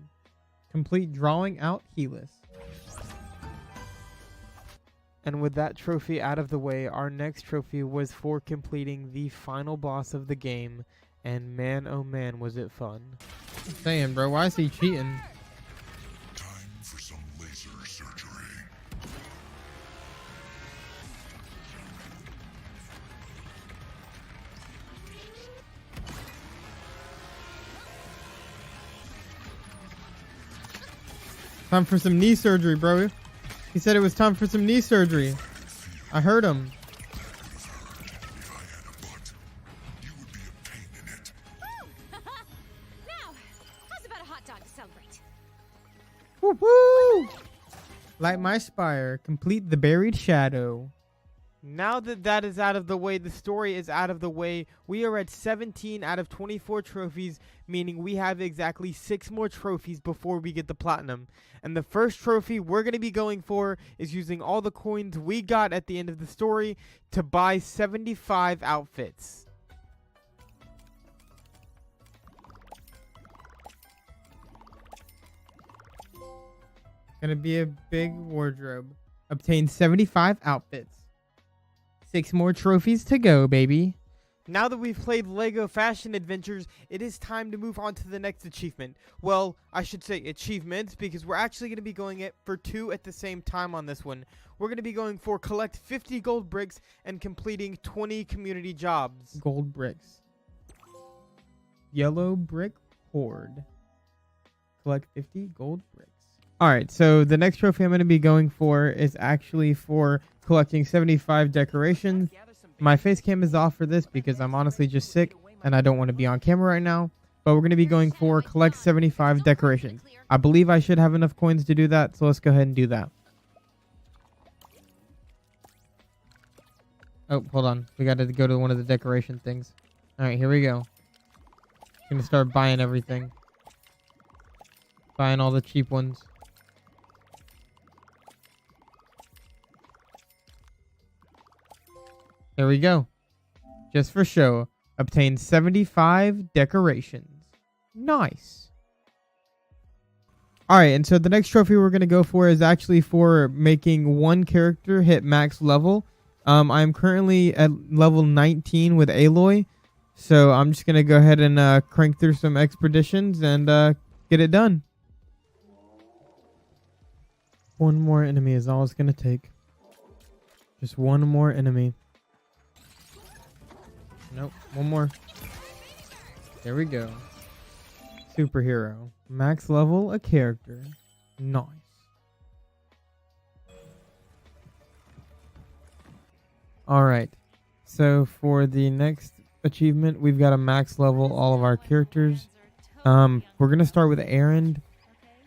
Complete drawing out Helix. And with that trophy out of the way, our next trophy was for completing the final boss of the game. And man, oh man, was it fun. I'm saying, bro, why is he cheating? Time for some laser surgery. Time for some knee surgery, bro. He said it was time for some knee surgery. I heard him. Now, how's about a hot dog to celebrate? Woo woo! Light my spire. Complete the buried shadow. Now that that is out of the way, the story is out of the way, we are at 17 out of 24 trophies, meaning we have exactly 6 more trophies before we get the platinum. And the first trophy we're going to be going for is using all the coins we got at the end of the story to buy 75 outfits. Gonna be a big wardrobe. Obtain 75 outfits. 6 more trophies to go, baby. Now that we've played LEGO Fashion Adventures, it is time to move on to the next achievement. Well, I should say achievements, because we're actually going to be going it for 2 at the same time on this one. We're going to be going for collect 50 gold bricks and completing 20 community jobs. Gold bricks. Yellow brick horde. Collect 50 gold bricks. Alright, so the next trophy I'm going to be going for is actually for collecting 75 decorations. My face cam is off for this because I'm honestly just sick and I don't want to be on camera right now. But we're going to be going for collect 75 decorations. I believe I should have enough coins to do that, so let's go ahead and do that. Oh, hold on. We got to go to one of the decoration things. Alright, here we go. Gonna start buying everything. Buying all the cheap ones. There we go. Just for show. Obtain 75 decorations. Nice. Alright, and so the next trophy we're going to go for is actually for making one character hit max level. I'm currently at level 19 with Aloy. So I'm just going to go ahead and crank through some expeditions and get it done. One more enemy is all it's going to take. Just one more enemy. Nope, one more. There we go. Superhero. Max level a character. Nice. Alright. So for the next achievement, we've got to max level all of our characters. We're going to start with Aaron.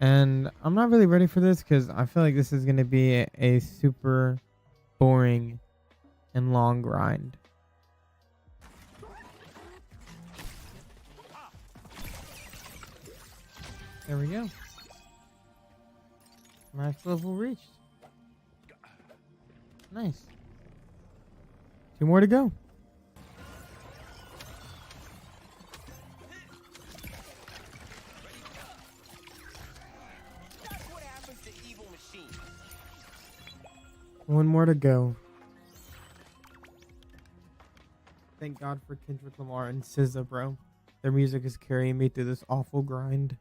And I'm not really ready for this because I feel like this is going to be a super boring and long grind. There we go. Max level reached. Nice. 2 more to go. One more to go. Thank God for Kendrick Lamar and SZA, bro. Their music is carrying me through this awful grind.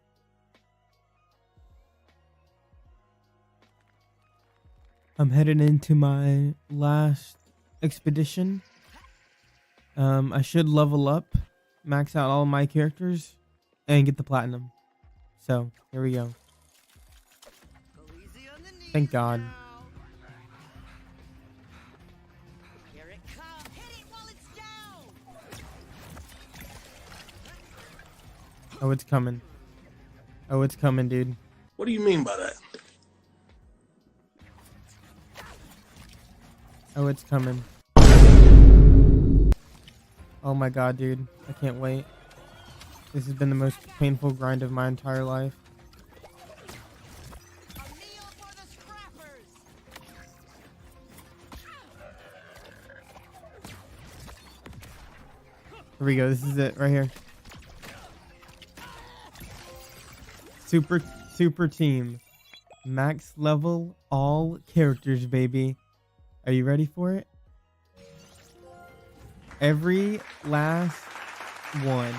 I'm headed into my last expedition. I should level up, max out all my characters, and get the platinum. So, here we go. Thank God. Oh, it's coming. Oh, it's coming, dude. What do you mean by that? Oh, it's coming. Oh my God, dude. I can't wait. This has been the most painful grind of my entire life. Here we go. This is it right here. Super team. Max level all characters, baby. Are you ready for it? Every last one.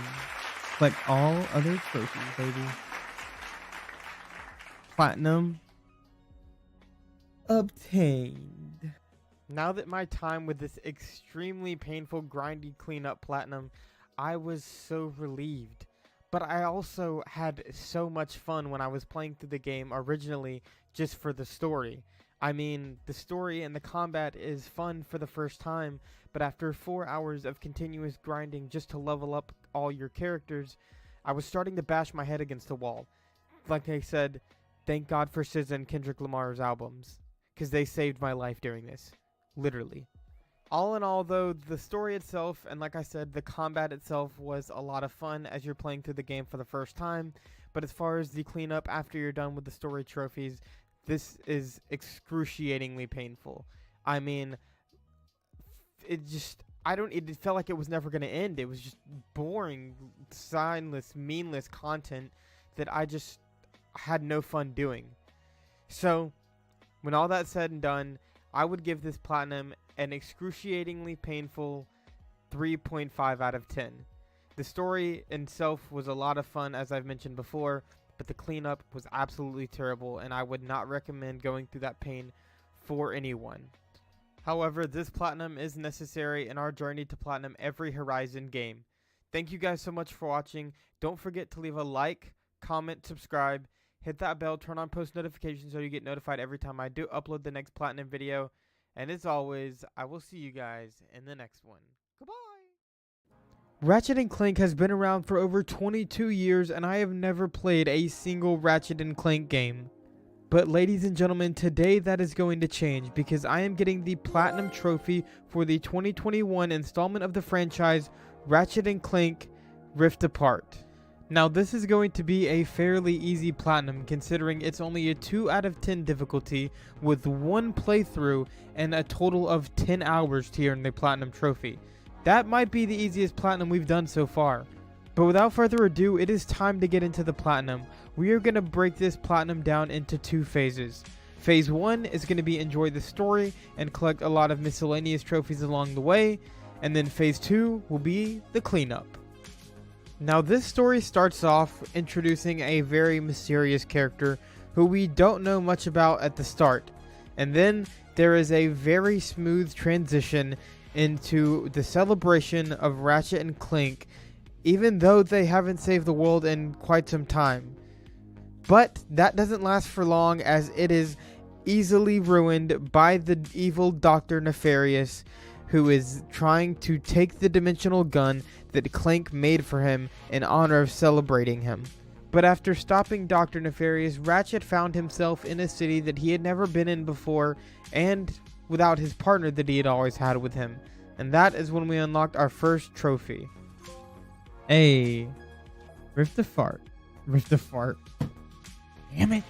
Collect all other trophies, baby. Platinum obtained. Now that my time with this extremely painful grindy cleanup platinum, I was so relieved. But I also had so much fun when I was playing through the game originally just for the story. I mean, the story and the combat is fun for the first time, but after 4 hours of continuous grinding just to level up all your characters, I was starting to bash my head against the wall. Like I said, thank God for SZA and Kendrick Lamar's albums, because they saved my life during this. Literally. All in all, though, the story itself, and like I said, the combat itself was a lot of fun as you're playing through the game for the first time. But as far as the cleanup after you're done with the story trophies, this is excruciatingly painful. I mean, it felt like it was never going to end. It was just boring, signless, meaningless content that I just had no fun doing. So, when all that's said and done, I would give this platinum an excruciatingly painful 3.5 out of 10. The story itself was a lot of fun, as I've mentioned before, but the cleanup was absolutely terrible, and I would not recommend going through that pain for anyone. However, this platinum is necessary in our journey to platinum every Horizon game. Thank you guys so much for watching. Don't forget to leave a like, comment, subscribe, hit that bell, turn on post notifications so you get notified every time I do upload the next platinum video. And as always, I will see you guys in the next one. Goodbye! Ratchet & Clank has been around for over 22 years, and I have never played a single Ratchet & Clank game. But ladies and gentlemen, today that is going to change, because I am getting the Platinum Trophy for the 2021 installment of the franchise, Ratchet & Clank Rift Apart. Now this is going to be a fairly easy platinum, considering it's only a 2 out of 10 difficulty with 1 playthrough and a total of 10 hours to earn the Platinum Trophy. That might be the easiest platinum we've done so far. But without further ado, it is time to get into the platinum. We are going to break this platinum down into 2 phases. Phase 1 is going to be enjoy the story and collect a lot of miscellaneous trophies along the way. And then phase 2 will be the cleanup. Now this story starts off introducing a very mysterious character who we don't know much about at the start. And then there is a very smooth transition into the celebration of Ratchet & Clank, even though they haven't saved the world in quite some time. But that doesn't last for long, as it is easily ruined by the evil Dr. Nefarious, who is trying to take the dimensional gun that Clank made for him in honor of celebrating him. But after stopping Dr. Nefarious, Ratchet found himself in a city that he had never been in before, and without his partner that he had always had with him. And that is when we unlocked our first trophy. Hey, Rift Apart. Rift Apart. Damn it.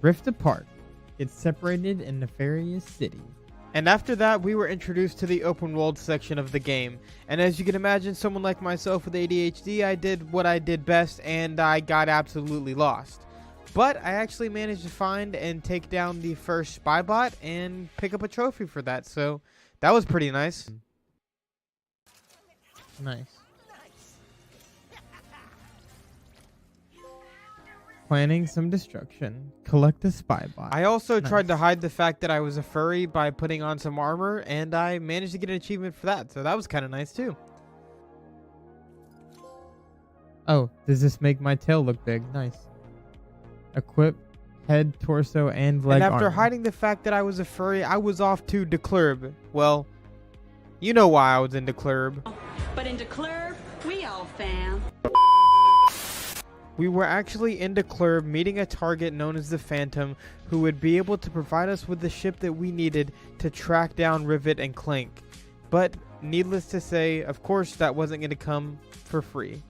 Rift Apart. It's separated in Nefarious City. And after that, we were introduced to the open world section of the game. And as you can imagine, someone like myself with ADHD, I did what I did best, and I got absolutely lost. But I actually managed to find and take down the first spy bot and pick up a trophy for that. So that was pretty nice. Nice. Planning some destruction. Collect a spy bot. I also tried to hide the fact that I was a furry by putting on some armor, and I managed to get an achievement for that. So that was kind of nice too. Oh, does this make my tail look big? Nice. Equip head, torso, and leg And after armor. hiding the fact that I was a furry, I was off to Declurb. Well, you know why I was in Declurb. But in Declurb, we all fam. We were actually in Declurb meeting a target known as the Phantom, who would be able to provide us with the ship that we needed to track down Rivet and Clank. But needless to say, of course, that wasn't going to come for free.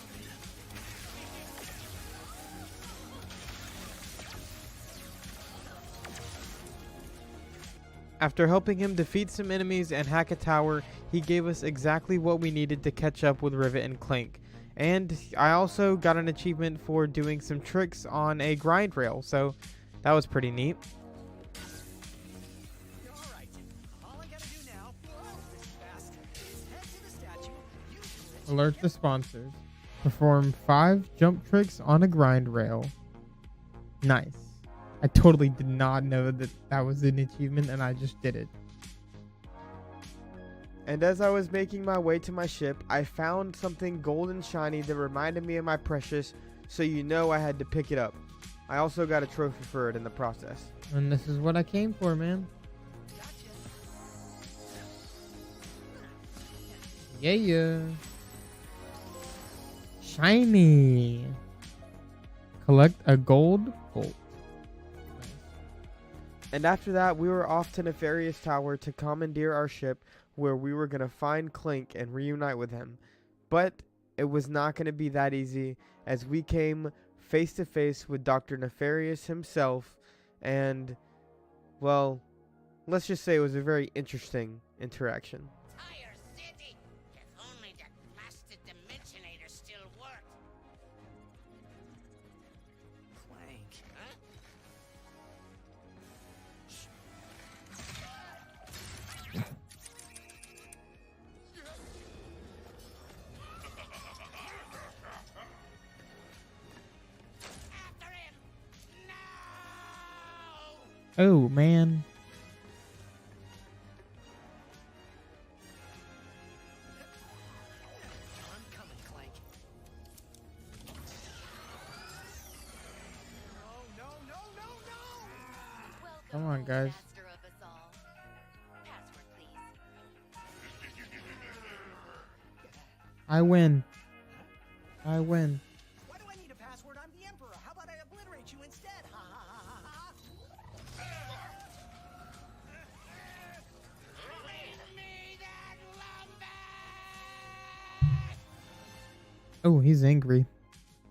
After helping him defeat some enemies and hack a tower, he gave us exactly what we needed to catch up with Rivet and Clank. And I also got an achievement for doing some tricks on a grind rail, so that was pretty neat. Alert the sponsors. Perform 5 jump tricks on a grind rail. Nice. I totally did not know that that was an achievement, and I just did it. And as I was making my way to my ship, I found something gold and shiny that reminded me of my precious, so you know I had to pick it up. I also got a trophy for it in the process. And this is what I came for, man. Yeah. Shiny. Collect a gold bolt. And after that, we were off to Nefarious Tower to commandeer our ship, where we were going to find Clink and reunite with him. But it was not going to be that easy, as we came face to face with Dr. Nefarious himself, and, well, let's just say it was a very interesting interaction. Oh, man. Come on, guys. I win. I win. Why do I need a password? I'm the Emperor. How about I obliterate you instead? Ha ha ha ha ha. Oh, he's angry.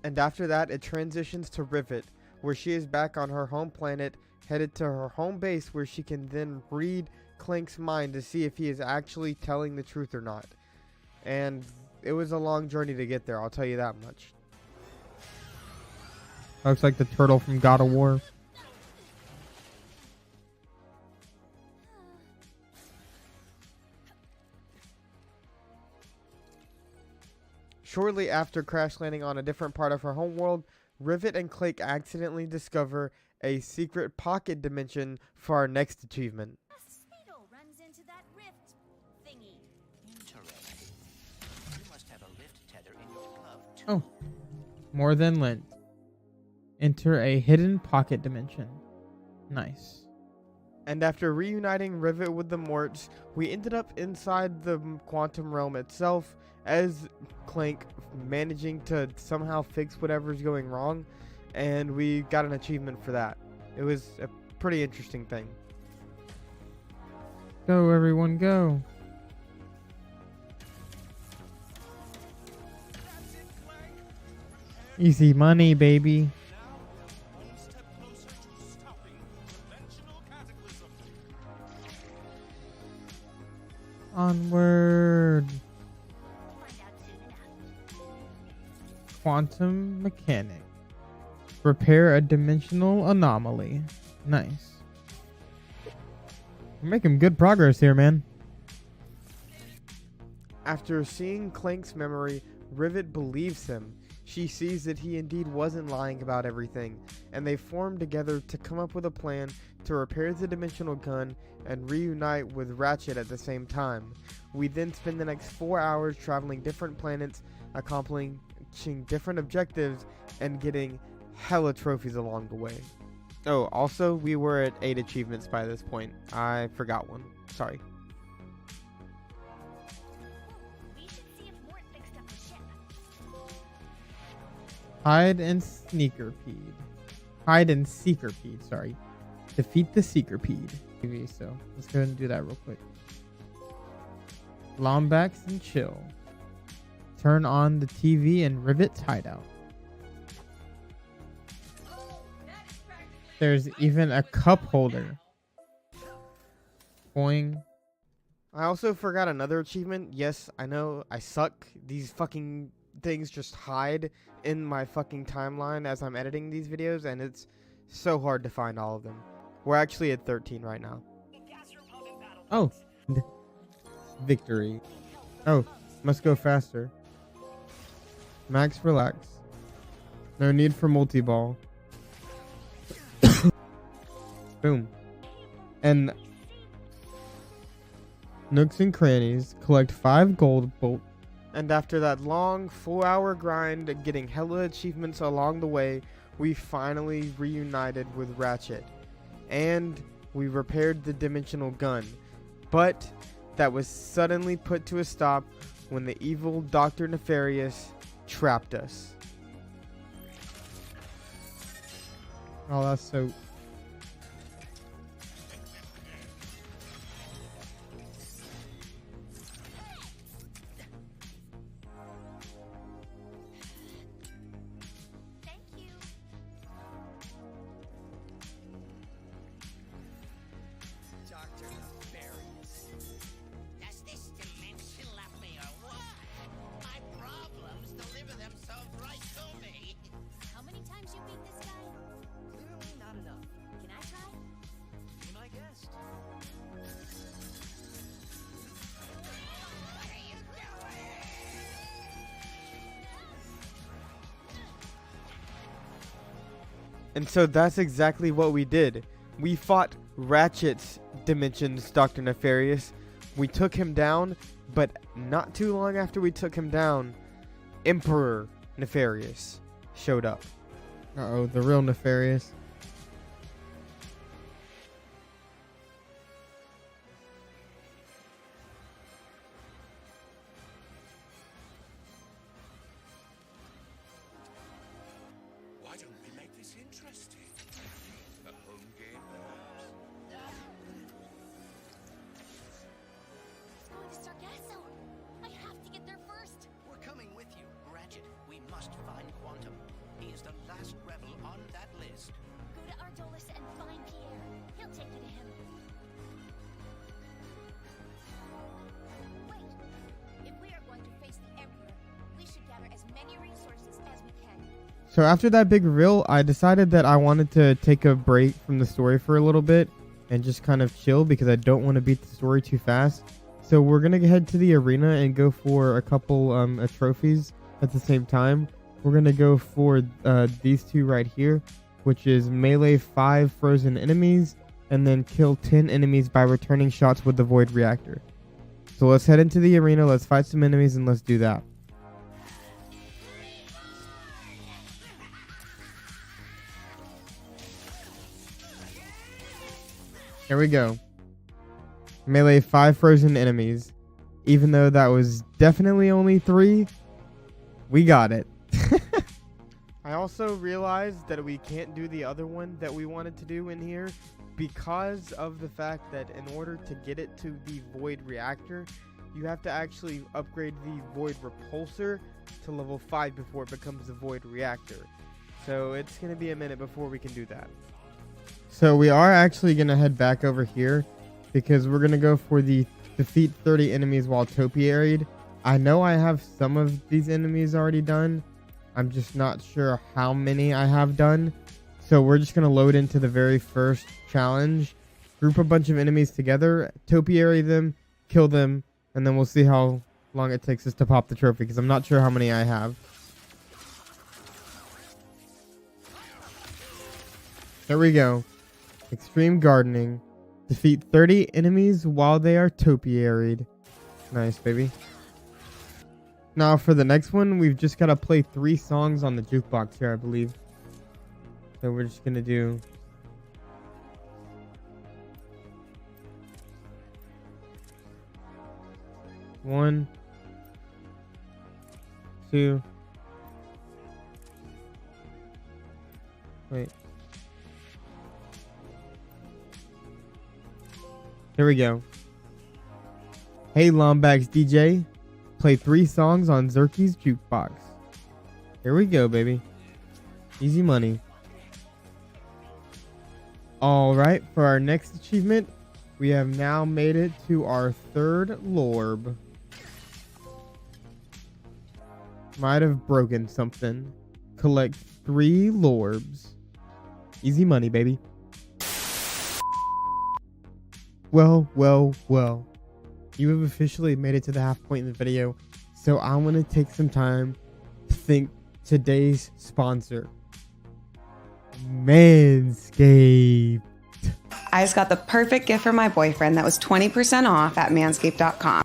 And after that, it transitions to Rivet, where she is back on her home planet, headed to her home base, where she can then read Clank's mind to see if he is actually telling the truth or not. And it was a long journey to get there, I'll tell you that much. Looks like the turtle from God of War. Shortly after crash landing on a different part of her homeworld, Rivet and Clank accidentally discover a secret pocket dimension for our next achievement. Runs into that rift thingy. Interesting. You must have a lift tether in your glove too. Oh, more than lint. Enter a hidden pocket dimension. Nice. And after reuniting Rivet with the Morts, we ended up inside the quantum realm itself, as Clank managing to somehow fix whatever's going wrong, and we got an achievement for that. It was a pretty interesting thing. Go, everyone, go. Easy money, baby. Onward. Quantum mechanic. Repair a dimensional anomaly. Nice. We're making good progress here, man. After seeing Clank's memory, Rivet believes him. She sees that he indeed wasn't lying about everything, and they form together to come up with a plan to repair the dimensional gun and reunite with Ratchet at the same time. We then spend the next 4 hours traveling different planets, accomplishing reaching different objectives and getting hella trophies along the way. Oh, also, we were at 8 achievements by this point. I forgot one. Sorry. Hide and sneakerpede. Hide and seekerpede, sorry. Defeat the seekerpede. So let's go ahead and do that real quick. Lombax and chill. Turn on the TV and Rivet's hideout. There's even a cup holder. Boing. I also forgot another achievement. Yes, I know I suck. These fucking things just hide in my fucking timeline as I'm editing these videos, and it's so hard to find all of them. We're actually at 13 right now. Oh. Victory. Oh, must go faster. Max relax. No need for multi-ball. Boom. And nooks and crannies. Collect 5 gold bolt. And after that long 4-hour grind, getting hella achievements along the way, we finally reunited with Ratchet. And we repaired the dimensional gun. But that was suddenly put to a stop when the evil Dr. Nefarious trapped us. Oh, that's so... Dr. Nefarious. Does this dimension love me or what? My problems deliver themselves right to me. How many times you beat this guy? Clearly not enough. Can I try? Be my guest. And so that's exactly what we did. We fought Ratchet's dimensions, Dr. Nefarious. We took him down, but not too long after we took him down, Emperor Nefarious showed up. Uh-oh, the real Nefarious. Why don't we make this interesting? A home game, perhaps? It's going to Sargasso. I have to get there first. We're coming with you, Ratchet. We must find Quantum. He is the last rebel on that list. Go to Ardolis and find Pierre. He'll take you to him. Wait. If we are going to face the Emperor, we should gather as many resources as we can. So after that big reveal, I decided that I wanted to take a break from the story for a little bit and just kind of chill because I don't want to beat the story too fast. So we're going to head to the arena and go for a couple trophies at the same time. We're going to go for these two right here, which is melee 5 frozen enemies and then kill 10 enemies by returning shots with the void reactor. So let's head into the arena, let's fight some enemies, and let's do that. Here we go. Melee 5 frozen enemies. Even though that was definitely only 3, we got it. I also realized that we can't do the other one that we wanted to do in here because of the fact that in order to get it to the void reactor, you have to actually upgrade the void repulsor to level 5 before it becomes the void reactor. So it's going to be a minute before we can do that. So we are actually going to head back over here because we're going to go for the defeat 30 enemies while topiaried. I know I have some of these enemies already done. I'm just not sure how many I have done. So we're just going to load into the very first challenge, group a bunch of enemies together, topiary them, kill them, and then we'll see how long it takes us to pop the trophy because I'm not sure how many I have. There we go. Extreme gardening. Defeat 30 enemies while they are topiaried. Nice, baby. Now for the next one, we've just got to play 3 songs on the jukebox here, I believe. So we're just going to do... One, 2. Wait. Here we go. Hey, Lombax DJ. Play 3 songs on Zerky's jukebox. Here we go, baby. Easy money. Alright, for our next achievement, we have now made it to our 3rd lorb. Might have broken something. Collect 3 lorbs. Easy money, baby. Well. You have officially made it to the half point in the video, so I want to take some time to thank today's sponsor, Manscaped. I just got the perfect gift for my boyfriend that was 20% off at manscaped.com.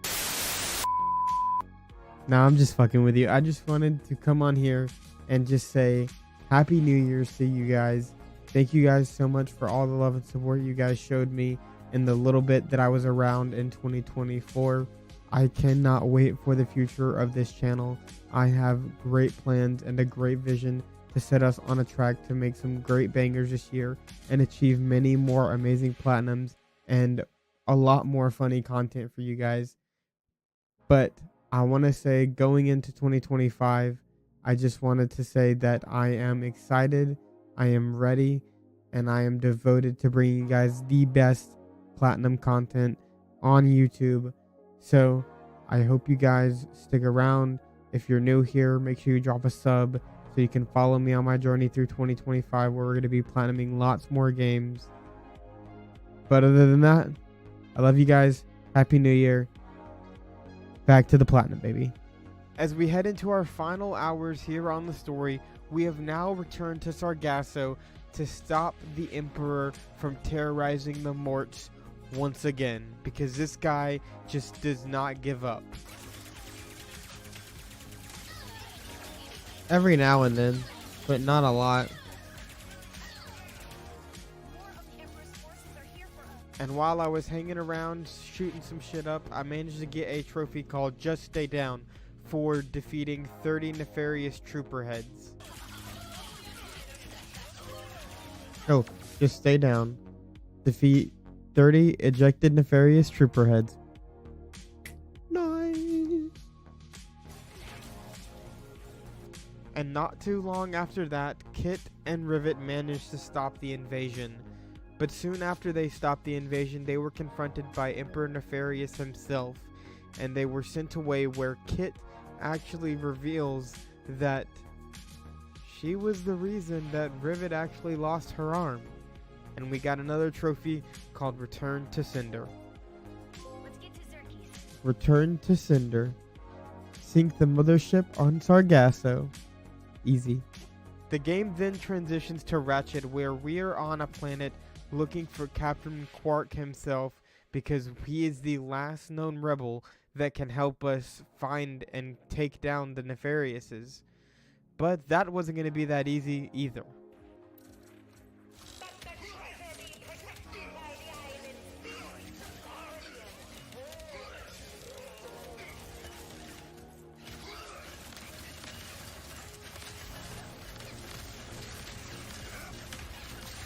Nah, I'm just fucking with you. I just wanted to come on here and just say Happy New Year's to you guys. Thank you guys so much for all the love and support you guys showed me in the little bit that I was around in 2024. I cannot wait for the future of this channel. I have great plans and a great vision to set us on a track to make some great bangers this year and achieve many more amazing platinums and a lot more funny content for you guys. But I want to say, going into 2025, I just wanted to say that I am excited, I am ready, and I am devoted to bringing you guys the best platinum content on YouTube. So I hope you guys stick around. If you're new here, make sure you drop a sub so you can follow me on my journey through 2025, where we're going to be platinuming lots more games. But other than that, I love you guys. Happy New Year. Back to the platinum, baby. As we head into our final hours here on the story, we have now returned to Sargasso to stop the Emperor from terrorizing the Morts once again, because this guy just does not give up. Every now and then, but not a lot. And while I was hanging around shooting some shit up, I managed to get a trophy called Just Stay Down for defeating 30 nefarious trooper heads. Oh, just stay down. Defeat 30 ejected nefarious trooper heads. Nice. And not too long after that, Kit and Rivet managed to stop the invasion. But soon after they stopped the invasion, they were confronted by Emperor Nefarious himself, and they were sent away, where Kit actually reveals that she was the reason that Rivet actually lost her arm. And we got another trophy called Return to Cinder. Let's get to Zerky's. Return to Cinder. Sink the mothership on Sargasso. Easy. The game then transitions to Ratchet, where we are on a planet looking for Captain Quark himself, because he is the last known rebel that can help us find and take down the Nefariouses. But that wasn't going to be that easy either.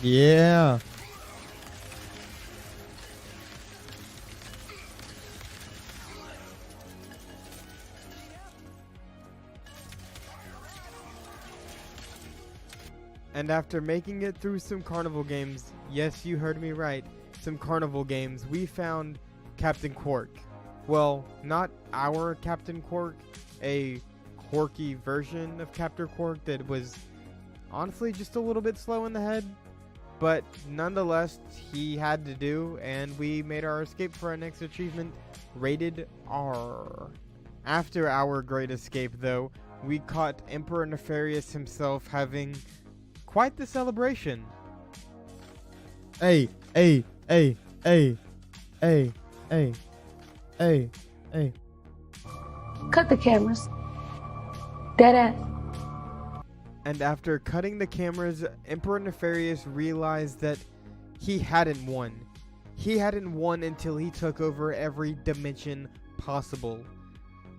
Yeah. And after making it through some carnival games, yes, you heard me right, some carnival games, we found Captain Quark. Well, not our Captain Quark, a quirky version of Captain Quark that was honestly just a little bit slow in the head. But nonetheless, he had to do, and we made our escape for our next achievement, rated R. After our great escape, though, we caught Emperor Nefarious himself having quite the celebration. Hey. Cut the cameras. Deadass. And after cutting the cameras, Emperor Nefarious realized that he hadn't won. He hadn't won until he took over every dimension possible.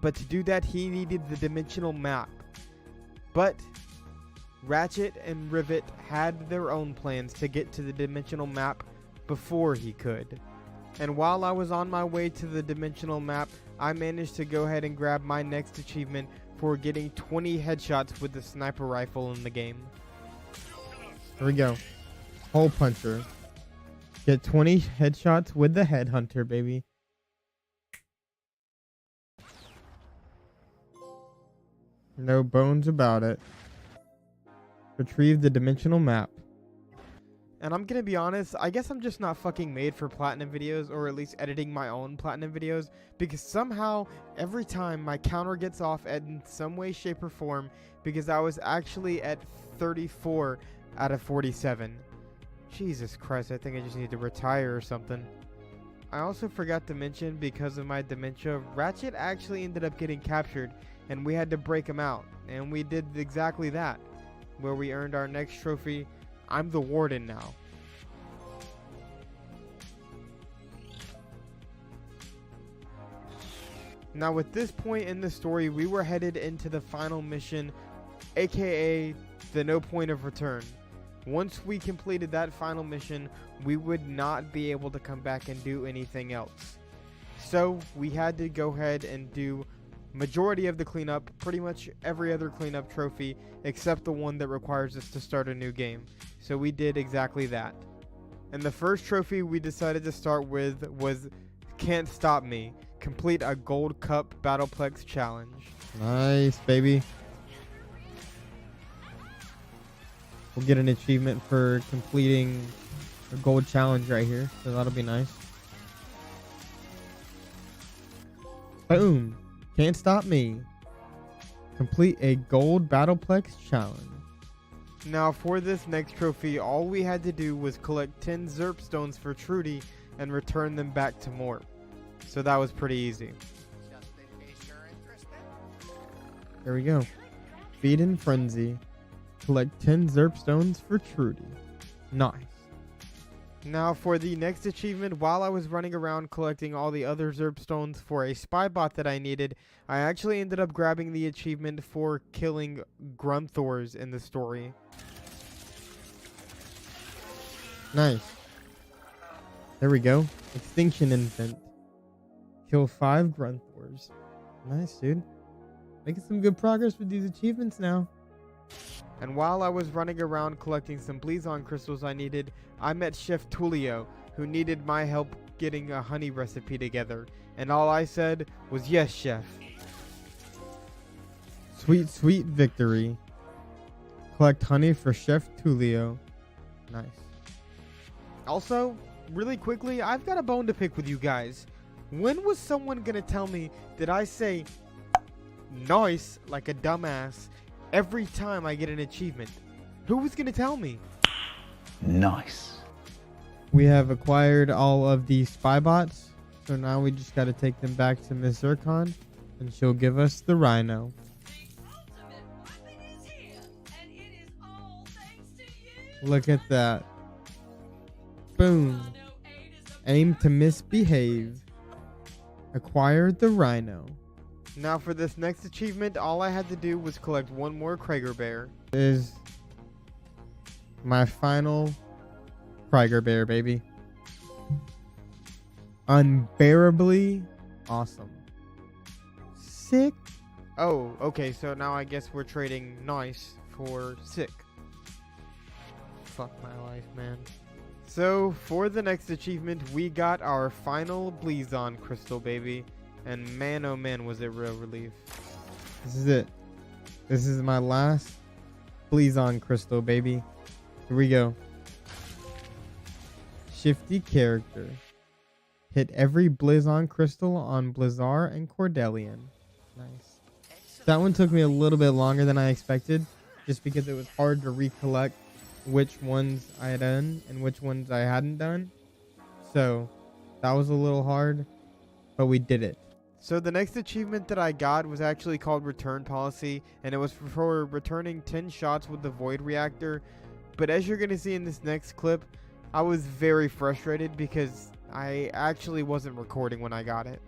But to do that, he needed the dimensional map. But Ratchet and Rivet had their own plans to get to the dimensional map before he could. And while I was on my way to the dimensional map, I managed to go ahead and grab my next achievement for getting 20 headshots with the sniper rifle in the game. Here we go. Hole puncher. Get 20 headshots with the headhunter, baby. No bones about it. Retrieve the dimensional map. And I'm gonna be honest, I guess I'm just not fucking made for platinum videos, or at least editing my own platinum videos, because somehow every time my counter gets off in some way, shape, or form, because I was actually at 34 out of 47. Jesus Christ, I think I just need to retire or something. I also forgot to mention, because of my dementia, Ratchet actually ended up getting captured, and we had to break him out, and we did exactly that, where we earned our next trophy. I'm the warden now. Now at this point in the story, we were headed into the final mission, aka the no point of return. Once we completed that final mission, we would not be able to come back and do anything else. So we had to go ahead and do majority of the cleanup, pretty much every other cleanup trophy, except the one that requires us to start a new game. So we did exactly that. And the first trophy we decided to start with was Can't Stop Me. Complete a Gold Cup Battleplex challenge. Nice, baby. We'll get an achievement for completing a gold challenge right here, so that'll be nice. Boom. Can't Stop Me. Complete a gold Battleplex challenge. Now for this next trophy, all we had to do was collect 10 Zerp stones for Trudy and return them back to Mort. So that was pretty easy. There we go. Feed and Frenzy. Collect 10 Zerp stones for Trudy. Nice. Now for the next achievement, while I was running around collecting all the other Zerp stones for a spy bot that I needed, I actually ended up grabbing the achievement for killing Grunthors in the story. Nice. There we go. Extinction Infant. Kill 5 Grunthors. Nice, dude. Making some good progress with these achievements now. And while I was running around collecting some Blizon crystals I needed, I met Chef Tulio, who needed my help getting a honey recipe together. And all I said was, yes, chef. Sweet, sweet victory. Collect honey for Chef Tulio. Nice. Also, really quickly, I've got a bone to pick with you guys. When was someone gonna tell me that I say nice like a dumbass every time I get an achievement? Who was gonna tell me? Nice. We have acquired all of the spy bots, so now we just gotta take them back to Miss Zircon, and she'll give us the rhino. Look at that. Boom. Aim to misbehave. Acquired the rhino. Now for this next achievement, all I had to do was collect one more Krager bear. This is my final Krager bear, baby. Unbearably awesome. Sick. Oh, okay, so now I guess we're trading nice for sick. Fuck my life, man. So, for the next achievement, we got our final Blizon crystal, baby. And man, oh man, was it real relief. This is it. This is my last Blizon crystal, baby. Here we go. Shifty character. Hit every Blizon crystal on Blizzar and Cordelian. Nice. That one took me a little bit longer than I expected, just because it was hard to recollect which ones I had done and which ones I hadn't done. So that was a little hard, but we did it. So the next achievement that I got was actually called Return Policy, and it was for returning 10 shots with the Void Reactor. But as you're going to see in this next clip, I was very frustrated because I actually wasn't recording when I got it.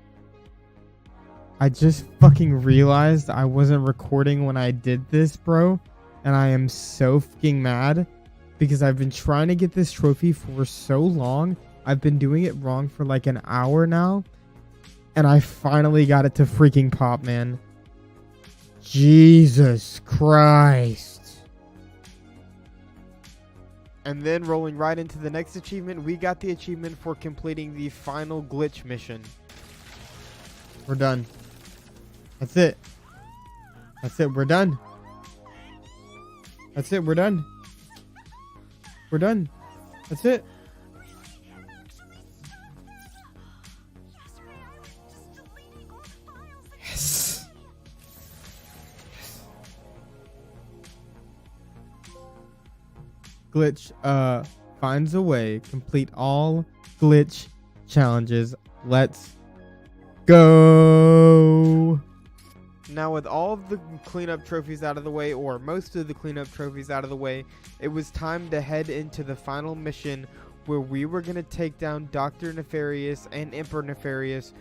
I just fucking realized I wasn't recording when I did this, bro. And I am so fucking mad because I've been trying to get this trophy for so long. I've been doing it wrong for like an hour now. And I finally got it to freaking pop, man. Jesus Christ. And then rolling right into the next achievement, we got the achievement for completing the final glitch mission. We're done. That's it. That's it. We're done. That's it. We're done. We're done. That's it. Yes. Glitch finds a way. Complete all glitch challenges. Let's go. Now with all of the cleanup trophies out of the way, or most of the cleanup trophies out of the way, it was time to head into the final mission where we were going to take down Dr. Nefarious and Emperor Nefarious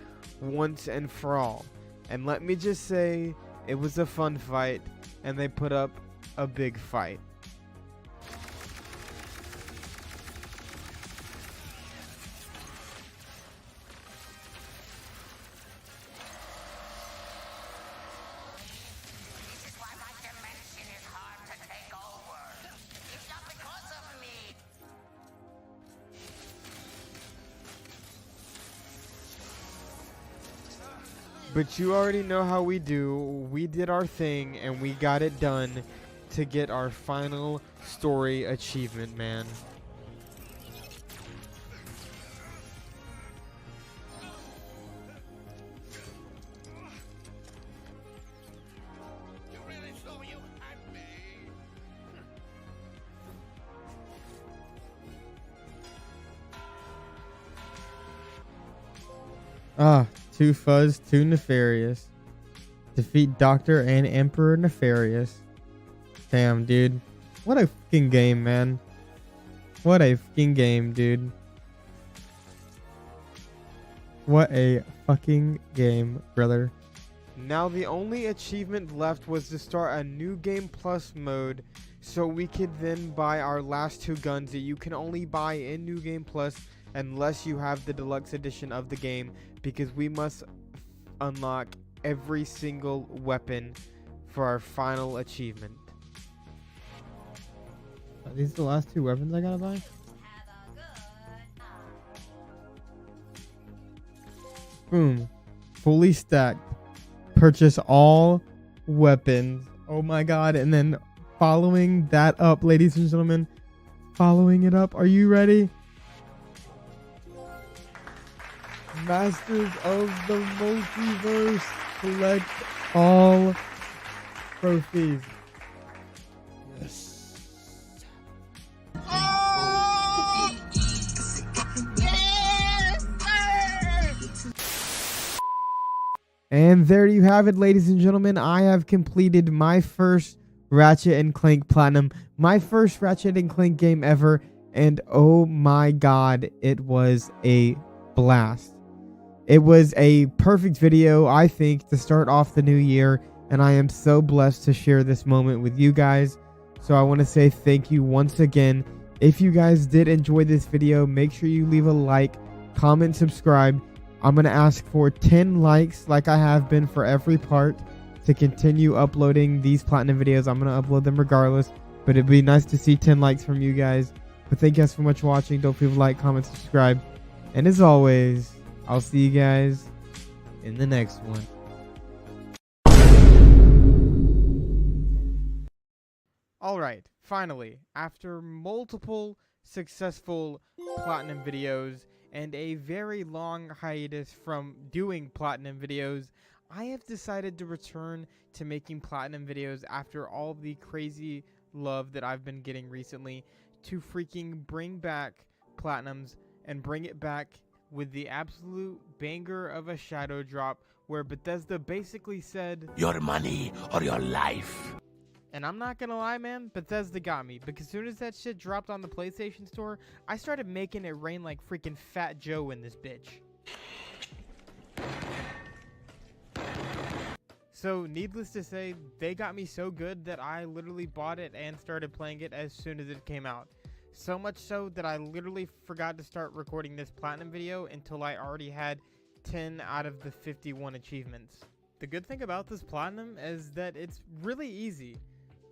once and for all. And let me just say, it was a fun fight, and they put up a big fight. But you already know how we do. We did our thing and we got it done to get our final story achievement, man. Too Fuzz, Too Nefarious. Defeat Doctor and Emperor Nefarious. Damn, dude. What a fucking game, man. What a fucking game, dude. What a fucking game, brother. Now the only achievement left was to start a new game plus mode so we could then buy our last two guns that you can only buy in New Game Plus unless you have the deluxe edition of the game, because we must unlock every single weapon for our final achievement. Are these the last two weapons I gotta buy? Boom. Fully stacked. Purchase all weapons. Oh my god. And then following that up, ladies and gentlemen. Following it up. Are you ready? Masters of the Multiverse. Collect all trophies. Yes. And there you have it, ladies and gentlemen. I have completed my first Ratchet and Clank Platinum. My first Ratchet and Clank game ever. And oh my god, it was a blast. It was a perfect video, I think, to start off the new year. And I am so blessed to share this moment with you guys. So I want to say thank you once again. If you guys did enjoy this video, make sure you leave a like, comment, subscribe. I'm going to ask for 10 likes like I have been for every part to continue uploading these platinum videos. I'm going to upload them regardless, but it'd be nice to see 10 likes from you guys. But thank you guys so much for watching. Don't forget to like, comment, subscribe. And as always, I'll see you guys in the next one. Alright, finally, after multiple successful platinum videos and a very long hiatus from doing platinum videos, I have decided to return to making platinum videos after all the crazy love that I've been getting recently, to freaking bring back platinums and bring it back with the absolute banger of a shadow drop where Bethesda basically said, "Your money or your life." And I'm not gonna lie, man, Bethesda got me, because as soon as that shit dropped on the PlayStation Store, I started making it rain like freaking Fat Joe in this bitch. So, needless to say, they got me so good that I literally bought it and started playing it as soon as it came out. So much so that I literally forgot to start recording this platinum video until I already had 10 out of the 51 achievements. The good thing about this platinum is that it's really easy.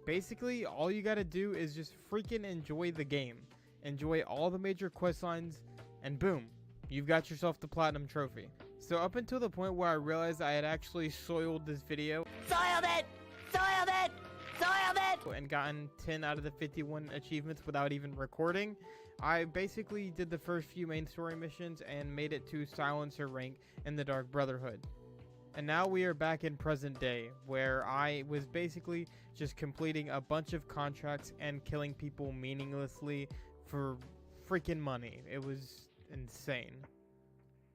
Basically, all you gotta do is just freaking enjoy the game. Enjoy all the major quest lines, and boom, you've got yourself the platinum trophy. So up until the point where I realized I had actually soiled this video. Soiled it! Soiled it! Soiled it! And gotten 10 out of the 51 achievements without even recording, I basically did the first few main story missions and made it to Silencer rank in the Dark Brotherhood. And now we are back in present day, where I was basically just completing a bunch of contracts and killing people meaninglessly for freaking money. It was insane.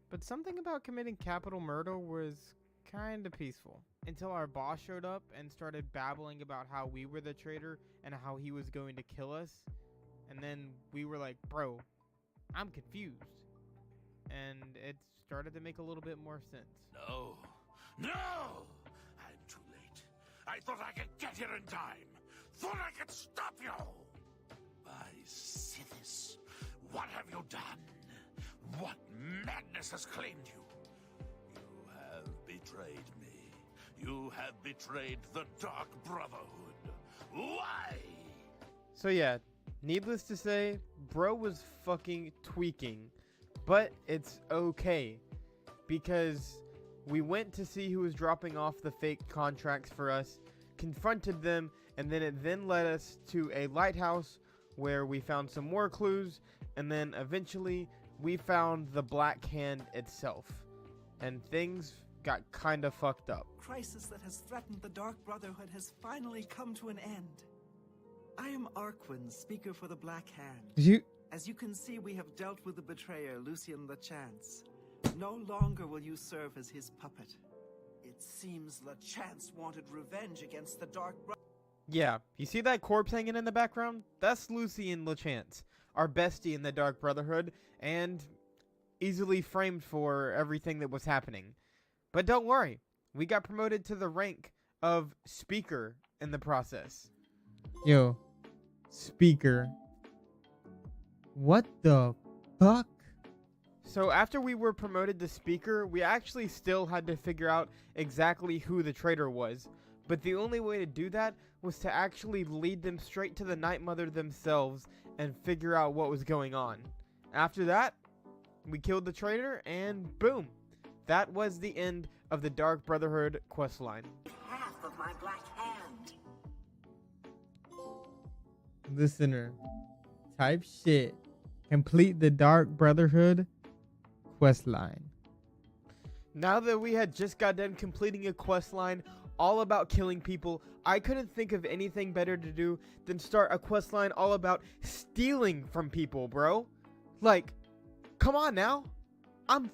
But something about committing capital murder was kinda peaceful. Until our boss showed up and started babbling about how we were the traitor and how he was going to kill us. And then we were like, bro, I'm confused. And it started to make a little bit more sense. No! No! I'm too late. I thought I could get here in time. Thought I could stop you! My Sithis, what have you done? What madness has claimed you? You have betrayed me. You have betrayed the Dark Brotherhood. Why? So yeah, needless to say, bro was fucking tweaking. But it's okay, because we went to see who was dropping off the fake contracts for us, confronted them, and then it then led us to a lighthouse where we found some more clues, and then eventually we found the Black Hand itself, and things got kinda fucked up. Crisis that has threatened the Dark Brotherhood has finally come to an end. I am Arquin, speaker for the Black Hand. As you can see, we have dealt with the betrayer, Lucien LeChance. No longer will you serve as his puppet. It seems LeChance wanted revenge against the Dark Brotherhood. Yeah, you see that corpse hanging in the background? That's Lucien LeChance, our bestie in the Dark Brotherhood, and easily framed for everything that was happening. But don't worry, we got promoted to the rank of speaker in the process. Yo, speaker. What the fuck? So after we were promoted to speaker, we actually still had to figure out exactly who the traitor was. But the only way to do that was to actually lead them straight to the Night Mother themselves and figure out what was going on. After that, we killed the traitor, and boom. That was the end of the Dark Brotherhood questline. Half of my Black Hand. Listener, type shit. Complete the Dark Brotherhood questline. Now that we had just got done completing a questline all about killing people, I couldn't think of anything better to do than start a questline all about stealing from people, bro. Like, come on now. I'm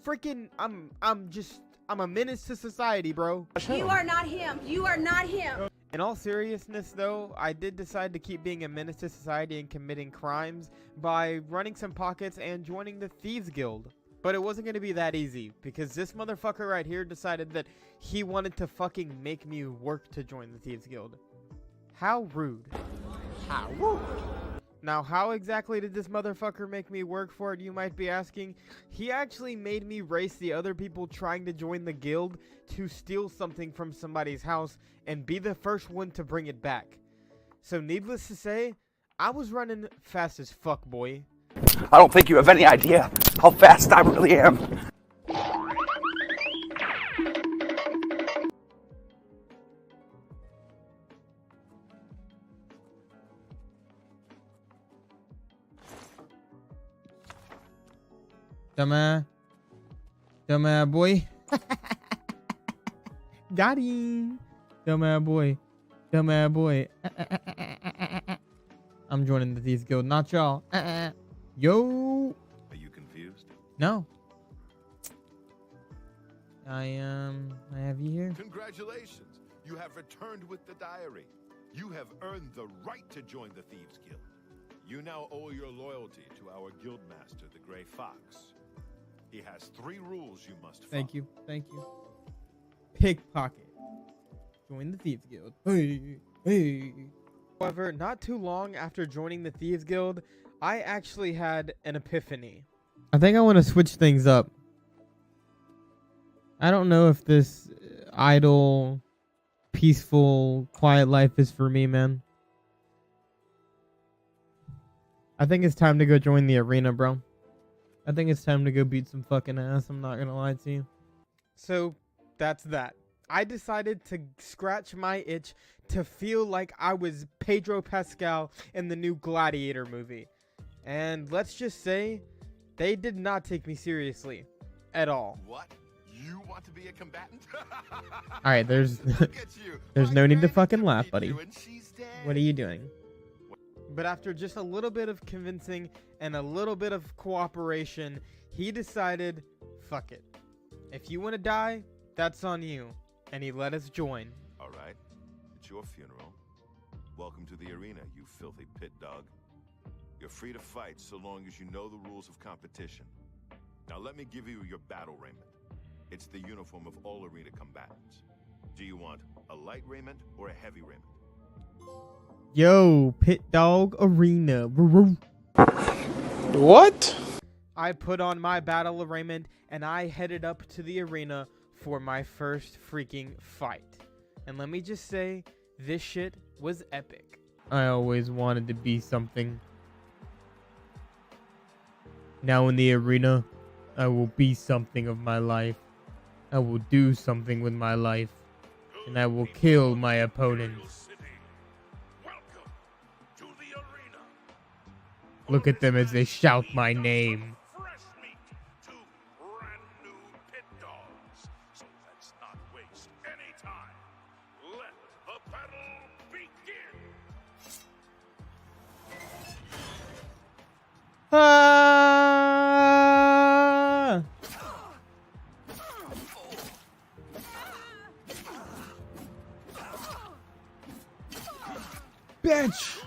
a menace to society, bro. You are not him. You are not him. In all seriousness, though, I did decide to keep being a menace to society and committing crimes by running some pockets and joining the Thieves Guild. But it wasn't going to be that easy, because this motherfucker right here decided that he wanted to fucking make me work to join the Thieves Guild. How rude. How rude. Now, how exactly did this motherfucker make me work for it, you might be asking? He actually made me race the other people trying to join the guild to steal something from somebody's house and be the first one to bring it back. So needless to say, I was running fast as fuck, boy. I don't think you have any idea how fast I really am. Dumbass boy. Got him. Dumbass boy. I'm joining the Thieves Guild, not y'all. Yo. Are you confused? No. I have you here. Congratulations. You have returned with the diary. You have earned the right to join the Thieves Guild. You now owe your loyalty to our guildmaster, the Gray Fox. He has 3 rules you must follow. Thank you. Thank you. Pickpocket. Join the Thieves Guild. Hey, hey. However, not too long after joining the Thieves Guild, I actually had an epiphany. I think I want to switch things up. I don't know if this idle, peaceful, quiet life is for me, man. I think it's time to go join the arena, bro. I think it's time to go beat some fucking ass. I'm not gonna lie to you. So, that's that. I decided to scratch my itch to feel like I was Pedro Pascal in the new Gladiator movie. And let's just say, they did not take me seriously. At all. What? You want to be a combatant? Alright, there's no need to fucking laugh, buddy. What are you doing? But after just a little bit of convincing and a little bit of cooperation, he decided, fuck it. If you want to die, that's on you. And he let us join. Alright, it's your funeral. Welcome to the arena, you filthy pit dog. You're free to fight so long as you know the rules of competition. Now let me give you your battle raiment. It's the uniform of all arena combatants. Do you want a light raiment or a heavy raiment? Yo, Pit Dog Arena. What? I put on my battle raiment and I headed up to the arena for my first freaking fight. And let me just say, this shit was epic. I always wanted to be something. Now in the arena, I will be something of my life. I will do something with my life. And I will kill my opponent. Look at them as they shout my name. Ah! Bitch!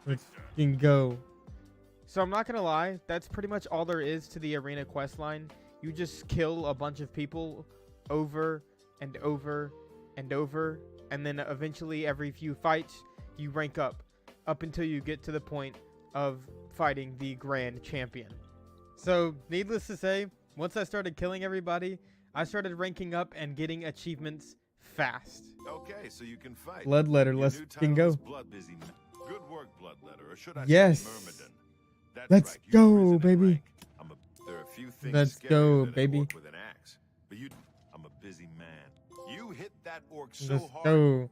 Let's fucking go. So I'm not gonna lie, that's pretty much all there is to the arena questline. You just kill a bunch of people over and over and over, and then eventually every few fights you rank up until you get to the point of fighting the grand champion. So needless to say, once I started killing everybody, I started ranking up and getting achievements fast. Okay, so you can fight. Bloodletter, let's fucking go. Good work, Bloodletter, or should I yes. say Myrmidon? That's let's right, go, baby. There are a few things let's go, baby. With an axe, but I'm a busy man. You hit that orc so let's hard. Go.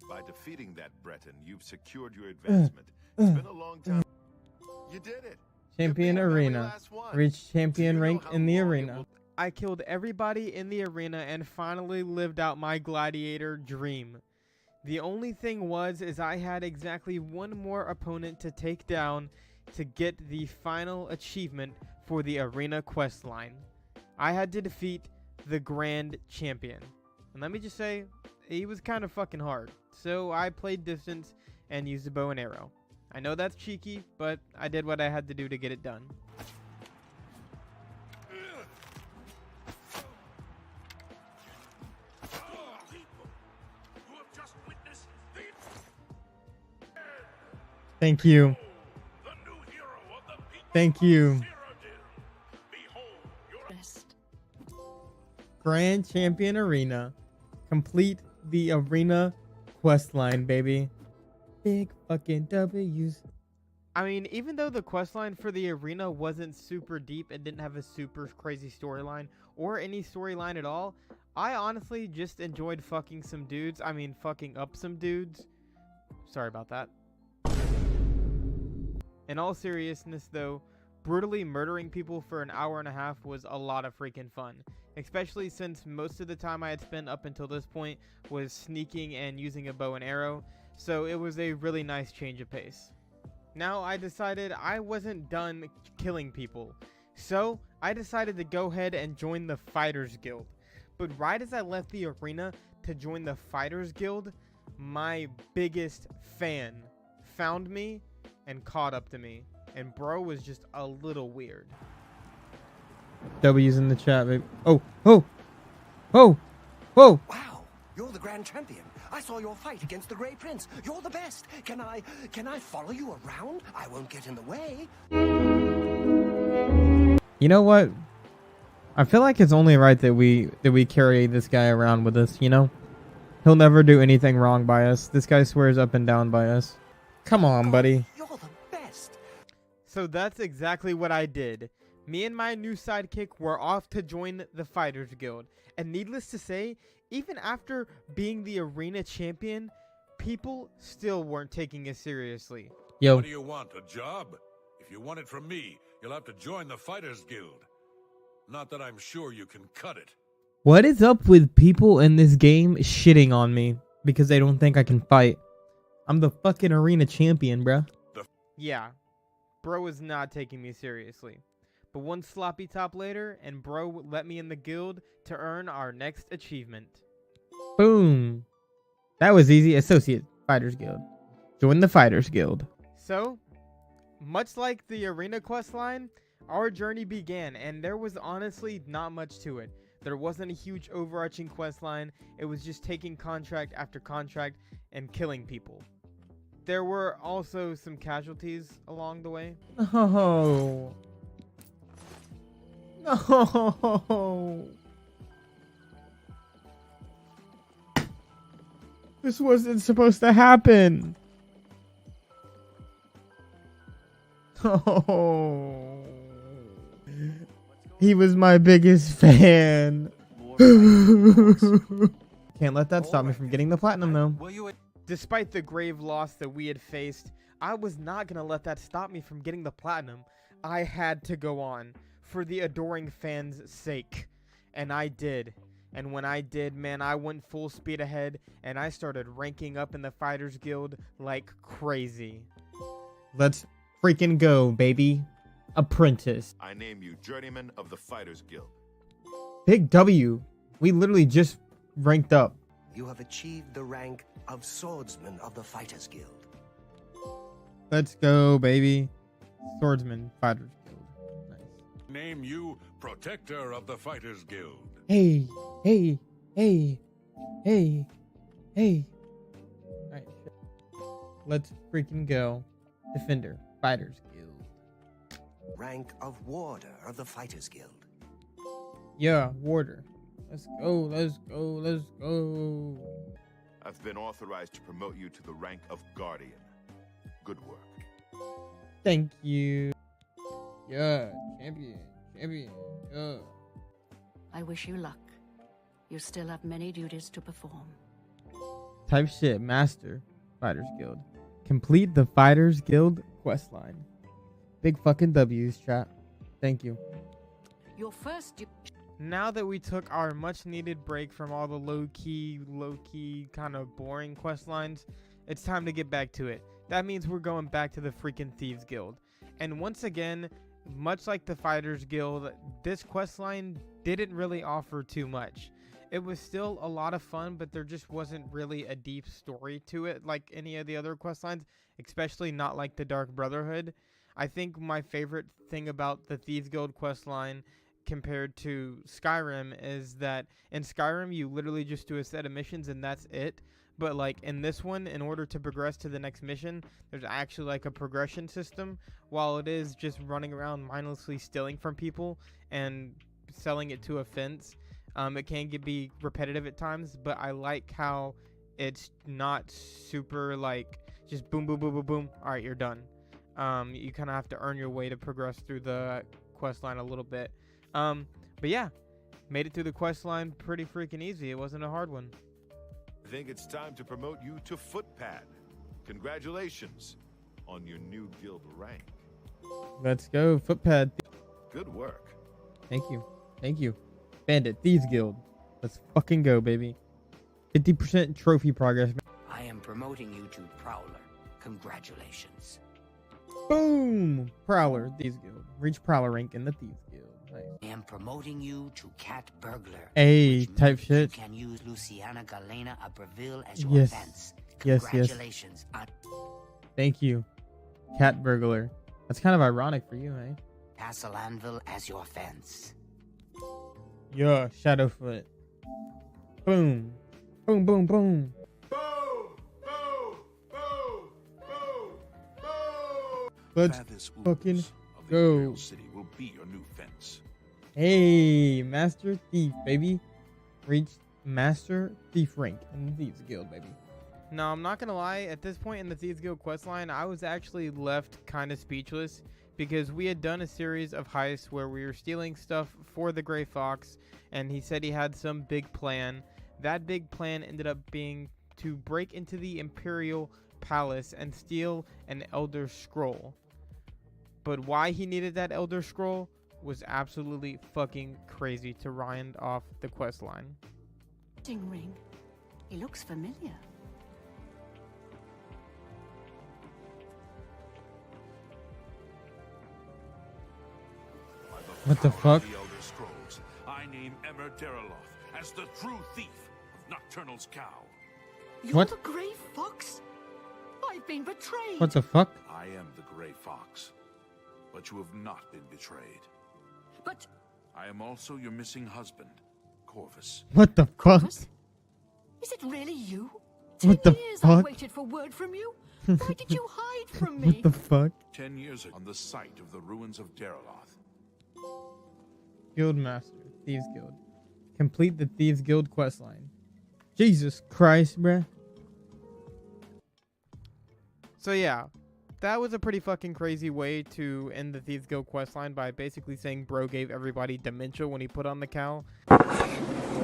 By defeating that Breton, you've secured your advancement. It's been a long time. You did it. Champion arena. Reach champion rank in the arena. I killed everybody in the arena and finally lived out my gladiator dream. The only thing is I had exactly one more opponent to take down to get the final achievement for the arena questline. I had to defeat the grand champion. And let me just say, he was kind of fucking hard. So I played distance and used a bow and arrow. I know that's cheeky, but I did what I had to do to get it done. Thank you. Thank you. Grand Champion Arena. Complete the arena questline, baby. Big fucking W's. I mean, even though the questline for the arena wasn't super deep and didn't have a super crazy storyline or any storyline at all, I honestly just enjoyed fucking some dudes. I mean, fucking up some dudes. Sorry about that. In all seriousness, though, brutally murdering people for an hour and a half was a lot of freaking fun. Especially since most of the time I had spent up until this point was sneaking and using a bow and arrow. so it was a really nice change of pace. Now I decided I wasn't done killing people, so I decided to go ahead and join the Fighters Guild. But right as I left the arena to join the Fighters Guild, my biggest fan found me and caught up to me, and bro was just a little weird. W's in the chat, baby. Oh, oh, oh, oh. Wow, you're the grand champion. I saw your fight against the Grey Prince. You're the best. Can I follow you around? I won't get in the way. You know what? I feel like it's only right that we carry this guy around with us, you know? He'll never do anything wrong by us. This guy swears up and down by us. Come on, buddy. You're the best. So that's exactly what I did. Me and my new sidekick were off to join the Fighters Guild. And needless to say, even after being the arena champion, people still weren't taking us seriously. Yo. What do you want, a job? If you want it from me, you'll have to join the Fighters Guild. Not that I'm sure you can cut it. What is up with people in this game shitting on me because they don't think I can fight? I'm the fucking arena champion, bruh. Yeah, bro was not taking me seriously. But one sloppy top later, and bro let me in the guild to earn our next achievement. Boom. That was easy. Associate Fighters Guild. Join the Fighters Guild. So, much like the arena questline, our journey began, and there was honestly not much to it. There wasn't a huge overarching questline. It was just taking contract after contract and killing people. There were also some casualties along the way. No. No. This wasn't supposed to happen. Oh. He was my biggest fan. Can't let that stop me from getting the platinum, though. Despite the grave loss that we had faced, I was not going to let that stop me from getting the platinum. I had to go on, for the adoring fans' sake. And I did. And when I did, man, I went full speed ahead, and I started ranking up in the Fighters Guild like crazy. Let's freaking go, baby. Apprentice. I name you Journeyman of the Fighters Guild. Big W. We literally just ranked up. You have achieved the rank of Swordsman of the Fighters Guild. Let's go, baby. Swordsman, Fighters Guild. Nice. Name you Protector of the Fighters Guild. Hey, hey, hey, hey, hey. Alright, let's freaking go. Defender, Fighters Guild. Rank of Warder of the Fighters Guild. Yeah, Warder. Let's go, let's go, let's go. I've been authorized to promote you to the rank of Guardian. Good work. Thank you. Yeah, champion, yeah. I wish you luck. You still have many duties to perform. Type shit, Master, Fighters Guild. Complete the Fighters Guild questline. Big fucking W's, chat. Thank you. Your first Now that we took our much needed break from all the low-key, kind of boring quest lines, it's time to get back to it. That means we're going back to the freaking Thieves Guild. And once again, much like the Fighters Guild, this quest line didn't really offer too much. It was still a lot of fun, but there just wasn't really a deep story to it like any of the other quest lines, especially not like the Dark Brotherhood. I think my favorite thing about the Thieves Guild quest line compared to Skyrim is that in Skyrim you literally just do a set of missions and that's it. But like in this one, in order to progress to the next mission, there's actually like a progression system. While it is just running around mindlessly stealing from people and selling it to a fence, it can be repetitive at times. But I like how it's not super like just boom, boom, boom, boom, boom. All right, you're done. You kind of have to earn your way to progress through the quest line a little bit. But yeah, made it through the quest line pretty freaking easy. It wasn't a hard one. I think it's time to promote you to Footpad. Congratulations on your new guild rank. Let's go, Footpad. Good work. Thank you. Thank you. Bandit, Thieves Guild. Let's fucking go, baby. 50% trophy progress. I am promoting you to Prowler. Congratulations. Boom! Prowler, Thieves Guild. Reach Prowler rank in the Thieves Guild. Nice. I am promoting you to Cat Burglar. Hey, type shit. You can use Luciana Galena Abreville as your Yes. fence. Yes, yes. Congratulations. Thank you. Cat Burglar. That's kind of ironic for you, eh? Castle Anvil as your fence. Yeah, Shadowfoot. Boom. Boom, boom, boom. Let's fucking go. City will be your new fence. Hey, Master Thief, baby. Reached Master Thief rank in the Thieves Guild, baby. No, I'm not gonna lie. At this point in the Thieves Guild questline, I was actually left kind of speechless because we had done a series of heists where we were stealing stuff for the Gray Fox, and he said he had some big plan. That big plan ended up being to break into the Imperial Palace and steal an Elder Scroll. But why he needed that Elder Scroll was absolutely fucking crazy to round off the quest line. Ring. He looks familiar. What the fuck? The Elder Scrolls, I name Emmer Deraloth as the true thief of Nocturnal's cow. You're What? the Grey Fox? I've been betrayed. What the fuck? I am the Grey Fox, but you have not been betrayed. But I am also your missing husband, Corvus. What the fuck? is it really you? What the 10 years I fuck? waited for word from you. Why did you hide from me? What the fuck? 10 years ago, on the site of the ruins of Deraloth. Guildmaster, Thieves Guild. Complete the Thieves Guild questline. Jesus Christ, bruh. So yeah, that was a pretty fucking crazy way to end the Thieves Guild questline by basically saying bro gave everybody dementia when he put on the cowl.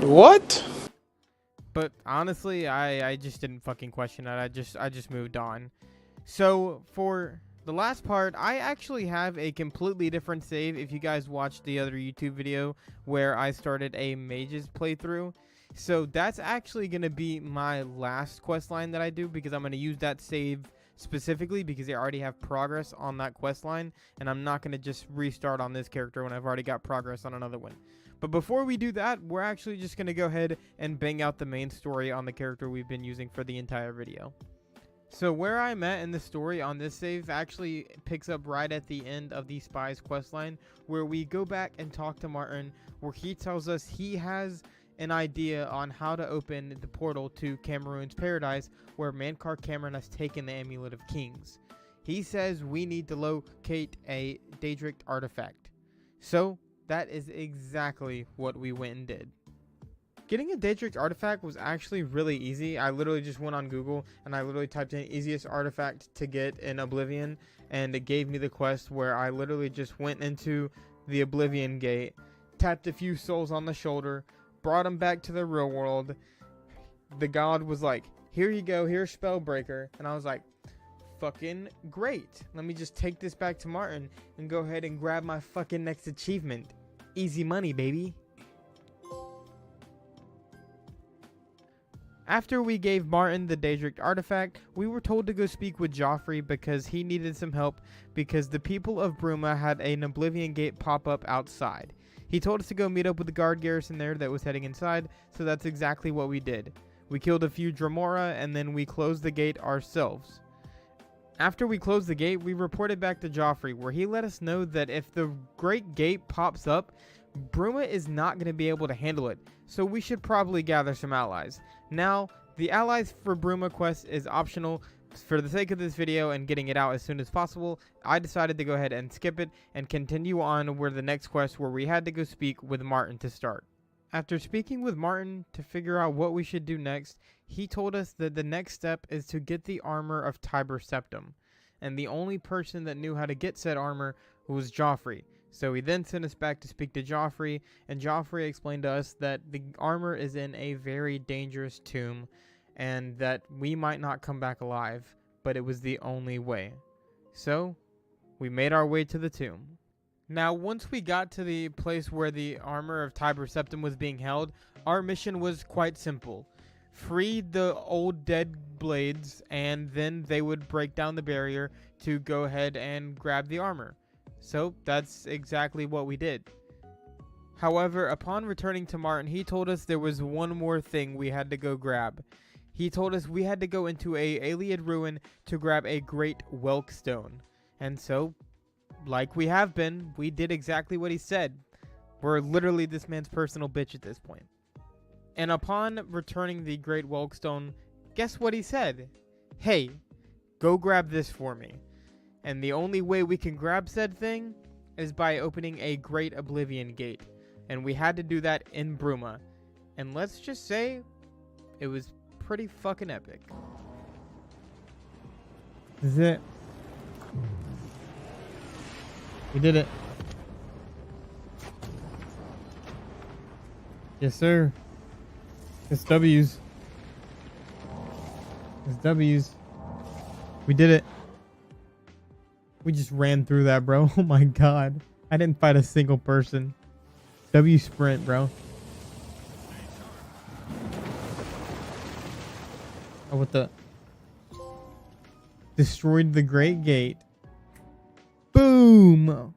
What? But honestly, I just didn't fucking question it. I just moved on. So for the last part, I actually have a completely different save. If you guys watched the other YouTube video where I started a mage's playthrough, so that's actually going to be my last quest line that I do, because I'm going to use that save specifically because I already have progress on that quest line, and I'm not going to just restart on this character when I've already got progress on another one. But before we do that, we're actually just going to go ahead and bang out the main story on the character we've been using for the entire video. So where I'm at in the story on this save actually picks up right at the end of the Spy's questline, where we go back and talk to Martin, where he tells us he has an idea on how to open the portal to Cameroon's paradise, where Mankar Cameron has taken the Amulet of Kings. He says we need to locate a Daedric artifact. So that is exactly what we went and did. Getting a Daedric artifact was actually really easy. I literally just went on Google and I literally typed in easiest artifact to get in Oblivion, and it gave me the quest where I literally just went into the Oblivion gate, tapped a few souls on the shoulder, brought them back to the real world. The god was like, here you go, here's Spellbreaker. And I was like, fucking great. Let me just take this back to Martin and go ahead and grab my fucking next achievement. Easy money, baby. After we gave Martin the Daedric artifact, we were told to go speak with Joffrey because he needed some help, because the people of Bruma had an Oblivion gate pop up outside. He told us to go meet up with the guard garrison there that was heading inside, so that's exactly what we did. We killed a few Dremora, and then we closed the gate ourselves. After we closed the gate, we reported back to Joffrey, where he let us know that if the Great Gate pops up, Bruma is not going to be able to handle it, so we should probably gather some allies. Now, the allies for Bruma quest is optional. For the sake of this video and getting it out as soon as possible, I decided to go ahead and skip it and continue on where the next quest, where we had to go speak with Martin to start. After speaking with Martin to figure out what we should do next, he told us that the next step is to get the armor of Tiber Septim, and the only person that knew how to get said armor was Joffrey. So he then sent us back to speak to Joffrey, and Joffrey explained to us that the armor is in a very dangerous tomb, and that we might not come back alive, but it was the only way. So, we made our way to the tomb. Now, once we got to the place where the armor of Tiber Septim was being held, our mission was quite simple. free the old dead blades, and then they would break down the barrier to go ahead and grab the armor. So that's exactly what we did. However, upon returning to Martin, he told us there was one more thing we had to go grab. He told us we had to go into a Iliad ruin to grab a great Welk stone. And so, like we have been, we did exactly what he said. We're literally this man's personal bitch at this point. And upon returning the great Welk stone, guess what he said? Hey, go grab this for me. And the only way we can grab said thing is by opening a great Oblivion gate. And we had to do that in Bruma. And let's just say, it was pretty fucking epic. This is it. We did it. Yes, sir. It's W's. It's W's. We did it. We just ran through that, bro. Oh my god. I didn't fight a single person. W sprint, bro. Oh, what the? Destroyed the Great Gate. Boom!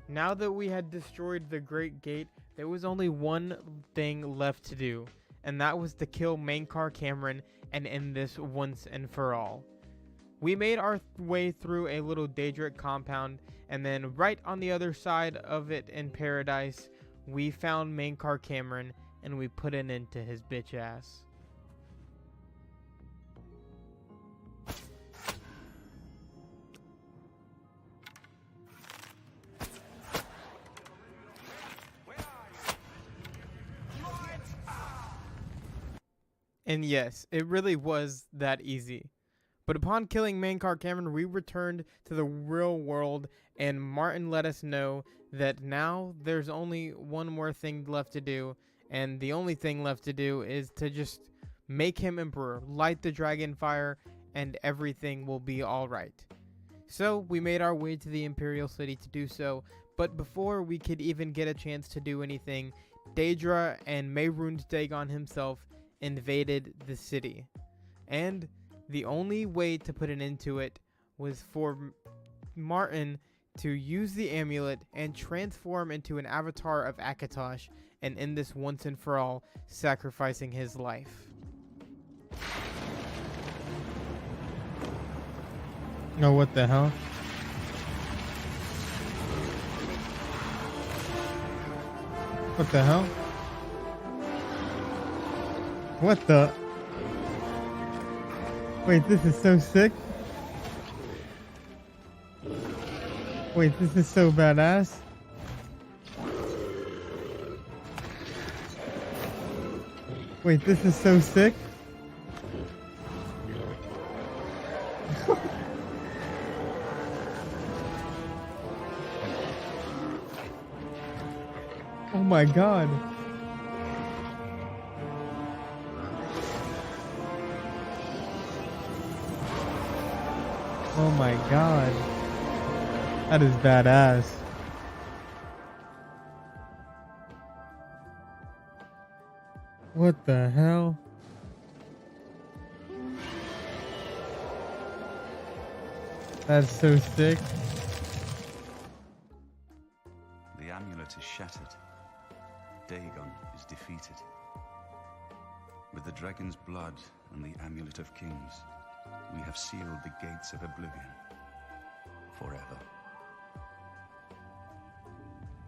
Now that we had destroyed the Great Gate, there was only one thing left to do, and that was to kill Mankar Cameron and end this once and for all. We made our way through a little Daedric compound, and then right on the other side of it in Paradise, we found Mankar Cameron, and we put an end to his bitch ass. And yes, it really was that easy. But upon killing Mankar Cameron, we returned to the real world, and Martin let us know that now there's only one more thing left to do, and the only thing left to do is to just make him emperor, light the dragon fire, and everything will be alright. So we made our way to the Imperial City to do so, but before we could even get a chance to do anything, Daedra and Mehrunes Dagon himself invaded the city. And the only way to put an end to it was for Martin to use the amulet and transform into an avatar of Akatosh and end this once and for all, sacrificing his life. No, what the hell? What the hell? What the? Wait, this is so sick. Wait, this is so badass. Wait, this is so sick. Oh my god. Oh my god. That is badass. What the hell? That's so sick. The amulet is shattered. Dagon is defeated. With the dragon's blood and the amulet of kings, we have sealed the gates of oblivion forever.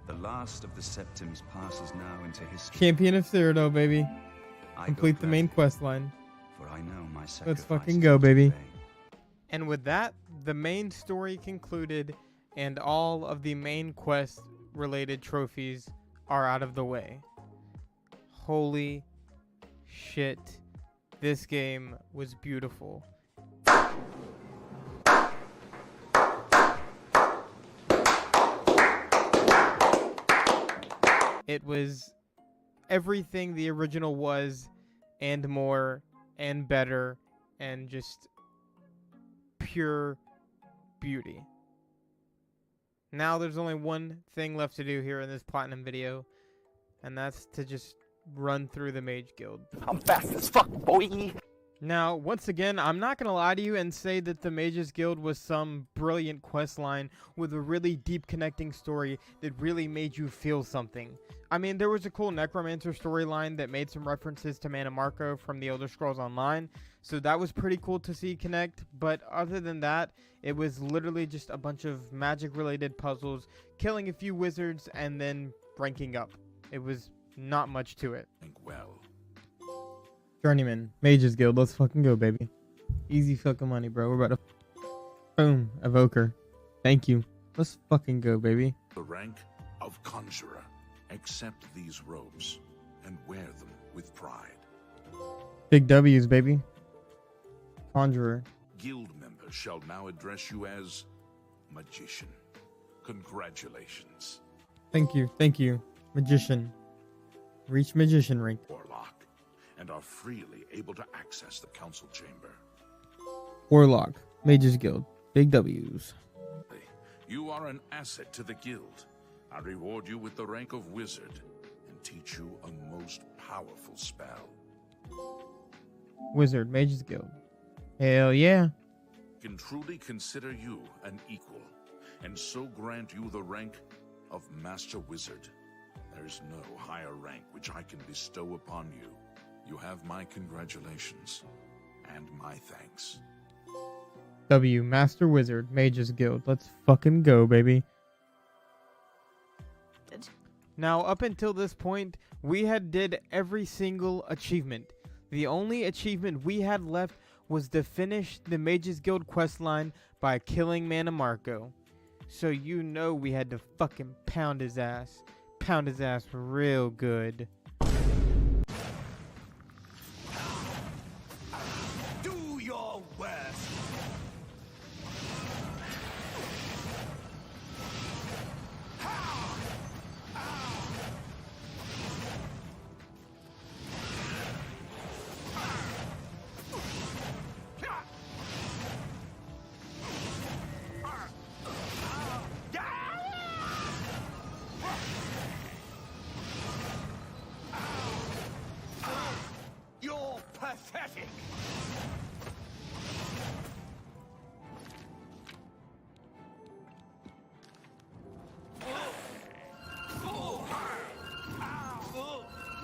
The last of the Septims passes now into history. Champion of Cyrodiil, baby. I Complete the main quest line. For I know my Let's sacrifice fucking go, baby. And with that, the main story concluded, and all of the main quest related trophies are out of the way. Holy shit. This game was beautiful. It was everything the original was, and more, and better, and just pure beauty. Now there's only one thing left to do here in this platinum video, and that's to just run through the Mage Guild. I'm fast as fuck, boy. Now, once again, I'm not going to lie to you and say that the Mages Guild was some brilliant quest line with a really deep connecting story that really made you feel something. I mean, there was a cool Necromancer storyline that made some references to Mana Marco from the Elder Scrolls Online, so that was pretty cool to see connect, but other than that, it was literally just a bunch of magic-related puzzles, killing a few wizards, and then ranking up. It was not much to it. Well. Journeyman, Mages Guild, let's fucking go, baby. Easy fucking money, bro. We're about to... Boom, Evoker. Thank you. Let's fucking go, baby. The rank of Conjurer. Accept these robes and wear them with pride. Big W's, baby. Conjurer. Guild members shall now address you as Magician. Congratulations. Thank you. Magician. Reach Magician rank. Warlock. And are freely able to access the council chamber. Warlock. Mages Guild. Big W's. You are an asset to the guild. I reward you with the rank of wizard and teach you a most powerful spell. Wizard. Mages Guild. Hell yeah. Can truly consider you an equal, and so grant you the rank of Master Wizard. There is no higher rank which I can bestow upon you. You have my congratulations and my thanks. W. Master Wizard. Mages Guild. Let's fucking go, baby. Now, up until this point, we had did every single achievement. The only achievement we had left was to finish the Mages Guild questline by killing Mana Marco. So you know we had to fucking pound his ass. Pound his ass real good. Do your worst. You're pathetic.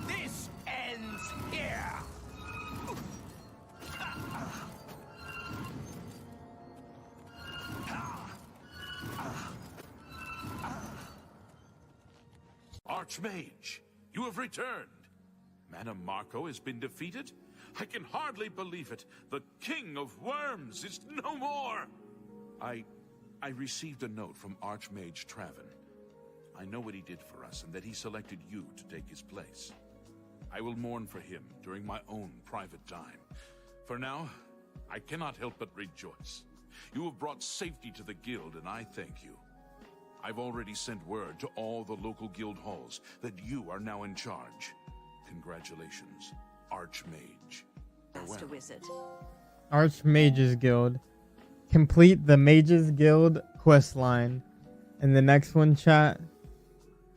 This ends here. Archmage, you have returned. Mana Marco has been defeated? I can hardly believe it. The King of Worms is no more. I received a note from Archmage Traven. I know what he did for us and that he selected you to take his place. I will mourn for him during my own private time. For now, I cannot help but rejoice. You have brought safety to the guild, and I thank you. I've already sent word to all the local guild halls that you are now in charge. Congratulations, Archmage. Master Wizard. Archmages Guild. Complete the Mages Guild questline. And the next one, chat.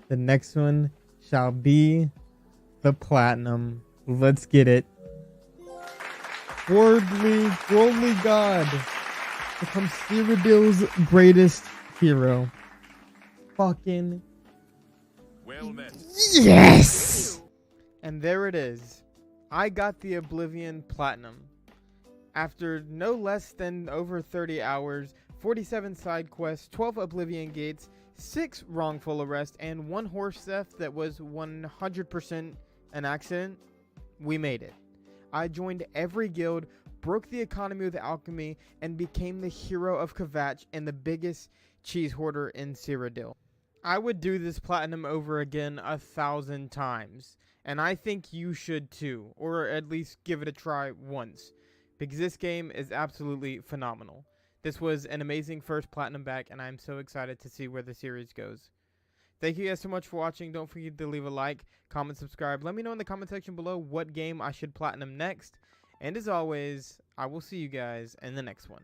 The next one shall be the Platinum. Let's get it. Worldly God becomes Cyrodiil's greatest hero. Fucking well met. Yes! And there it is. I got the Oblivion Platinum. After no less than over 30 hours, 47 side quests, 12 Oblivion gates, 6 wrongful arrests, and 1 horse theft that was 100% an accident, we made it. I joined every guild, broke the economy with alchemy, and became the hero of Kvatch and the biggest cheese hoarder in Cyrodiil. I would do this platinum over again 1,000 times, and I think you should too, or at least give it a try once, because this game is absolutely phenomenal. This was an amazing first platinum back, and I'm so excited to see where the series goes. Thank you guys so much for watching. Don't forget to leave a like, comment, subscribe. Let me know in the comment section below what game I should platinum next. And as always, I will see you guys in the next one.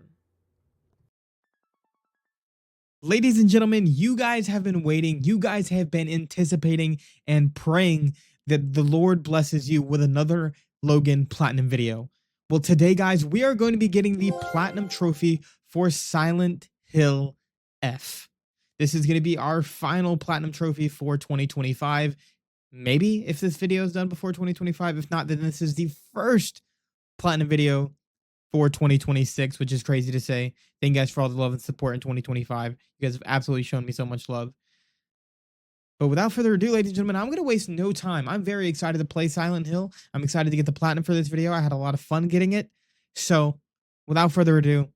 Ladies and gentlemen, you guys have been waiting. You guys have been anticipating and praying that the Lord blesses you with another Logan Platinum video. Well, today, guys, we are going to be getting the Platinum Trophy for Silent Hill F. This is going to be our final Platinum Trophy for 2025. Maybe if this video is done before 2025. If not, then this is the first Platinum video for 2026, which is crazy to say. Thank you guys for all the love and support in 2025. You guys have absolutely shown me so much love. But without further ado, ladies and gentlemen, I'm going to waste no time. I'm very excited to play Silent Hill. I'm excited to get the platinum for this video. I had a lot of fun getting it. So, without further ado,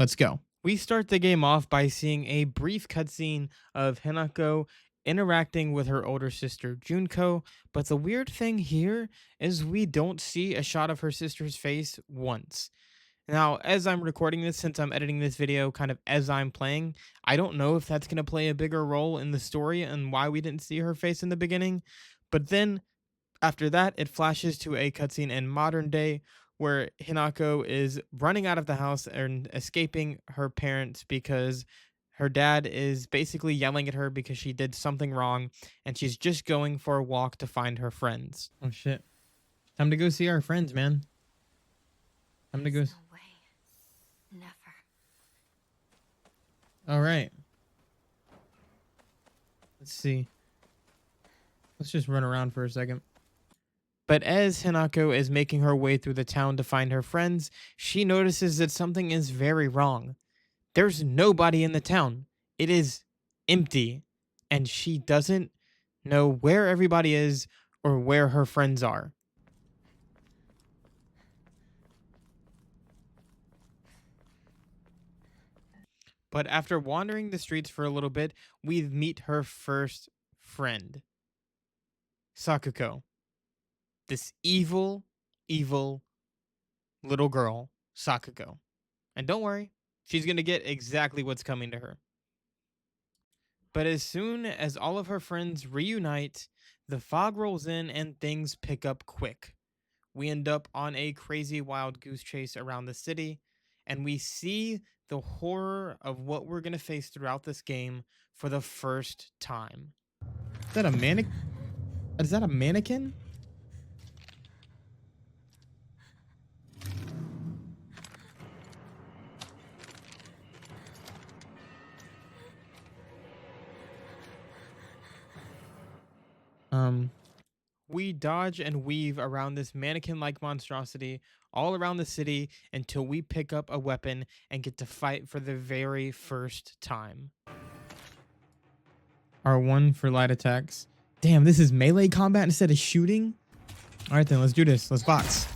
let's go. We start the game off by seeing a brief cutscene of Hinako interacting with her older sister, Junko. But the weird thing here is we don't see a shot of her sister's face once. Now, as I'm recording this, since I'm editing this video kind of as I'm playing, I don't know if that's going to play a bigger role in the story and why we didn't see her face in the beginning. But then, after that, it flashes to a cutscene in modern day where Hinako is running out of the house and escaping her parents because her dad is basically yelling at her because she did something wrong, and she's just going for a walk to find her friends. Oh, shit. Time to go see our friends, man. Time to go. Never. All right. Let's see. Let's just run around for a second. But as Hinako is making her way through the town to find her friends, she notices that something is very wrong. There's nobody in the town. It is empty. And she doesn't know where everybody is or where her friends are. But after wandering the streets for a little bit, we meet her first friend, Sakuko. This evil, evil little girl, Sakuko. And don't worry, she's going to get exactly what's coming to her. But as soon as all of her friends reunite, the fog rolls in and things pick up quick. We end up on a crazy wild goose chase around the city, and we see the horror of what we're going to face throughout this game for the first time. Is that a mannequin? Is that a mannequin? We dodge and weave around this mannequin-like monstrosity all around the city until we pick up a weapon and get to fight for the very first time. R1 for light attacks. Damn, this is melee combat instead of shooting? All right then, let's do this. Let's box.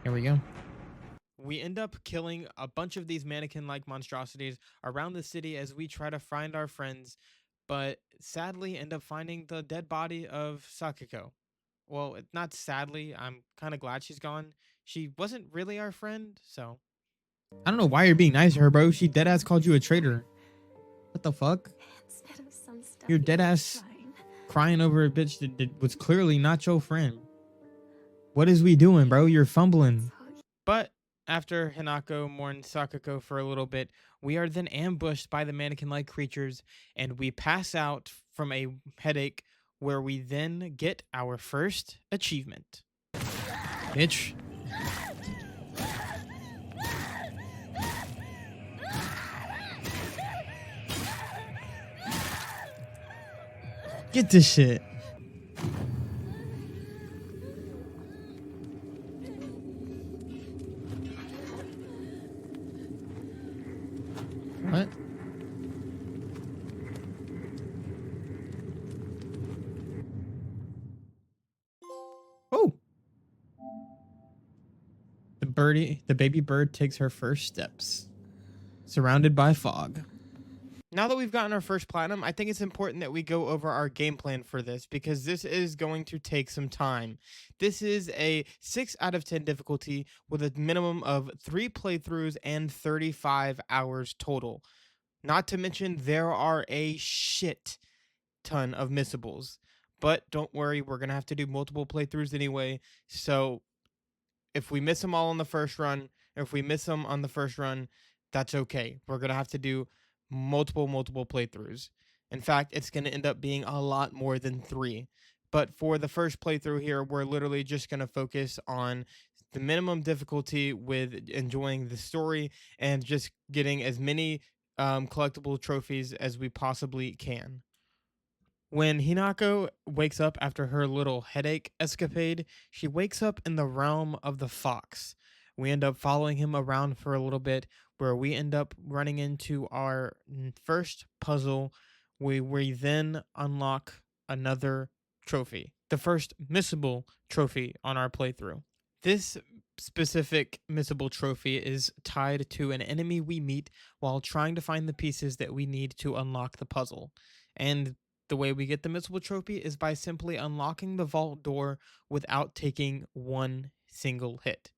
Here we go. We end up killing a bunch of these mannequin-like monstrosities around the city as we try to find our friends, but sadly end up finding the dead body of Sakuko. Well, not sadly, I'm kind of glad she's gone. She wasn't really our friend, so. I don't know why you're being nice to her, bro. She deadass called you a traitor. What the fuck? You're deadass crying over a bitch that was clearly not your friend. What is we doing, bro? You're fumbling. But after Hinako mourns Sakuko for a little bit, we are then ambushed by the mannequin-like creatures, and we pass out from a headache where we then get our first achievement. Bitch. Get this shit. What? Oh. The baby bird takes her first steps, surrounded by fog. Now that we've gotten our first platinum, I think it's important that we go over our game plan for this because this is going to take some time. This is a 6 out of 10 difficulty with a minimum of 3 playthroughs and 35 hours total. Not to mention there are a shit ton of missables. But don't worry, we're going to have to do multiple playthroughs anyway. So if we miss them all on the first run, or if we miss them on the first run, that's okay. We're going to have to do multiple playthroughs. In fact, it's going to end up being a lot more than 3. But for the first playthrough here, we're literally just going to focus on the minimum difficulty with enjoying the story and just getting as many collectible trophies as we possibly can. When Hinako wakes up after her little headache escapade, she wakes up in the realm of the fox. We end up following him around for a little bit, where we end up running into our first puzzle. We then unlock another trophy, the first missable trophy on our playthrough. This specific missable trophy is tied to an enemy we meet while trying to find the pieces that we need to unlock the puzzle. And the way we get the missable trophy is by simply unlocking the vault door without taking one single hit,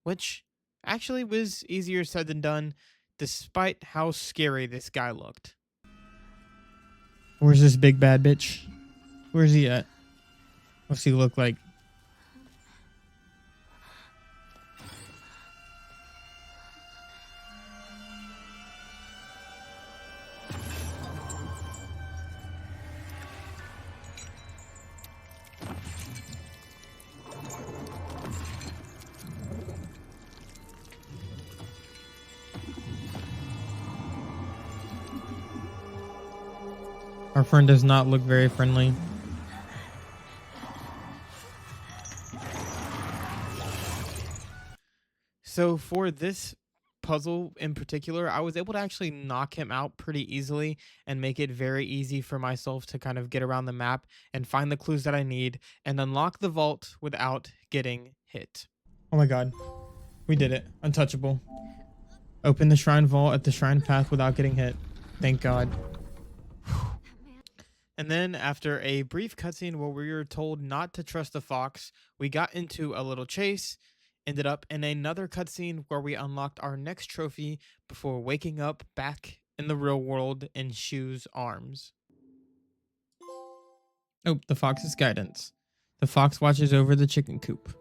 which actually was easier said than done, despite how scary this guy looked. Where's this big bad bitch? Where's he at? What's he look like? Our friend does not look very friendly. So for this puzzle in particular, I was able to actually knock him out pretty easily and make it very easy for myself to kind of get around the map and find the clues that I need and unlock the vault without getting hit. Oh my god. We did it. Untouchable. Open the shrine vault at the shrine path without getting hit. Thank god. And then after a brief cutscene where we were told not to trust the fox, we got into a little chase, ended up in another cutscene where we unlocked our next trophy before waking up back in the real world in Shu's arms. Oh, the fox's guidance. The fox watches over the chicken coop.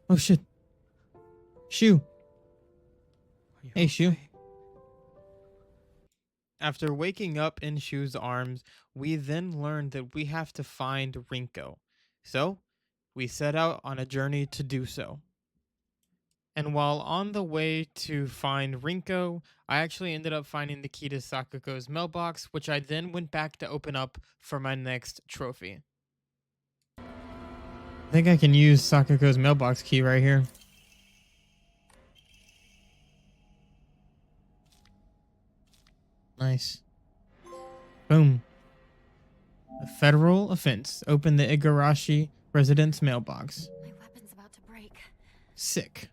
Oh shit. Shu. Hey, Shu. After waking up in Shu's arms, we then learned that we have to find Rinko. So, we set out on a journey to do so. And while on the way to find Rinko, I actually ended up finding the key to Sakuko's mailbox, which I then went back to open up for my next trophy. I think I can use Sakuko's mailbox key right here. Nice. Boom. A federal offense. Open the Igarashi residence mailbox. My weapon's about to break. Sick.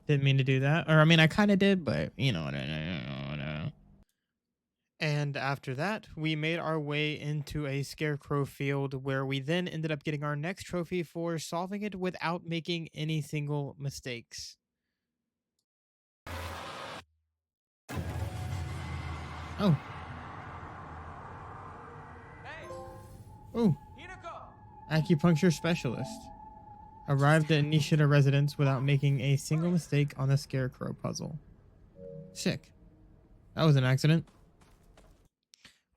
Didn't mean to do that. Or, I mean, I kind of did, but, you know. No. And after that, we made our way into a scarecrow field where we then ended up getting our next trophy for solving it without making any single mistakes. Oh. Oh. Acupuncture specialist. Arrived at Nishida residence without making a single mistake on the scarecrow puzzle. Sick. That was an accident.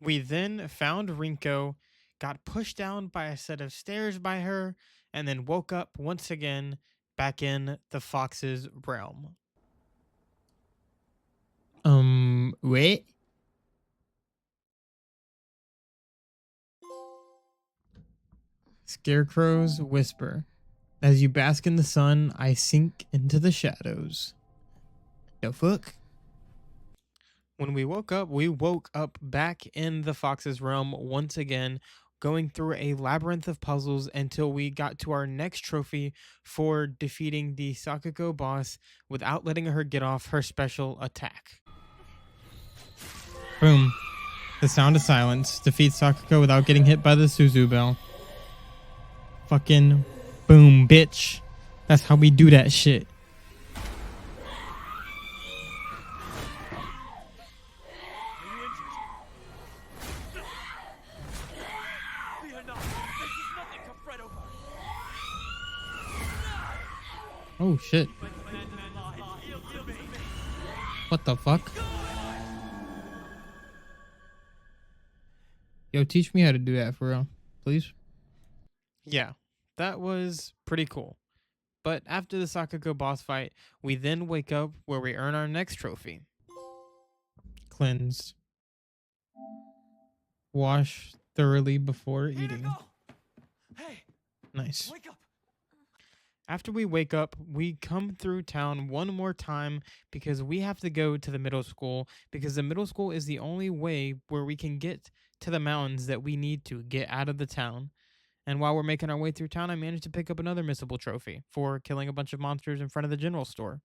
We then found Rinko, got pushed down by a set of stairs by her, and then woke up once again back in the fox's realm. Wait. Scarecrow's whisper. As you bask in the sun, I sink into the shadows. The fuck? When we woke up back in the fox's realm once again, going through a labyrinth of puzzles until we got to our next trophy for defeating the Sakuko boss without letting her get off her special attack. Boom. The sound of silence. Defeat Sakuko without getting hit by the Suzu bell. Fucking boom, bitch. That's how we do that shit. Oh shit. What the fuck? Yo, teach me how to do that for real, please. Yeah, that was pretty cool. But after the Sakugo boss fight, we then wake up where we earn our next trophy. Cleanse. Wash thoroughly before eating. Hey, nice. Wake up. After we wake up, we come through town one more time because we have to go to the middle school because the middle school is the only way where we can get to the mountains that we need to get out of the town. And while we're making our way through town, I managed to pick up another missable trophy for killing a bunch of monsters in front of the general store.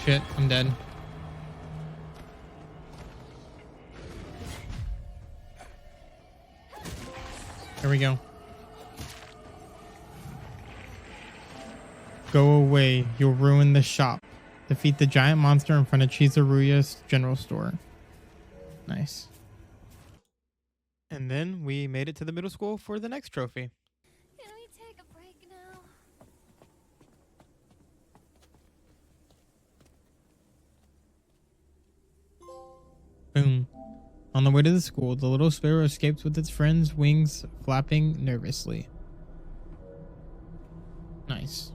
Shit, I'm dead. Here we go. Go away. You'll ruin the shop. Defeat the giant monster in front of Chizuruya's general store. Nice. And then we made it to the middle school for the next trophy. Can we take a break now? Boom. On the way to the school, the little sparrow escapes with its friend's wings flapping nervously. Nice.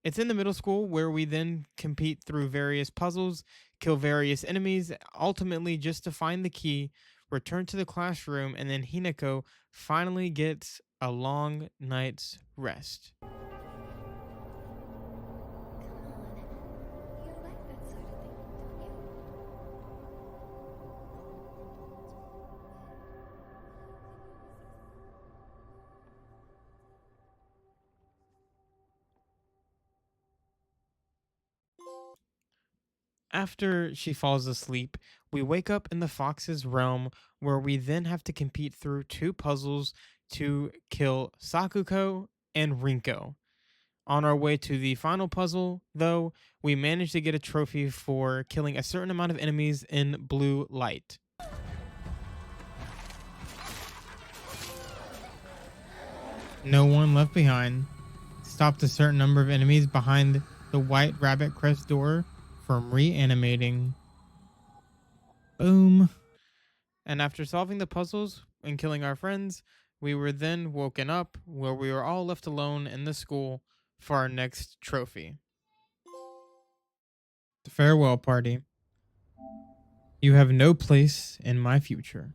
It's in the middle school where we then compete through various puzzles, kill various enemies, ultimately just to find the key, return to the classroom, and then Hinako finally gets a long night's rest. After she falls asleep, we wake up in the fox's realm where we then have to compete through two puzzles to kill Sakuko and Rinko. On our way to the final puzzle, though, we managed to get a trophy for killing a certain amount of enemies in blue light. No one left behind. Stopped a certain number of enemies behind the white rabbit crest door from reanimating. Boom. And after solving the puzzles and killing our friends, we were then woken up where we were all left alone in the school for our next trophy. The farewell party. You have no place in my future.